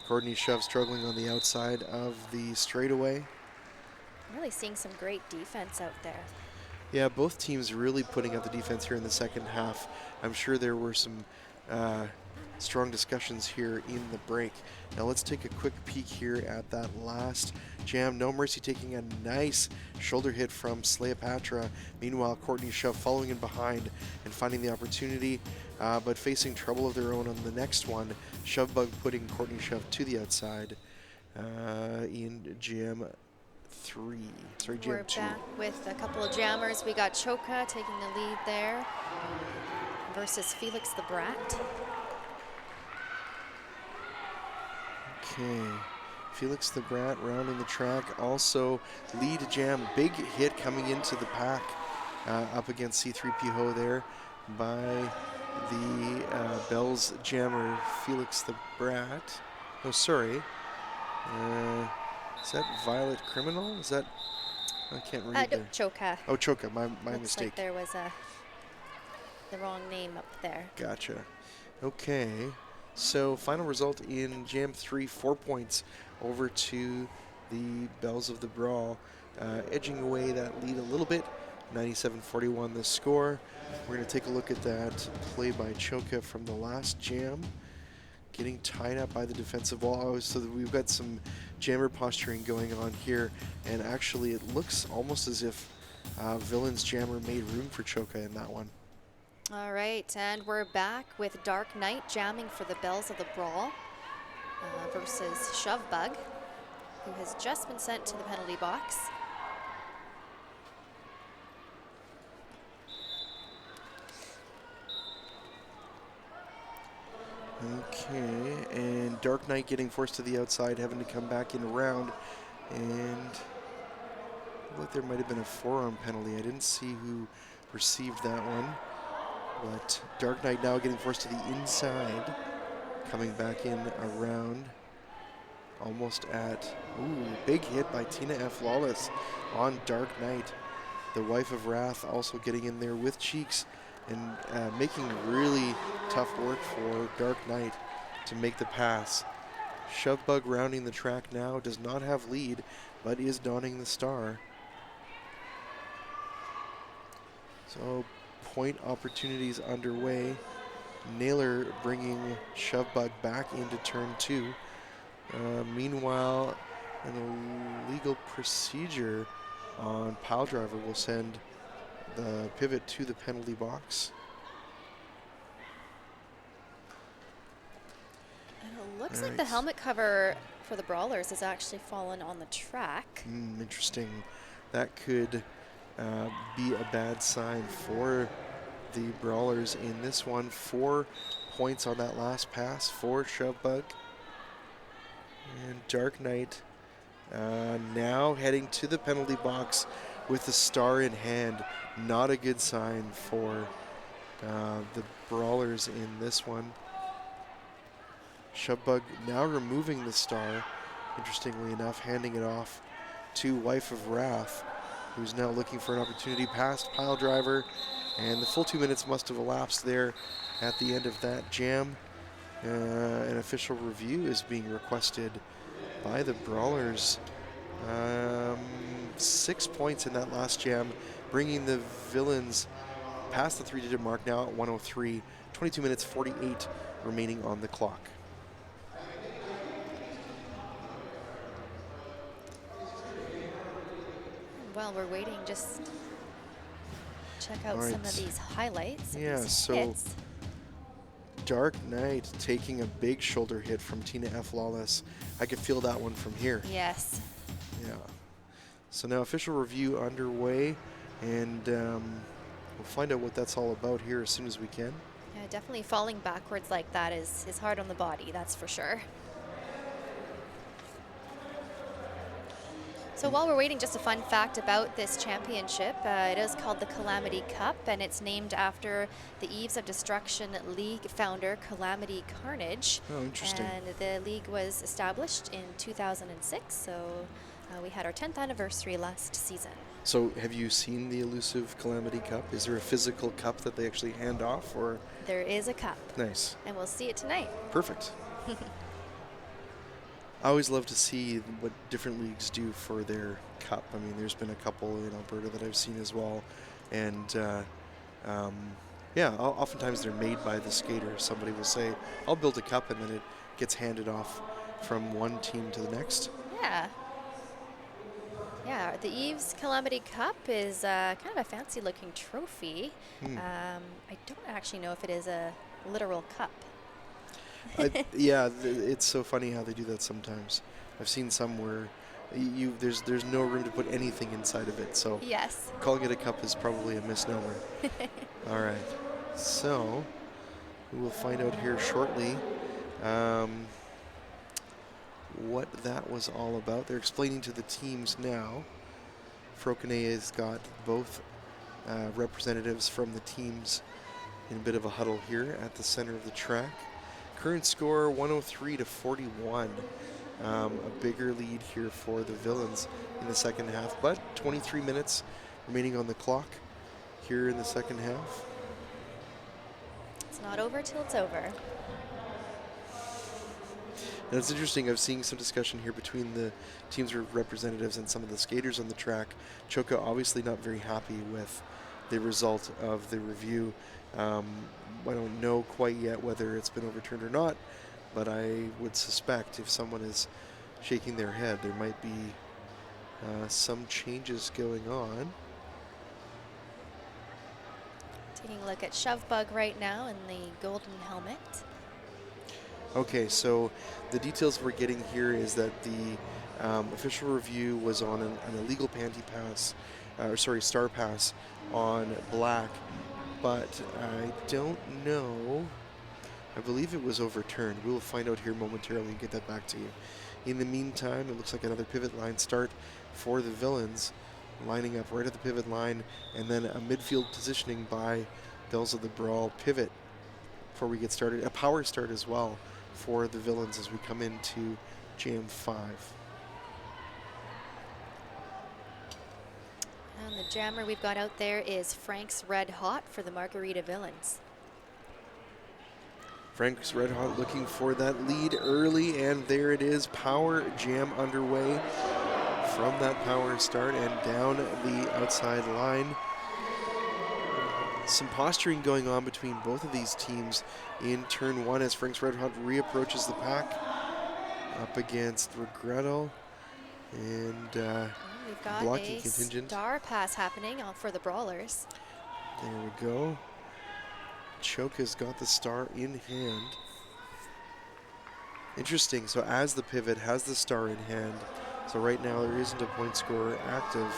Courtney Shove struggling on the outside of the straightaway. Really seeing some great defense out there. Yeah, both teams really putting up the defense here in the second half. I'm sure there were some strong discussions here in the break. Now let's take a quick peek here at that last jam. No Mercy taking a nice shoulder hit from Slayapatra. Meanwhile, Courtney Shove following in behind and finding the opportunity, but facing trouble of their own on the next one. Shove Bug putting Courtney Shove to the outside in jam 3. Sorry, jam 2. We're back with a couple of jammers. We got Choka taking the lead there versus Felix the Brat. Okay, Felix the Brat rounding the track. Also lead jam, big hit coming into the pack up against C3PO there by the Bells jammer Felix the Brat. Oh, sorry. Is that Violet Criminal? Is that, I can't read No, there. Choka. Oh, Choka, my Looks mistake. like there was the wrong name up there. Gotcha. Okay, so final result in Jam 3, 4 points over to the Bells of the Brawl, edging away that lead a little bit, 97-41 the score. We're going to take a look at that play by Choka from the last jam. Getting tied up by the defensive wall. So we've got some jammer posturing going on here, and actually it looks almost as if Villains jammer made room for Choka in that one. All right, and we're back with Dark Knight jamming for the Bells of the Brawl versus Shove Bug, who has just been sent to the penalty box. Okay, and Dark Knight getting forced to the outside, having to come back in around, and looked like there might have been a forearm penalty. I didn't see who received that one, but Dark Knight now getting forced to the inside, coming back in around, almost at, ooh, big hit by Tina F. Lawless on Dark Knight. The wife of Wrath also getting in there with cheeks and making really tough work for Dark Knight to make the pass. Shovebug rounding the track now, does not have lead, but is donning the star. So point opportunities underway. Naylor bringing Shovebug back into turn 2. Meanwhile, an illegal procedure on Piledriver will send the pivot to the penalty box. And it looks like the helmet cover for the Brawlers has actually fallen on the track. Interesting. That could be a bad sign for the Brawlers in this one. 4 points on that last pass for Shovebug. And Dark Knight now heading to the penalty box with the star in hand. Not a good sign for the Brawlers in this one. Shovebug now removing the star, interestingly enough, handing it off to Wife of Wrath, who's now looking for an opportunity past Piledriver, and the full 2 minutes must have elapsed there at the end of that jam. An official review is being requested by the Brawlers. 6 points in that last jam, bringing the Villains past the 3-digit mark now at 103. 22 minutes 48 remaining on the clock. While we're waiting, just check out some of these highlights. Yeah, so hits. Dark Knight taking a big shoulder hit from Tina F. Lawless. I could feel that one from here. Yes. Yeah. So now official review underway, and we'll find out what that's all about here as soon as we can. Yeah, definitely falling backwards like that is hard on the body, that's for sure. So while we're waiting, just a fun fact about this championship. It is called the Calamity Cup, and it's named after the Eves of Destruction League founder, Calamity Carnage. Oh, interesting. And the league was established in 2006, so we had our 10th anniversary last season. So have you seen the elusive Calamity Cup? Is there a physical cup that they actually hand off, or? There is a cup. Nice. And we'll see it tonight. Perfect. I always love to see what different leagues do for their cup. I mean, there's been a couple in Alberta that I've seen as well. And yeah, oftentimes they're made by the skaters. Somebody will say, I'll build a cup, and then it gets handed off from one team to the next. Yeah. Yeah, the Eves Calamity Cup is kind of a fancy looking trophy. I don't actually know if it is a literal cup. Yeah, it's so funny how they do that sometimes. I've seen some where there's no room to put anything inside of it, so yes, calling it a cup is probably a misnomer. All right, so we will find out here shortly what that was all about. They're explaining to the teams now. Frokene has got both representatives from the teams in a bit of a huddle here at the center of the track. Current score 103 to 41. A bigger lead here for the Villains in the second half, but 23 minutes remaining on the clock here in the second half. It's not over till it's over. And it's interesting, I've seen some discussion here between the teams' representatives and some of the skaters on the track. Choka obviously not very happy with the result of the review. I don't know quite yet whether it's been overturned or not, but I would suspect if someone is shaking their head, there might be some changes going on. Taking a look at Shovebug right now in the golden helmet. Okay, so the details we're getting here is that the official review was on an illegal star pass on Black, but I don't know I believe it was overturned. We will find out here momentarily and get that back to you. In the meantime, it looks like another pivot line start for the Villains, lining up right at the pivot line, and then a midfield positioning by Bells of the Brawl pivot before we get started. A power start as well for the Villains as we come into Jam 5. And the jammer we've got out there is Frank's Red Hot for the Margarita Villains. Frank's Red Hot looking for that lead early, and there it is. Power jam underway from that power start and down the outside line. Some posturing going on between both of these teams in turn 1 as Frank's Red Hot reapproaches the pack up against Regrettal and we've got blocking a contingent. star pass happening for the Brawlers. There we go. Choka's got the star in hand. Interesting, so as the pivot has the star in hand, so right now there isn't a point scorer active.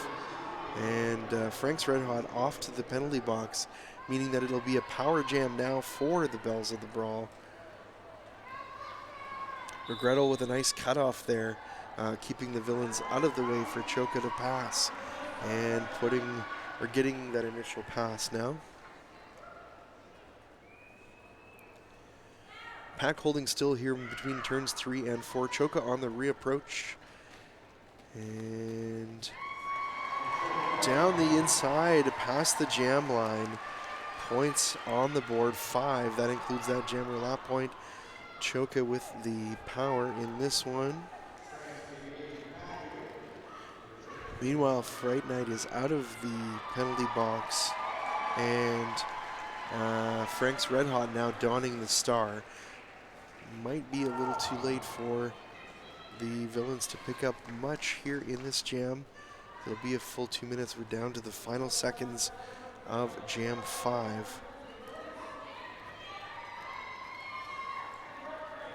And Frank's Red Hot off to the penalty box, meaning that it'll be a power jam now for the Bells of the Brawl. Regrettal with a nice cutoff there, keeping the Villains out of the way for Choka to pass and getting that initial pass now. Pack holding still here between turns 3 and 4. Choka on the reapproach. And down the inside, past the jam line. Points on the board, 5. That includes that jammer lap point. Choka with the power in this one. Meanwhile, Fright Night is out of the penalty box. And Frank's Red Hot now donning the star. Might be a little too late for the Villains to pick up much here in this jam. It'll be a full 2 minutes. We're down to the final seconds of Jam 5.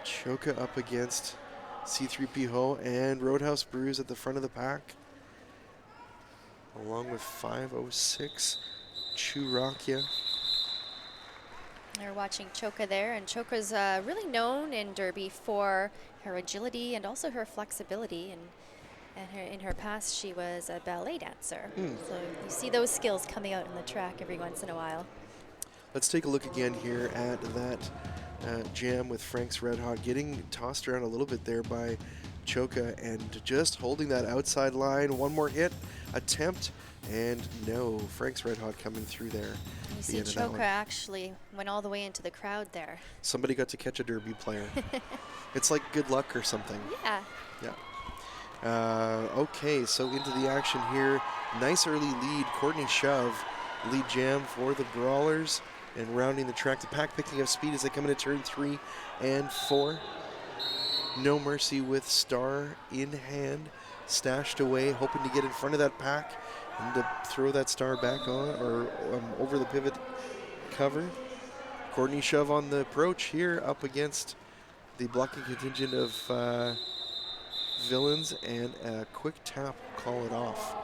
Choka up against C3PO and Roadhouse Brews at the front of the pack, along with 506 Churakia. They're watching Choka there, and Choka's really known in Derby for her agility and also her flexibility. And in her past, she was a ballet dancer. So you see those skills coming out in the track every once in a while. Let's take a look again here at that jam with Frank's Red Hot, getting tossed around a little bit there by Choka and just holding that outside line. One more hit attempt, and no, Frank's Red Hot coming through there. You see Choka actually went all the way into the crowd there. Somebody got to catch a Derby player. It's like good luck or something. Yeah. Yeah. Okay, so into the action here. Nice early lead. Courtney Shove, lead jam for the Brawlers. And rounding the track, the pack picking up speed as they come into turn 3 and 4. No Mercy with star in hand, stashed away, hoping to get in front of that pack and to throw that star back on or over the pivot cover. Courtney Shove on the approach here up against the blocking contingent of Villains, and a quick tap will call it off.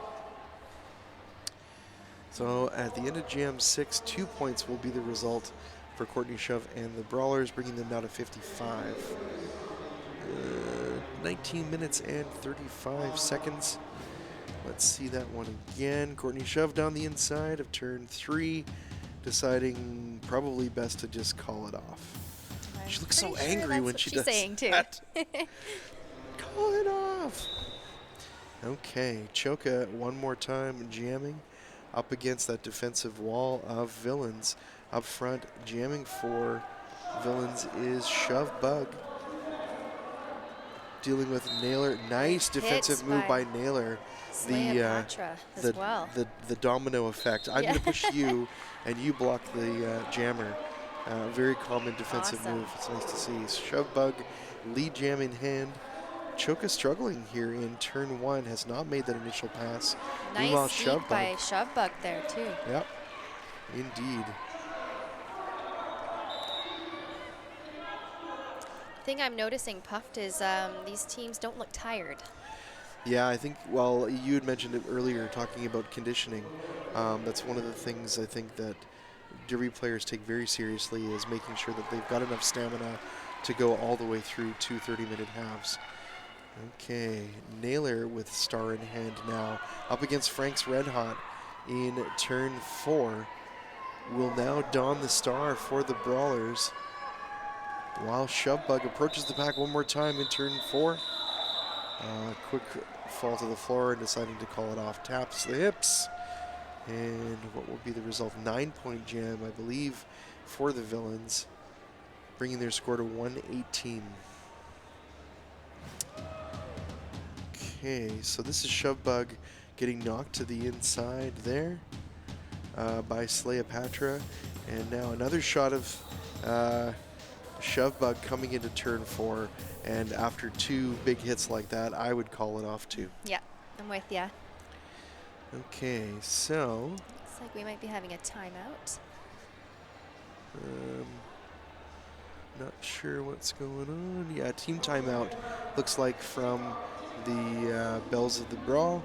So at the end of Jam 6, 2 points will be the result for Courtney Shove and the Brawlers, bringing them now to 55. 19 minutes and 35 seconds. Let's see that one again. Courtney Shove down the inside of turn 3, deciding probably best to just call it off. She looks so angry when she does that. Call it off. Okay, Choka one more time jamming up against that defensive wall of Villains. Up front, jamming for Villains is Shove Bug. Dealing with Naylor. Nice defensive move by Naylor. The domino effect. I'm going to push you, and you block the jammer. Very common defensive move. It's nice to see. Shove Bug, lead jam in hand. Choka struggling here in turn 1, has not made that initial pass. Nice sneak by Shove Bug there too. Yep, indeed. The thing I'm noticing, Puffed, is these teams don't look tired. Yeah, I think, well, you had mentioned it earlier, talking about conditioning. That's one of the things I think that Derby players take very seriously is making sure that they've got enough stamina to go all the way through 2 30-minute halves. Okay, Naylor with star in hand now, up against Frank's Red Hot in turn 4. Will now don the star for the Brawlers, while Shovebug approaches the pack one more time in turn 4. Quick fall to the floor and deciding to call it off. Taps the hips. And what will be the result? 9-point jam, I believe, for the Villains, bringing their score to 118. Okay, so this is Shovebug getting knocked to the inside there by Slayapatra. And now another shot of Shovebug coming into turn 4. And after 2 big hits like that, I would call it off too. Yeah, I'm with ya. Okay, so Looks like we might be having a timeout. not sure what's going on. Yeah, team timeout looks like from the Bells of the Brawl,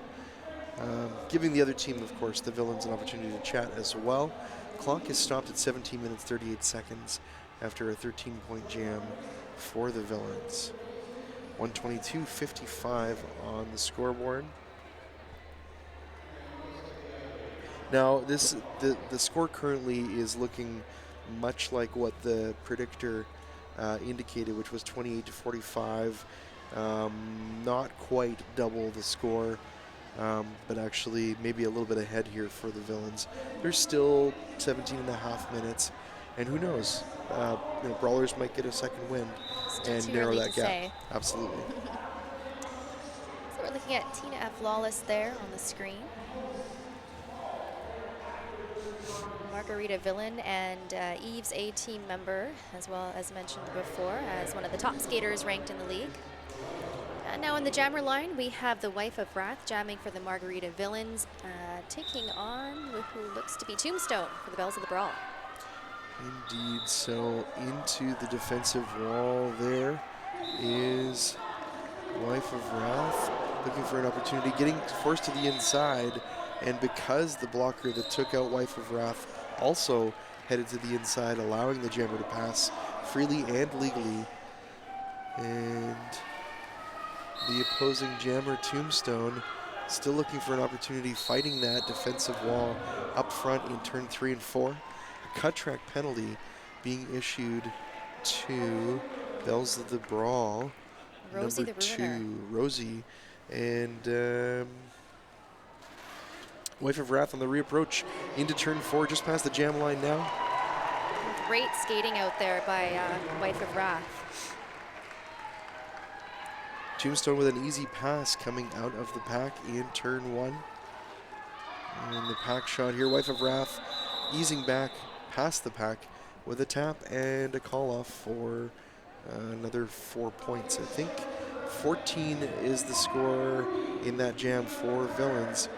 giving the other team, of course, the Villains, an opportunity to chat as well. Clock is stopped at 17 minutes 38 seconds after a 13-point jam for the Villains. 122.55 on the scoreboard. Now, the score currently is looking much like what the predictor indicated, which was 28-45. Not quite double the score, but actually maybe a little bit ahead here for the Villains. There's still 17 and a half minutes, and who knows? Brawlers might get a second win and narrow that gap. Say. Absolutely. So we're looking at Tina F. Lawless there on the screen. Margarita Villain and Eve's A-team member, as well as mentioned before, as one of the top skaters ranked in the league. And now in the jammer line, we have the Wife of Wrath jamming for the Margarita Villains, taking on who looks to be Tombstone for the Bells of the Brawl. Indeed, so into the defensive wall there is Wife of Wrath, looking for an opportunity, getting forced to the inside, and because the blocker that took out Wife of Wrath also headed to the inside, allowing the jammer to pass freely and legally. And the opposing jammer, Tombstone, still looking for an opportunity, fighting that defensive wall up front in turn 3 and 4. A cut track penalty being issued to Bells of the Brawl, Rosie number the Ruiner. 2, Rosie, and Wife of Wrath on the reapproach into turn 4, just past the jam line now. Great skating out there by Wife of Wrath. Tombstone with an easy pass coming out of the pack in turn 1. And the pack shot here, Wife of Wrath easing back past the pack with a tap and a call off for another 4 points. I think 14 is the score in that jam for Villains.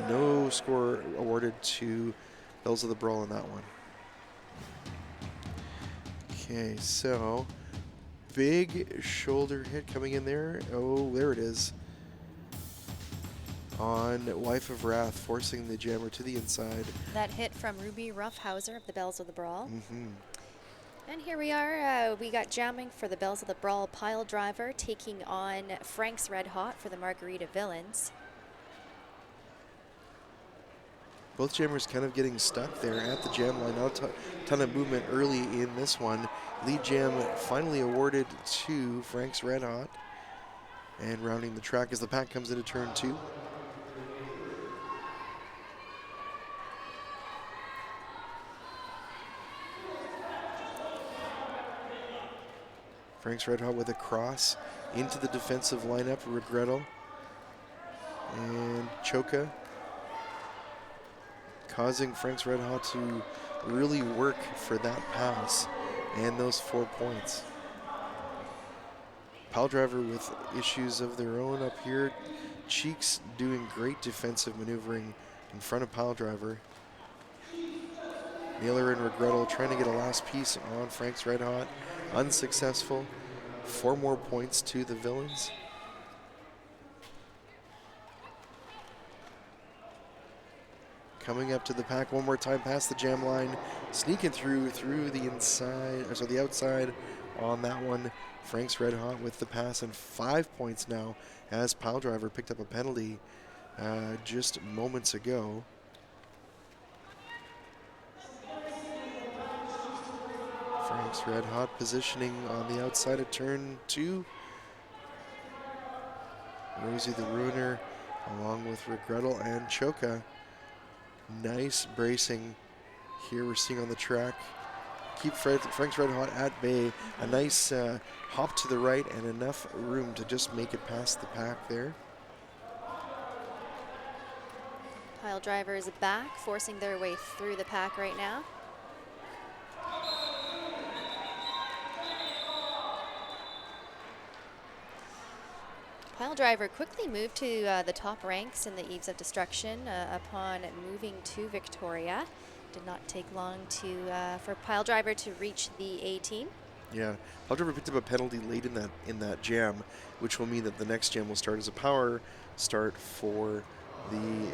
No score awarded to Bells of the Brawl in that one. Okay, so big shoulder hit coming in there. Oh, there it is. On Wife of Wrath, forcing the jammer to the inside. That hit from Ruby Roughhauser of the Bells of the Brawl. Mm-hmm. And here we are, we got jamming for the Bells of the Brawl pile driver, taking on Frank's Red Hot for the Margarita Villains. Both jammers kind of getting stuck there at the jam line. Not a ton of movement early in this one. Lead jam finally awarded to Frank's Red Hot. And rounding the track as the pack comes into turn 2. Frank's Red Hot with a cross into the defensive lineup. Regrettal and Choka, causing Frank's Red Hot to really work for that pass and those 4 points. Pile driver with issues of their own up here. Cheeks doing great defensive maneuvering in front of pile driver. Naylor and Regrettal trying to get a last piece on Frank's Red Hot. Unsuccessful. 4 more points to the Villains. Coming up to the pack one more time past the jam line. Sneaking through the inside, or so the outside on that one. Frank's red hot with the pass and 5 points now as Pile Driver picked up a penalty just moments ago. Frank's red hot positioning on the outside of turn 2. Rosie the Ruiner along with Regrettal and Choka. Nice bracing here we're seeing on the track. Keep Frank's red hot at bay. A nice hop to the right and enough room to just make it past the pack there. Pile Drivers back, forcing their way through the pack right now. Pile Driver quickly moved to the top ranks in the Eves of Destruction upon moving to Victoria. Did not take long for Pile Driver to reach the A team. Yeah, Pile Driver picked up a penalty late in that jam, which will mean that the next jam will start as a power start for the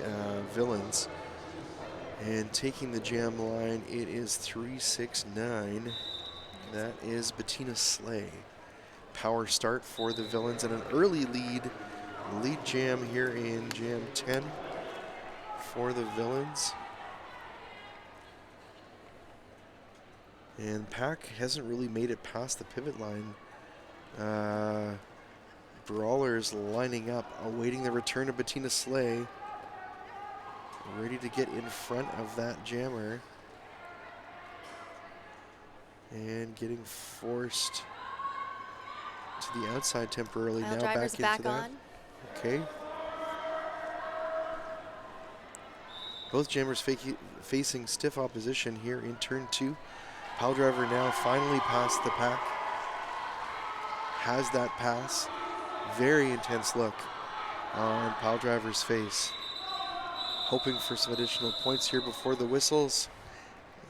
Villains. And taking the jam line, it is 369. That is Bettina Slay. Power start for the Villains and an early lead jam here in jam 10 for the Villains. And pack hasn't really made it past the pivot line. Brawlers lining up, awaiting the return of Bettina Slay. Ready to get in front of that jammer. And getting forced to the outside temporarily. Pile now Driver's back into back that. on. Okay. Both jammers facing stiff opposition here in turn 2. Pile Driver now finally past the pack. Has that pass. Very intense look on Pile Driver's face. Hoping for some additional points here before the whistles.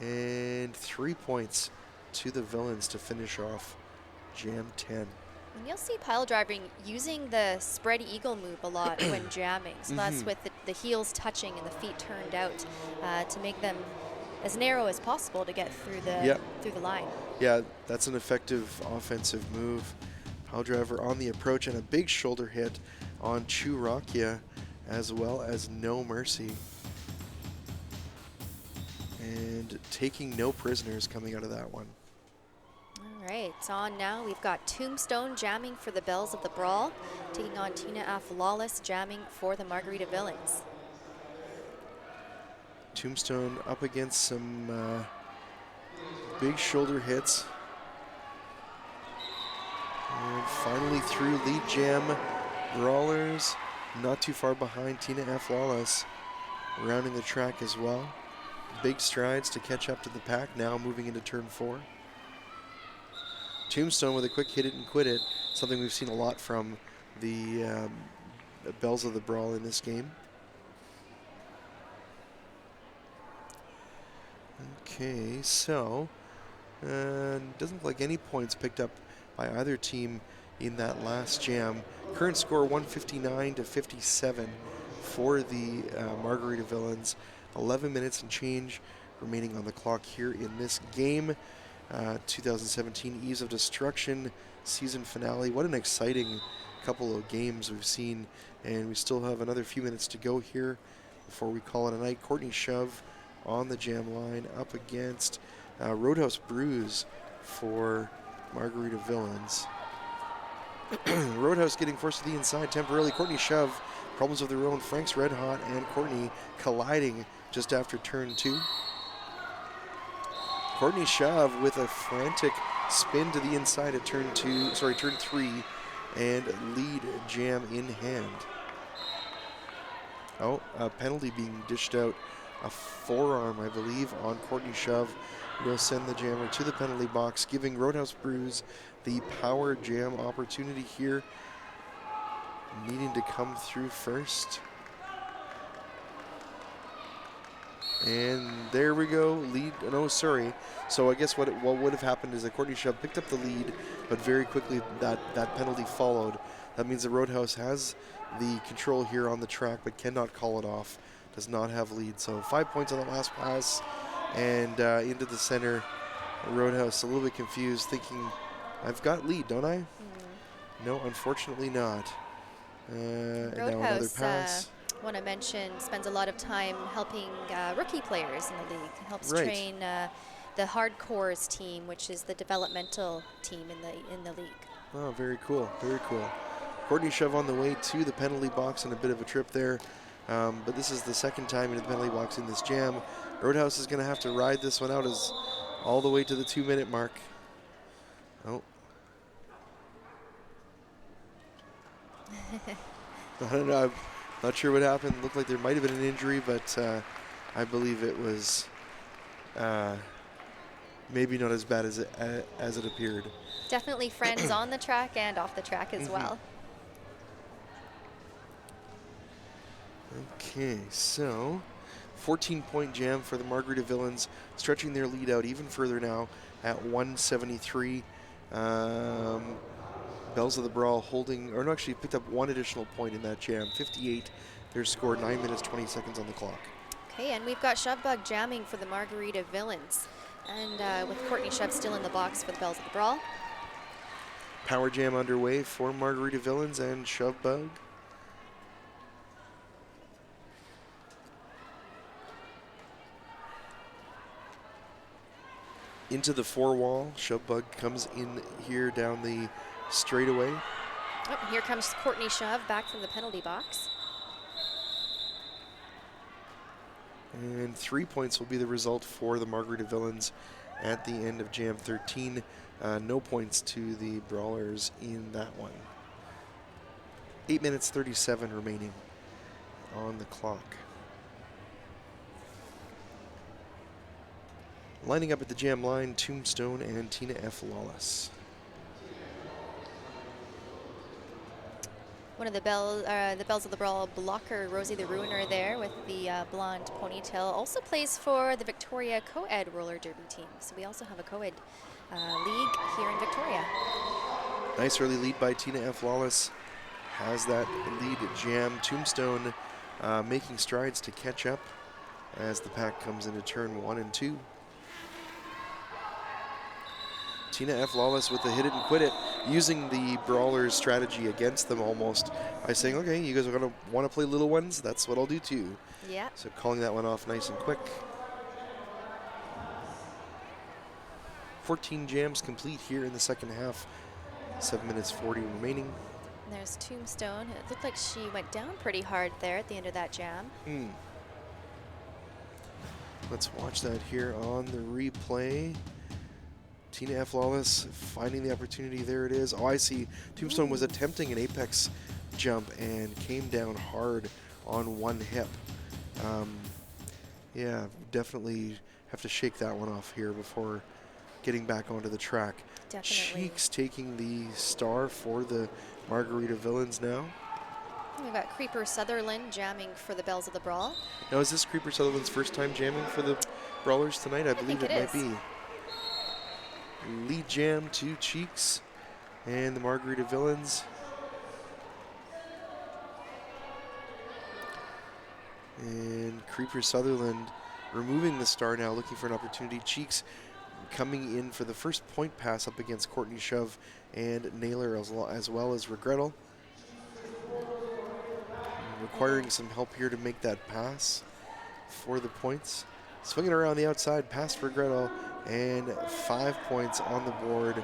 And 3 points to the Villains to finish off jam 10. And you'll see Pile Driving using the spread eagle move a lot when jamming. So that's with the heels touching and the feet turned out to make them as narrow as possible to get through the line. Yeah, that's an effective offensive move. Pile Driver on the approach and a big shoulder hit on Churakia, as well as No Mercy. And taking no prisoners coming out of that one. All right, it's on now. We've got Tombstone jamming for the Bells of the Brawl, taking on Tina F. Lawless jamming for the Margarita Villains. Tombstone up against some big shoulder hits. And finally through lead jam. Brawlers not too far behind Tina F. Lawless, rounding the track as well. Big strides to catch up to the pack, now moving into turn 4. Tombstone with a quick hit it and quit it, something we've seen a lot from the Bells of the Brawl in this game. Okay, so doesn't look like any points picked up by either team in that last jam. Current score 159 to 57 for the Margarita Villains. 11 minutes and change remaining on the clock here in this game. 2017 Eves of Destruction season finale. What an exciting couple of games we've seen, and we still have another few minutes to go here before we call it a night. Courtney Shove on the jam line up against Roadhouse Brews for Margarita Villains. Roadhouse getting forced to the inside temporarily. Courtney Shove, problems of their own. Frank's red hot and Courtney colliding just after turn 2. Courtney Shove with a frantic spin to the inside at turn 3, and lead jam in hand. Oh, a penalty being dished out. A forearm, I believe, on Courtney Shove will send the jammer to the penalty box, giving Roadhouse Brews the power jam opportunity here, needing to come through first. And there we go, lead, no, sorry. So I guess what would have happened is that Courtney Shove picked up the lead, but very quickly that penalty followed. That means the Roadhouse has the control here on the track, but cannot call it off does not have lead. So 5 points on the last pass, and into the center. Roadhouse a little bit confused, thinking, I've got lead, don't I? No, unfortunately not. And now another pass. Want to mention, spends a lot of time helping rookie players in the league. Helps Right. train the hardcores team, which is the developmental team in the league. Oh, very cool, very cool. Courtney Shove on the way to the penalty box and a bit of a trip there. But this is the second time into the penalty box in this jam. Roadhouse is going to have to ride this one out as all the way to the 2-minute mark. Oh. I don't know. I'm not sure what happened. Looked like there might have been an injury, but I believe it was maybe not as bad as it appeared. Definitely friends on the track and off the track as well. Okay, so 14-point jam for the Margarita Villains, stretching their lead out even further now at 173. Bells of the Brawl holding, or no, actually picked up one additional point in that jam, 58. Their score, 9 minutes, 20 seconds on the clock. Okay, and we've got Shovebug jamming for the Margarita Villains. And with Courtney Shove still in the box for the Bells of the Brawl. Power jam underway for Margarita Villains and Shovebug. Into the 4-wall, Shovebug comes in here down the straightaway. Oh, here comes Courtney Shove back from the penalty box. And 3 points will be the result for the Margarita Villains at the end of Jam 13. No points to the Brawlers in that one. 8 minutes 37 remaining on the clock. Lining up at the jam line, Tombstone and Tina F. Lawless. One of the Bells of the Brawl blocker, Rosie the Ruiner there with the blonde ponytail, also plays for the Victoria Co-ed roller derby team. So we also have a co-ed league here in Victoria. Nice early lead by Tina F. Lawless. Has that lead at jam. Tombstone making strides to catch up as the pack comes into turn 1 and 2. Tina F. Lawless with the hit it and quit it, using the Brawlers strategy against them almost by saying, okay, you guys are going to want to play little ones, that's what I'll do too. Yeah. So calling that one off nice and quick. 14 jams complete here in the second half. 7 minutes 40 remaining. And there's Tombstone. It looked like she went down pretty hard there at the end of that jam. Let's watch that here on the replay. Tina F. Lawless finding the opportunity. There it is. Oh, I see. Tombstone was attempting an apex jump and came down hard on one hip. Yeah, definitely have to shake that one off here before getting back onto the track. Definitely. Cheeks taking the star for the Margarita Villains now. We've got Creeper Sutherland jamming for the Bells of the Brawl. Now, is this Creeper Sutherland's first time jamming for the Brawlers tonight? I believe it might be. Lead jam to Cheeks and the Margarita Villains. And Creeper Sutherland removing the star now, looking for an opportunity. Cheeks coming in for the first point pass up against Courtney Shove and Naylor, as well as Regrettal. Requiring some help here to make that pass for the points. Swinging around the outside, past Regrettal, and 5 points on the board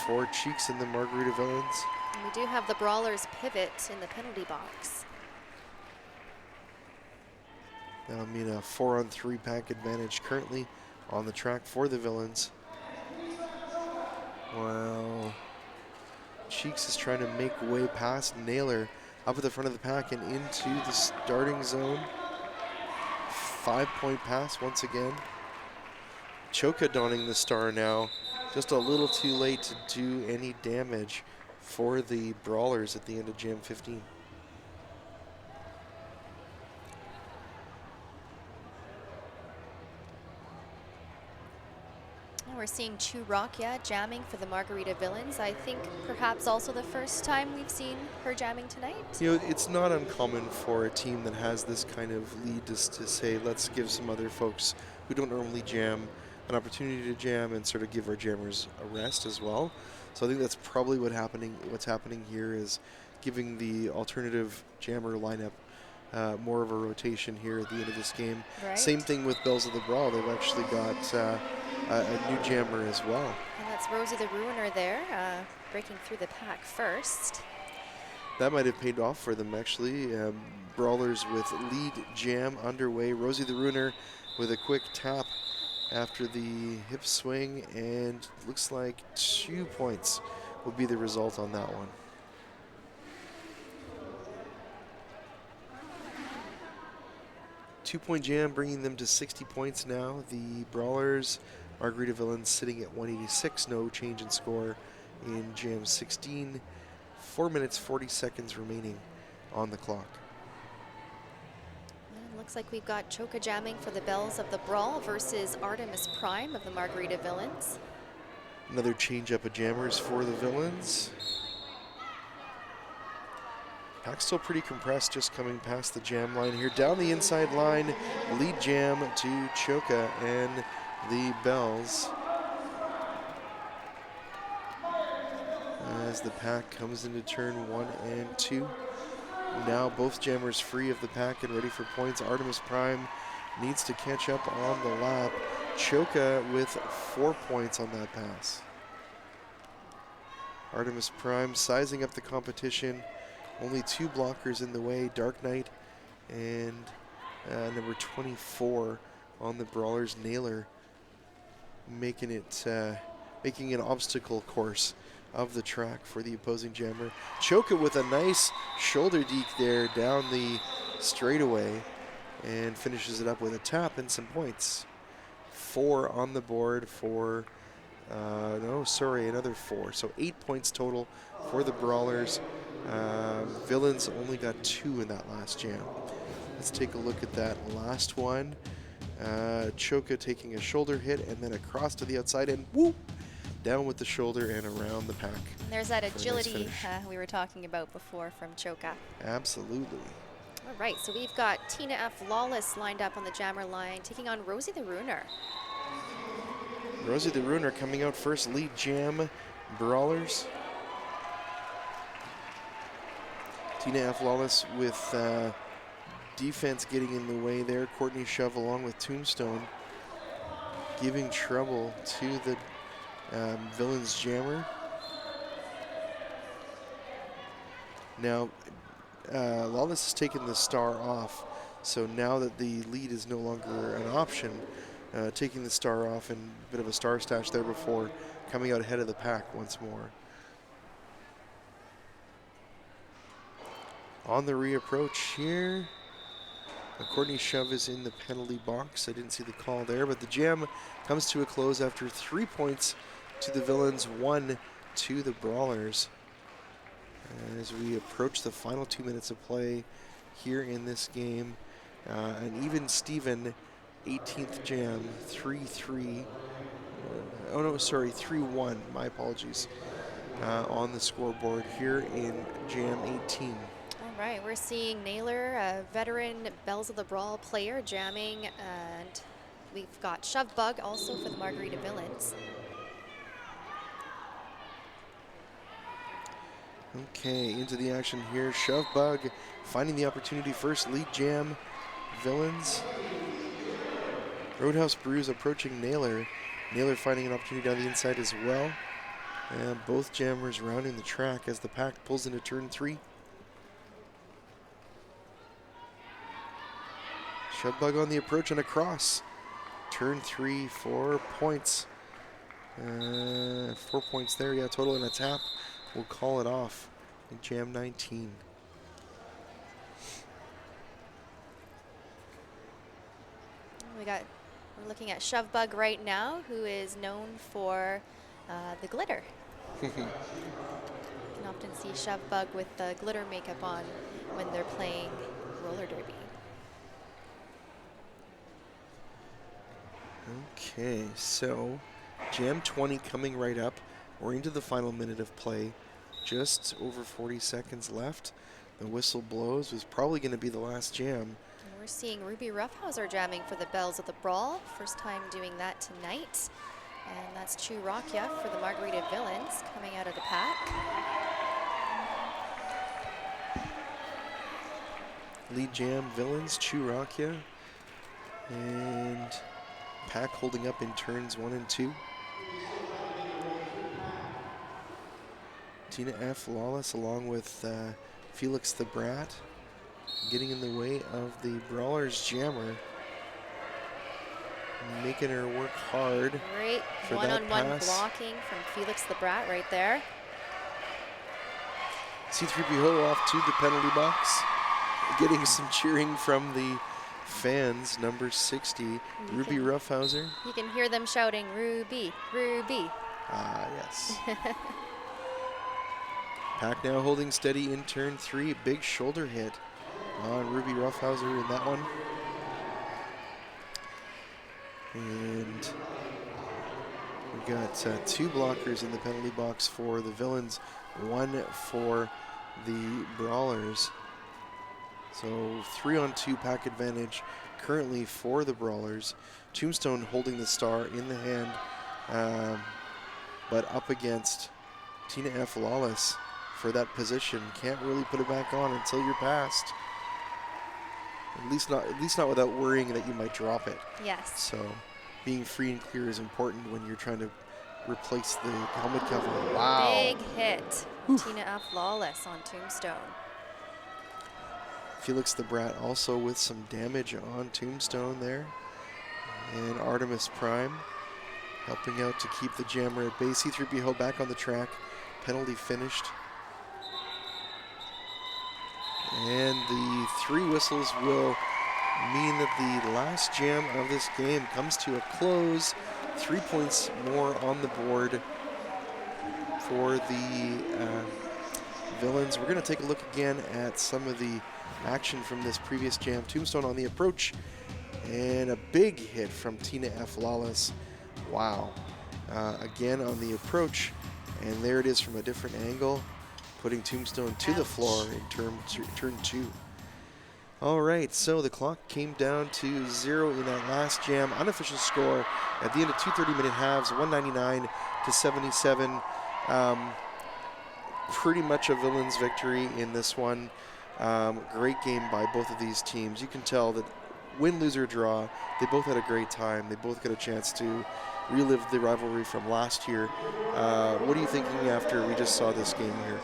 for Cheeks and the Margarita Villains. And we do have the Brawlers pivot in the penalty box. That'll mean a 4-on-3 pack advantage currently on the track for the Villains. Wow. Cheeks is trying to make way past Naylor up at the front of the pack and into the starting zone. 5-point pass once again. Choka donning the star now. Just a little too late to do any damage for the Brawlers at the end of Jam 15. All we're seeing Chu Rock, jamming for the Margarita Villains. I think perhaps also the first time we've seen her jamming tonight. You know, it's not uncommon for a team that has this kind of lead to say, let's give some other folks who don't normally jam an opportunity to jam and sort of give our jammers a rest as well. So I think that's probably what's happening here is giving the alternative jammer lineup more of a rotation here at the end of this game. Right. Same thing with Bells of the Brawl. They've actually got a new jammer as well. And that's Rosie the Ruiner there, breaking through the pack first. That might have paid off for them, actually. Brawlers with lead jam underway. Rosie the Ruiner with a quick tap after the hip swing, and looks like 2 points will be the result on that one. Two-point jam bringing them to 60 points now. The Brawlers, Margarita Villains sitting at 186, no change in score in jam 16. 4 minutes, 40 seconds remaining on the clock. And looks like we've got Choka jamming for the Bells of the Brawl versus Artemis Prime of the Margarita Villains. Another change up of jammers for the Villains. Pack's still pretty compressed, just coming past the jam line here. Down the inside line, lead jam to Choka and the Bells. As the pack comes into turn 1 and 2. Now both jammers free of the pack and ready for points. Artemis Prime needs to catch up on the lap. Choka with 4 points on that pass. Artemis Prime sizing up the competition. Only 2 blockers in the way, Dark Knight and number 24 on the Brawlers, Nailer, making an obstacle course of the track for the opposing jammer. Choka with a nice shoulder deke there down the straightaway and finishes it up with a tap and some points. 4 on the board for, another 4. So 8 points total for the Brawlers. Villains only got 2 in that last jam. Let's take a look at that last one. Choka taking a shoulder hit and then across to the outside and whoop! Down with the shoulder and around the pack. And there's that agility we were talking about before from Choka. Absolutely. All right, so we've got Tina F. Lawless lined up on the jammer line, taking on Rosie the Ruiner. Rosie the Ruiner coming out first, lead jam, Brawlers. Tina F. Lawless with defense getting in the way there. Courtney Shove along with Tombstone giving trouble to the Villains jammer. Now, Lawless has taken the star off, so now that the lead is no longer an option, taking the star off and a bit of a star stash there before coming out ahead of the pack once more. On the reapproach here, Courtney Shove is in the penalty box. I didn't see the call there, but the jam comes to a close after 3 points to the Villains, 1 to the Brawlers. As we approach the final 2 minutes of play here in this game, an even Steven 18th jam, 3-3. 3-1, my apologies, on the scoreboard here in jam 18. All right, we're seeing Naylor, a veteran Bells of the Brawl player, jamming, and we've got Shove Bug also for the Margarita Villains. Okay, into the action here. Shove Bug finding the opportunity first. Lead jam, Villains. Roadhouse Brews approaching Naylor. Naylor finding an opportunity down the inside as well. And both jammers rounding the track as the pack pulls into turn 3. Shove Bug on the approach and across. Turn 3, 4 points. 4 points there, total and a tap. We'll call it off in jam 19. We're looking at Shove Bug right now, who is known for the glitter. You can often see Shove Bug with the glitter makeup on when they're playing roller derby. Okay, so Jam 20 coming right up. We're into the final minute of play. Just over 40 seconds left. The whistle blows. Was probably going to be the last jam. And we're seeing Ruby Roughhouser jamming for the Bells of the Brawl. First time doing that tonight. And that's Churakia for the Margarita Villains coming out of the pack. Lead jam Villains, Churakia. And pack holding up in turns 1 and 2. Tina F. Lawless along with Felix the Brat getting in the way of the Brawlers jammer. Making her work hard. Great for one-on-one that pass. blocking from Felix the Brat right there. C3PO off to the penalty box. Getting some cheering from the fans. Number 60, Ruby Roughhouser. You can hear them shouting, Ruby, Ruby. Ah, yes. Pack now holding steady in turn 3. Big shoulder hit on Ruby Roughhouser in that one. And we got 2 blockers in the penalty box for the Villains, 1 for the Brawlers. So 3-on-2 pack advantage currently for the Brawlers. Tombstone holding the star in the hand, but up against Tina F. Lawless for that position. Can't really put it back on until you're passed. At least not without worrying that you might drop it. Yes. So being free and clear is important when you're trying to replace the helmet cover. Wow. Big hit. Oof. Tina F. Lawless on Tombstone. Felix the Brat also with some damage on Tombstone there. And Artemis Prime helping out to keep the jammer at bay. C3PO back on the track. Penalty finished. And the 3 whistles will mean that the last jam of this game comes to a close. 3 points more on the board for the Villains. We're going to take a look again at some of the action from this previous jam. Tombstone on the approach, and a big hit from Tina F. Lawless. Wow. Again on the approach, and there it is from a different angle, putting Tombstone to the floor in turn 2. All right, so the clock came down to 0 in that last jam. Unofficial score at the end of 2 30-minute halves, 199 to 77. Pretty much a Villains victory in this one. Great game by both of these teams. You can tell that win, lose, or draw, they both had a great time. They both got a chance to relive the rivalry from last year. What are you thinking after we just saw this game here?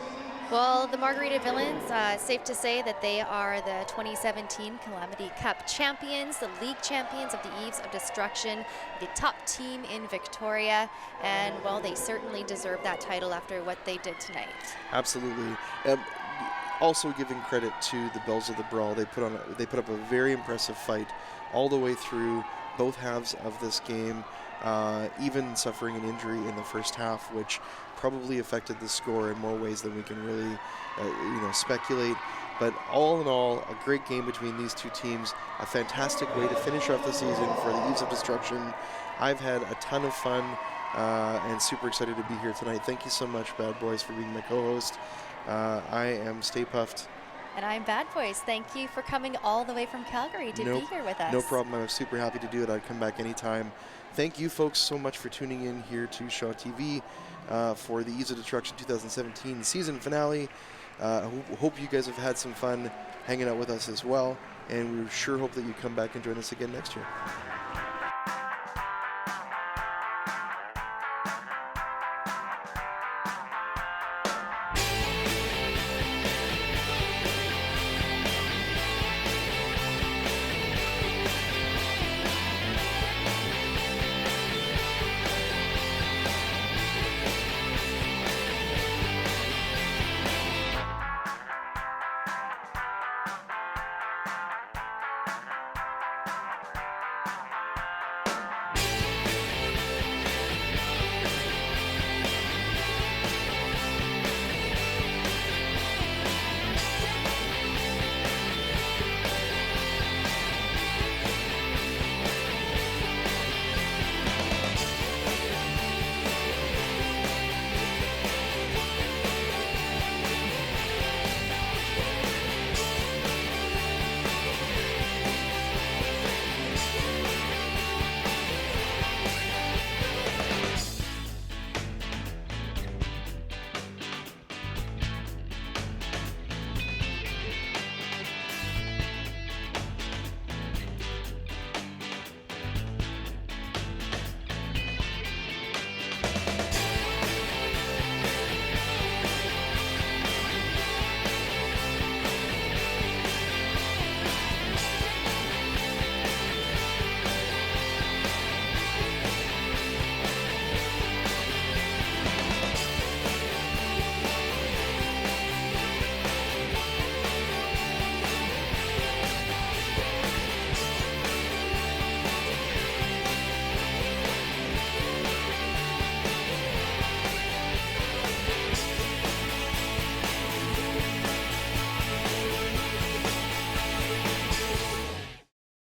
Well, the Margarita Villains, safe to say that they are the 2017 Calamity Cup champions, the league champions of the Eves of Destruction, the top team in Victoria, and, well, they certainly deserve that title after what they did tonight. Absolutely. Also giving credit to the Bells of the Brawl. They put up a very impressive fight all the way through both halves of this game, even suffering an injury in the first half, which probably affected the score in more ways than we can really speculate. But all in all, a great game between these two teams. A fantastic way to finish off the season for the Eves of Destruction. I've had a ton of fun and super excited to be here tonight. Thank you so much, Bad Boys, for being my co-host. I am Stay Puffed. And I'm Bad Boys. Thank you for coming all the way from Calgary to be here with us. No problem. I'm super happy to do it. I'd come back anytime. Thank you, folks, so much for tuning in here to Shaw TV for the Eves of Destruction 2017 season finale. Hope you guys have had some fun hanging out with us as well. And we sure hope that you come back and join us again next year.